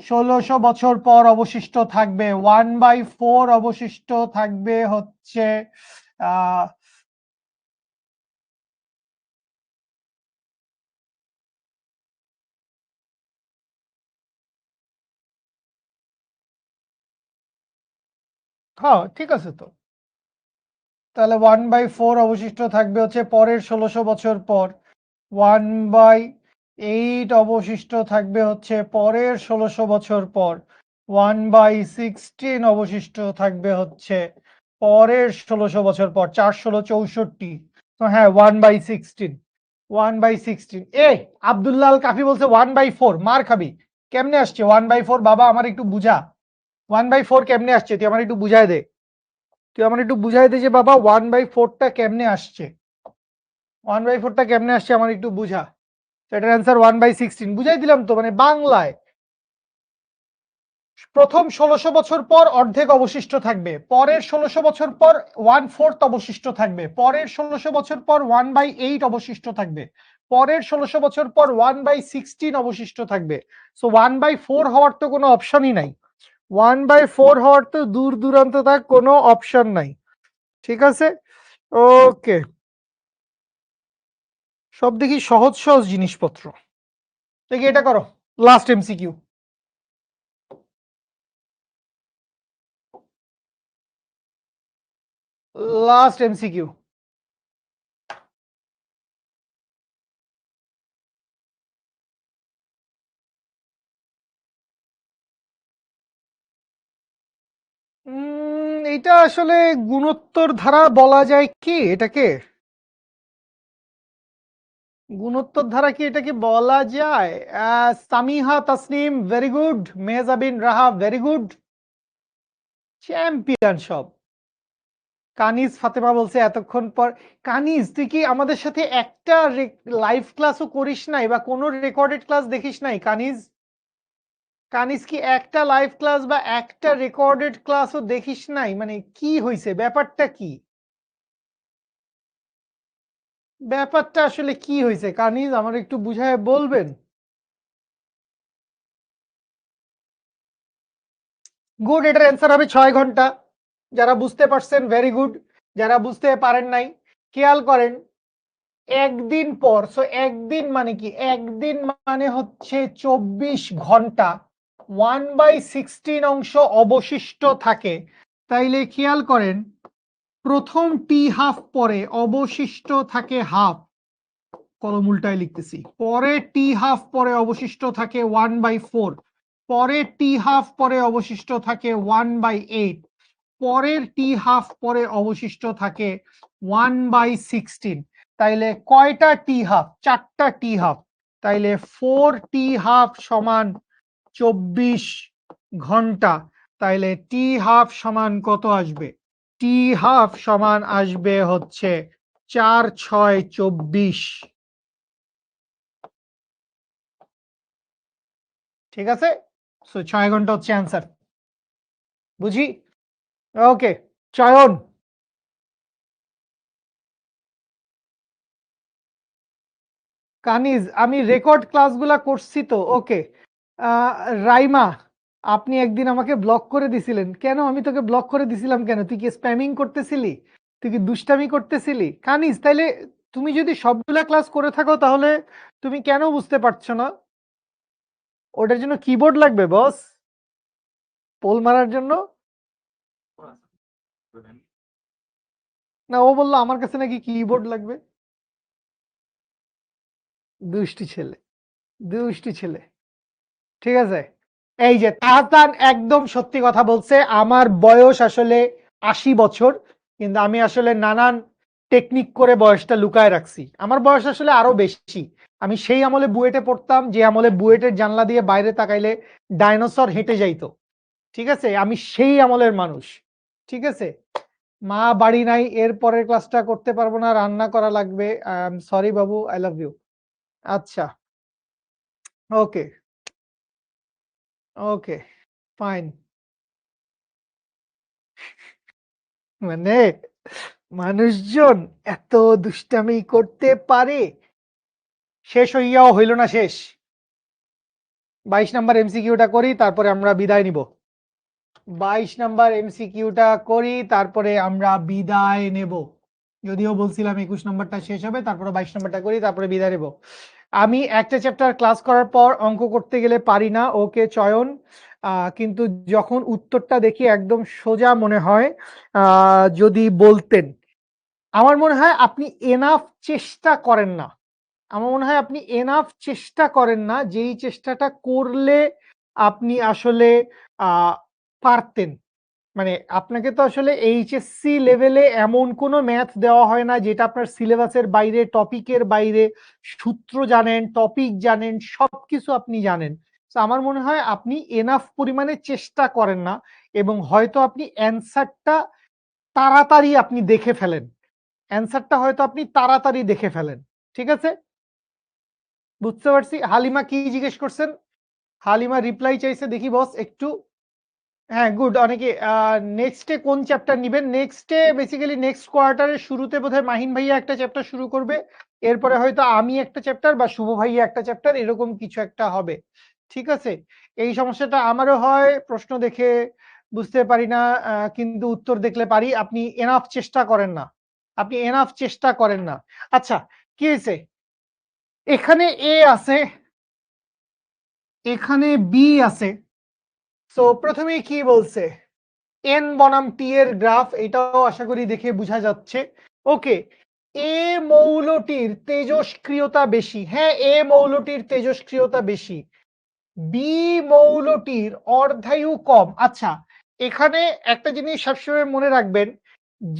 1600 বছর পর অবশিষ্ট থাকবে, 1/4 অবশিষ্ট থাকবে হচ্ছে আহ হ্যাঁ ঠিক আছে। তো তাহলে 1/4 অবশিষ্ট থাকবে হচ্ছে পরের 1600 বছর পর, 1/8 অবশিষ্ট থাকবে হচ্ছে পরের 1600 বছর পর, 1/16 অবশিষ্ট থাকবে হচ্ছে পরের 1600 বছর পর, 4 × 16 = 64। তো হ্যাঁ 1/16, 1/16। আব্দুল্লাহ আল কাফি বলছে 1/4, মার খাবি। কেমনে আসছে 1/4 বাবা, আমার একটু বুঝা। 1/4 কেমনে আসছে তুই আমার একটু বুঝাই দে। তুই আমার একটু বুঝাই দে যে বাবা 1/4টা কেমনে আসছে, 1/4টা কেমনে আসছে আমার একটু বুঝা। এটার অ্যান্সার 1/16 বুঝাই দিলাম তো, মানে বাংলায়। প্রথম 1600 বছর পর অর্ধেক অবশিষ্ট থাকবে, পরের 1600 বছর পর 1/4 অবশিষ্ট থাকবে, পরের 1600 বছর পর 1/8 অবশিষ্ট থাকবে, পরের 1600 বছর পর 1/16 অবশিষ্ট থাকবে। সো 1/4 হওয়ার তো কোনো অপশনই নাই, 1/4 হওয়ার তো দূর দূরান্ত থাক কোনো অপশন নাই। ঠিক আছে, ওকে। সব দেখি সহজ সহজ জিনিসপত্র। দেখি এটা করো, লাস্ট এমসিকিউ। Last MCQ. এটা আসলে গুণোত্তর ধারা বলা যায় কি এটাকে? গুণোত্তর ধারা কি এটাকে বলা যায়? সামিহা তাসনিম ভেরি গুড, মেহজাবিন রাহা ভেরি গুড, চ্যাম্পিয়ন সব। কানিজ ফাতেমা বলছে এতক্ষণ পর। কানিজ তুই কি আমাদের সাথে একটা লাইভ ক্লাসও করিস নাই বা কোনো রেকর্ডেড ক্লাস দেখিস নাই কানিজ? কানিজ কি একটা লাইভ ক্লাস বা একটা রেকর্ডেড ক্লাসও দেখিস নাই? মানে কি হয়েছে, ব্যাপারটা কি? ব্যাপারটা আসলে কি হয়েছে কানিজ, আমার একটু বুঝায় বলবেন? গুড, এটার অ্যান্সার হবে 6 ঘন্টা। যারা বুঝতে পারছেন ভেরি গুড, যারা বুঝতে পারেন নাই খেয়াল করেন। একদিন পর, সো একদিন মানে কি, একদিন মানে হচ্ছে 24 ঘন্টা, 1/16 অংশ অবশিষ্ট থাকে। তাইলে খেয়াল করেন, প্রথম টি হাফ পরে অবশিষ্ট থাকে হাফ, কলম উল্টায় লিখতেছি, পরে টি হাফ পরে অবশিষ্ট থাকে 1/4, পরের টি হাফ পরে অবশিষ্ট থাকে 1/8, পরের টি হাফ পরে অবশিষ্ট থাকে 1/16। তাইলে কয়টা টি হাফ? 4টা টি হাফ। তাইলে 4 টি হাফ সমান 24 ঘন্টা। তাইলে টি হাফ সমান কত আসবে? টি হাফ সমান আসবে হচ্ছে 4 × 6 = 24। ঠিক আছে, সো 6 ঘন্টা হচ্ছে অ্যান্সার। বুঝি, ওকে। চয়ন। কানিজ আমি রেকর্ড ক্লাসগুলা করছি তো, ওকে। আহ, রাইমা, আপনি একদিন আমাকে ব্লক করে দিছিলেন কেন? আমি তোকে ব্লক করে দিছিলাম কেন? তুই কি স্প্যামিং করতেছিলি? তুই কি দুষ্টামি করতেছিলি? কানিজ তাইলে তুমি যদি সবগুলা ক্লাস করে থাকো তাহলে তুমি কেন বুঝতে পারছো না? ওটার জন্য কিবোর্ড লাগবে বস, পোল মারার জন্য। না, ও বললো আমার কাছে নাকি কিবোর্ড লাগবে। দুষ্টি ছেলে, দুষ্টি ছেলে। ঠিক আছে, এই যে তাহসান একদম সত্যি কথা বলছে, আমার বয়স আসলে ৮০ বছর, কিন্তু আমি আসলে নানান টেকনিক করে বয়সটা লুকায় রাখছি। আমার বয়স আসলে আরো বেশি। আমি সেই আমলে বুয়েটে পড়তাম, যে আমলে বুয়েটের জানলা দিয়ে বাইরে তাকাইলে ডাইনোসর হেঁটে যাইতো। ঠিক আছে, আমি সেই আমলের মানুষ। ঠিক আছে, মা বাড়ি নাই, এর পরের ক্লাসটা করতে পারবো না, রান্না করা লাগবে। Sorry Babu, I love you. আচ্ছা, ওকে, ওকে, ফাইন। মানে মানুষজন এত দুষ্টামি করতে পারে, শেষ হইয়াও হইল না শেষ। 22 নাম্বার এমসিকিউটা করি, তারপরে আমরা বিদায় নিব। 22 নাম্বার এমসিকিউটা করি, তারপরে আমরা বিদায় নেব। যদিও বলছিলাম 21 নাম্বারটা শেষ হবে, তারপরে 22 নাম্বারটা করি, তারপরে বিদায় নেব। আমি একটা চ্যাপ্টার ক্লাস করার পর অঙ্ক করতে গেলে পারি না, ওকে চয়ন। কিন্তু যখন উত্তরটা দেখি একদম সোজা মনে হয়। যদি বলতেন, আমার মনে হয় আপনি এনাফ চেষ্টা করেন না। আমার মনে হয় আপনি এনাফ চেষ্টা করেন না, যেই চেষ্টাটা করলে আপনি আসলে পারতেন। মানে আপনাকে তো আসলে এইচএসসি লেভেলে এমন কোনো ম্যাথ দেওয়া হয় না যেটা আপনার সিলেবাসের বাইরে, টপিকের বাইরে। সূত্র জানেন, টপিক জানেন, সবকিছু আপনি জানেন। তো আমার মনে হয় আপনি এনাফ পরিমাণে চেষ্টা করেন না, এবং হয়তো আপনি অ্যান্সারটা তাড়াতাড়ি আপনি দেখে ফেলেন। অ্যান্সারটা হয়তো আপনি তাড়াতাড়ি দেখে ফেলেন। ঠিক আছে? বুঝতে পারছি। হালিমা কি জিজ্ঞেস করছেন? হালিমা রিপ্লাই চাইছে, দেখি বস একটু। হ্যাঁ, গুড। অনেকে নেক্সটে কোন চ্যাপ্টার নিবেন? নেক্সটে বেসিক্যালি নেক্সট কোয়ার্টারের শুরুতে বোধহয় মাহিন ভাইয়া একটা চ্যাপ্টার শুরু করবে। এরপরে হয়তো আমি একটা চ্যাপ্টার বা শুভ ভাইয়া একটা চ্যাপ্টার, এরকম কিছু একটা হবে। ঠিক আছে? এই সমস্যাটা আমারও হয়, প্রশ্ন দেখে বুঝতে পারি না, কিন্তু উত্তর দেখলে পারি। আপনি এনাফ চেষ্টা করেন না। আপনি এনাফ চেষ্টা করেন না। আচ্ছা, কি হয়েছে? এখানে এ আছে, এখানে বি আছে। সো প্রথমেই কি বলছে? এন বনাম টি এর গ্রাফ, এটাও আশা করি দেখে বোঝা যাচ্ছে। ওকে, এ মৌলটির তেজস্ক্রিয়তা বেশি। হ্যাঁ, এ মৌলটির তেজস্ক্রিয়তা বেশি। বি মৌলটির অর্ধায়ু কম। আচ্ছা, এখানে একটা জিনিস সবসময় মনে রাখবেন,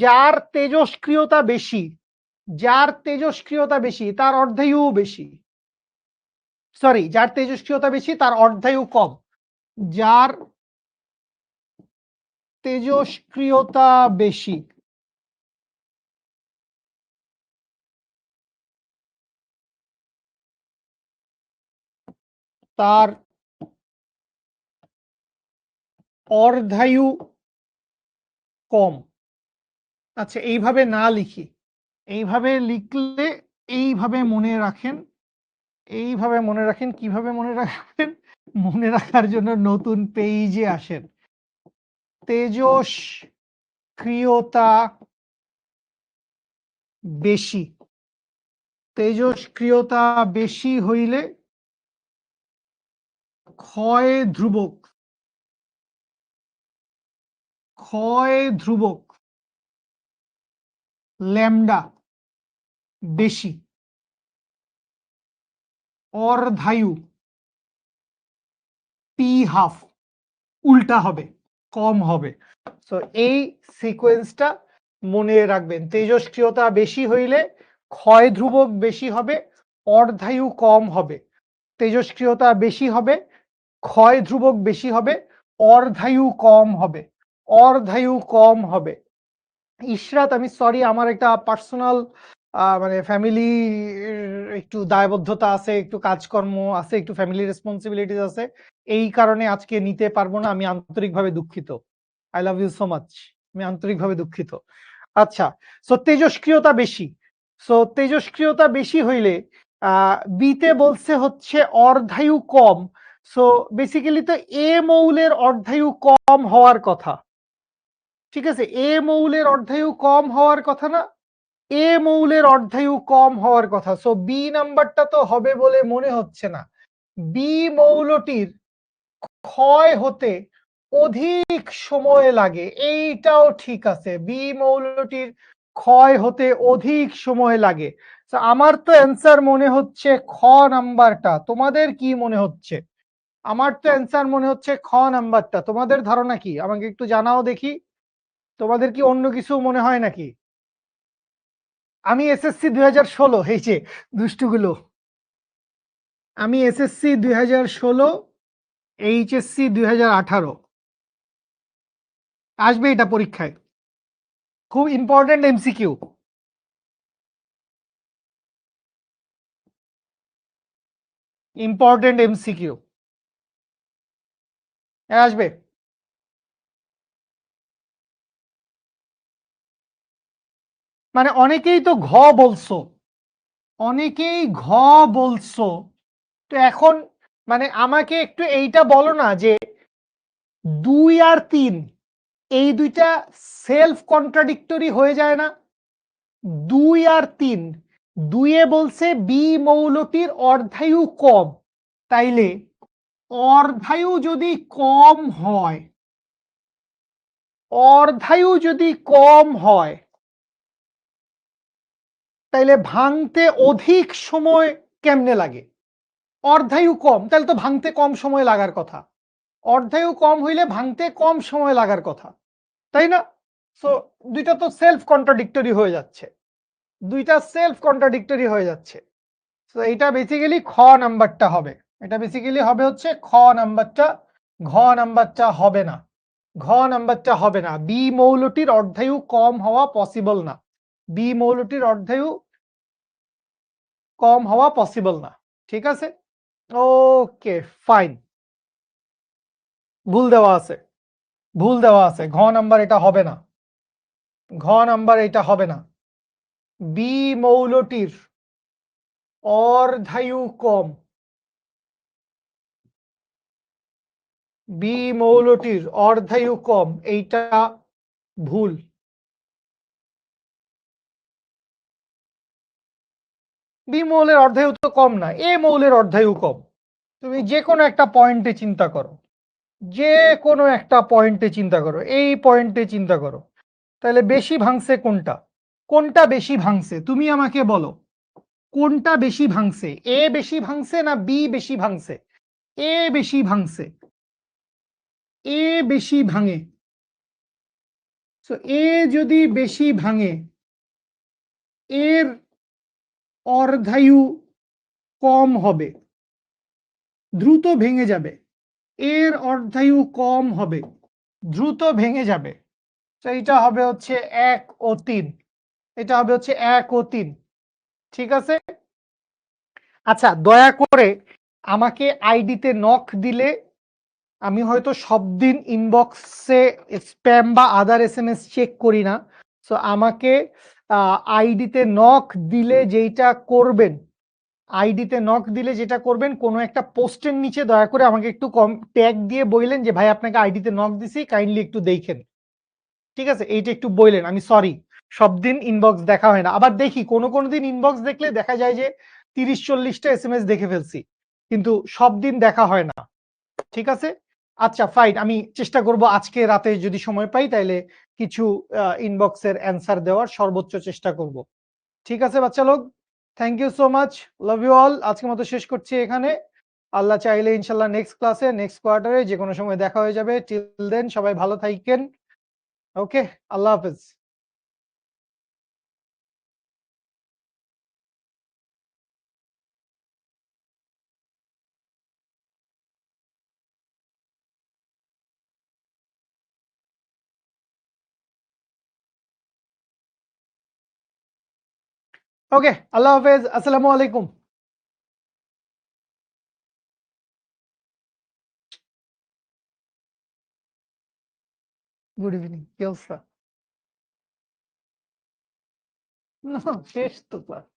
যার তেজস্ক্রিয়তা বেশি, যার তেজস্ক্রিয়তা বেশি তার অর্ধায়ু বেশি। সরি, যার তেজস্ক্রিয়তা বেশি তার অর্ধায়ু কম। যার তেজস্ক্রিয়তা বেশি তার অর্ধায়ু কম। আচ্ছা, এইভাবে না লিখি, এইভাবে লিখলে, এইভাবে মনে রাখেন, এইভাবে মনে রাখেন। কিভাবে মনে রাখবেন? মনে রাখার জন্য নতুন পেজে আসেন। তেজস্ক্রিয়তা বেশি, তেজস্ক্রিয়তা বেশি হইলে ক্ষয় ধ্রুবক, ক্ষয় ধ্রুবক ল্যামডা বেশি, অর্ধায়ু পি হাফ উল্টা হবে, কম হবে। তো এই সিকোয়েন্সটা মনে রাখবেন। তেজস্ক্রিয়তা বেশি হইলে ক্ষয় ধ্রুবক বেশি হবে, অর্ধায়ু কম হবে। তেজস্ক্রিয়তা বেশি হবে, ক্ষয় ধ্রুবক বেশি হবে, অর্ধায়ু কম হবে, অর্ধায়ু কম হবে। ইশরাত, আমি সরি, আমার একটা পার্সোনাল মানে ফ্যামিলি একটু দায়বদ্ধতা আছে, একটু কাজকর্ম আছে, একটু ফ্যামিলি রেসপন্সিবিলিটিস আছে। এই কারণে আজকে নিতে পারবো না। আমি আন্তরিকভাবে দুঃখিত। I love you so much. আমি আন্তরিকভাবে দুঃখিত। আচ্ছা, সো তেজস্ক্রিয়তা বেশি। সো তেজস্ক্রিয়তা বেশি হইলে বিতে বলছে হচ্ছে অর্ধায়ু কম। সো বেসিক্যালি তো এ মৌলের অর্ধায়ু কম হওয়ার কথা। ঠিক আছে, এ মৌলের অর্ধায়ু কম হওয়ার কথা না? এ মৌলের অর্ধায়ু কম হওয়ার কথা। সো বি নাম্বারটা তো হবে বলে মনে হচ্ছে না। বি মৌলটির ক্ষয় হতে অধিক সময় লাগে, এইটাও ঠিক আছে। বি মৌলটির ক্ষয় হতে অধিক সময় লাগে। আমার তো অ্যান্সার মনে হচ্ছে খ নাম্বারটা। তোমাদের কি মনে হচ্ছে? আমার তো অ্যান্সার মনে হচ্ছে খ নাম্বারটা। তোমাদের ধারণা কি? আমাকে একটু জানাও দেখি। তোমাদের কি অন্য কিছু মনে হয় নাকি? আমি এসএসসি ২০১৬, এই যে দুষ্টুগুলো। আমি এসএসসি ২০১৬, এইচএসসি ২০১৮। আসবে এটা পরীক্ষায়। খুব ইম্পর্টেন্ট এমসিকিউ। ইম্পর্টেন্ট এমসিকিউ আসবে। মানে অনেকেই তো ঘ বলছো, অনেকেই ঘ বলছো। তো এখন মানে আমাকে একটু এইটা বলো না যে ২ আর ৩ এই দুইটা সেলফ কন্ট্রাডিক্টরি হয়ে যায় না? ২ আর ৩, ২ এ বলছে বি মৌলটির অর্ধায়ু কম, তাইলে অর্ধায়ু যদি কম হয়, অর্ধায়ু যদি কম হয়, তাইলে ভাঙতে অধিক সময় কেমনে লাগে? অর্ধায়ু কম, তাহলে তো ভাঙতে কম সময় লাগার কথা। অর্ধায়ু কম হইলে ভাঙতে কম সময় লাগার কথা, তাই না? সো দুইটা তো সেলফ কন্ট্রাডিক্টরি হয়ে যাচ্ছে, দুইটা সেলফ কন্ট্রাডিক্টরি হয়ে যাচ্ছে। সো এটা বেসিক্যালি খ নাম্বারটা হবে। এটা বেসিক্যালি হবে হচ্ছে খ নাম্বারটা, ঘ নাম্বারটা হবে না। ঘ নাম্বারটা হবে না। বি মৌলটির অর্ধায়ু কম হওয়া পসিবল না। বি মৌলটির অর্ধায়ু কম হওয়া পসিবল না। ঠিক আছে, ওকে ফাইন। ভুল দেওয়া আছে, ভুল দেওয়া আছে। ঘ নাম্বার এটা হবে না, ঘ নাম্বার এটা হবে না। বি মৌলটির অর্ধায়ু কম, বি মৌলটির অর্ধায়ু কম, এইটা ভুল। বি মৌলের অর্ধায়ু তো কম না, এ মৌলের অর্ধায়ু কম। তুমি যে কোনো একটা পয়েন্টে চিন্তা করো, যে কোনো একটা পয়েন্টে চিন্তা করো, এই পয়েন্টে চিন্তা করো, তাহলে বেশি ভাঙছে কোনটা? কোনটা বেশি ভাঙছে তুমি আমাকে বলো, কোনটা বেশি ভাঙছে? এ বেশি ভাঙছে না বি বেশি ভাঙছে? এ বেশি ভাঙছে, এ বেশি ভাঙে। সো এ যদি বেশি ভাঙে, এর অর্ধায়ু কম হবে, দ্রুত ভেঙে যাবে। এর অর্ধায়ু কম হবে, দ্রুত ভেঙে যাবে। তো এটা হবে হচ্ছে ১ ও ৩। এটা হবে হচ্ছে ১ ও ৩। ঠিক আছে, আচ্ছা দয়া করে আমাকে আইডিতে নক দিলে, আমি হয়তো সব দিন ইনবক্সে স্প্যাম বা আদার এসএমএস চেক করি না। সো আমাকে আইডিতে নক দিলে যেইটা করবেন, আইডিতে নক দিলে যেটা করবেন, কোনো একটা পোস্টের নিচে দয়া করে আমাকে একটু কম ট্যাগ দিয়ে বললেন যে ভাই আপনাকে আইডিতে নক দিছি, কাইন্ডলি একটু দেখেন। ঠিক আছে, এইটা একটু বললেন, আমি সরি। সব দিন ইনবক্স দেখা হয় না, আবার দেখি কোনো কোনো দিন ইনবক্স দেখলে দেখা যায় যে ৩০-৪০টা এসএমএস দেখে ফেলছি, কিন্তু সব দিন দেখা হয় না। ঠিক আছে, আচ্ছা ফাইন, আমি চেষ্টা করব আজকে রাতে যদি সময় পাই তাইলে কিছু ইনবক্সের অ্যান্সার দেওয়ার সর্বোচ্চ চেষ্টা করব। ঠিক আছে বাচ্চা লোক, thank you so much, love you all. আজকের মতো শেষ করছি এখানে। আল্লাহ চাইলে ইনশাল্লাহ নেক্সট ক্লাসে, নেক্সট কোয়ার্টারে যে কোনো সময় দেখা হয়ে যাবে। টিল দেন সবাই ভালো থাকেন। ওকে, আল্লাহ হাফেজ। ওকে, আল্লাহ হাফেজ, আসসালামু আলাইকুম। গুড ইভিনিং, কি অবস্থা? না, শেষ তো ক্লাস।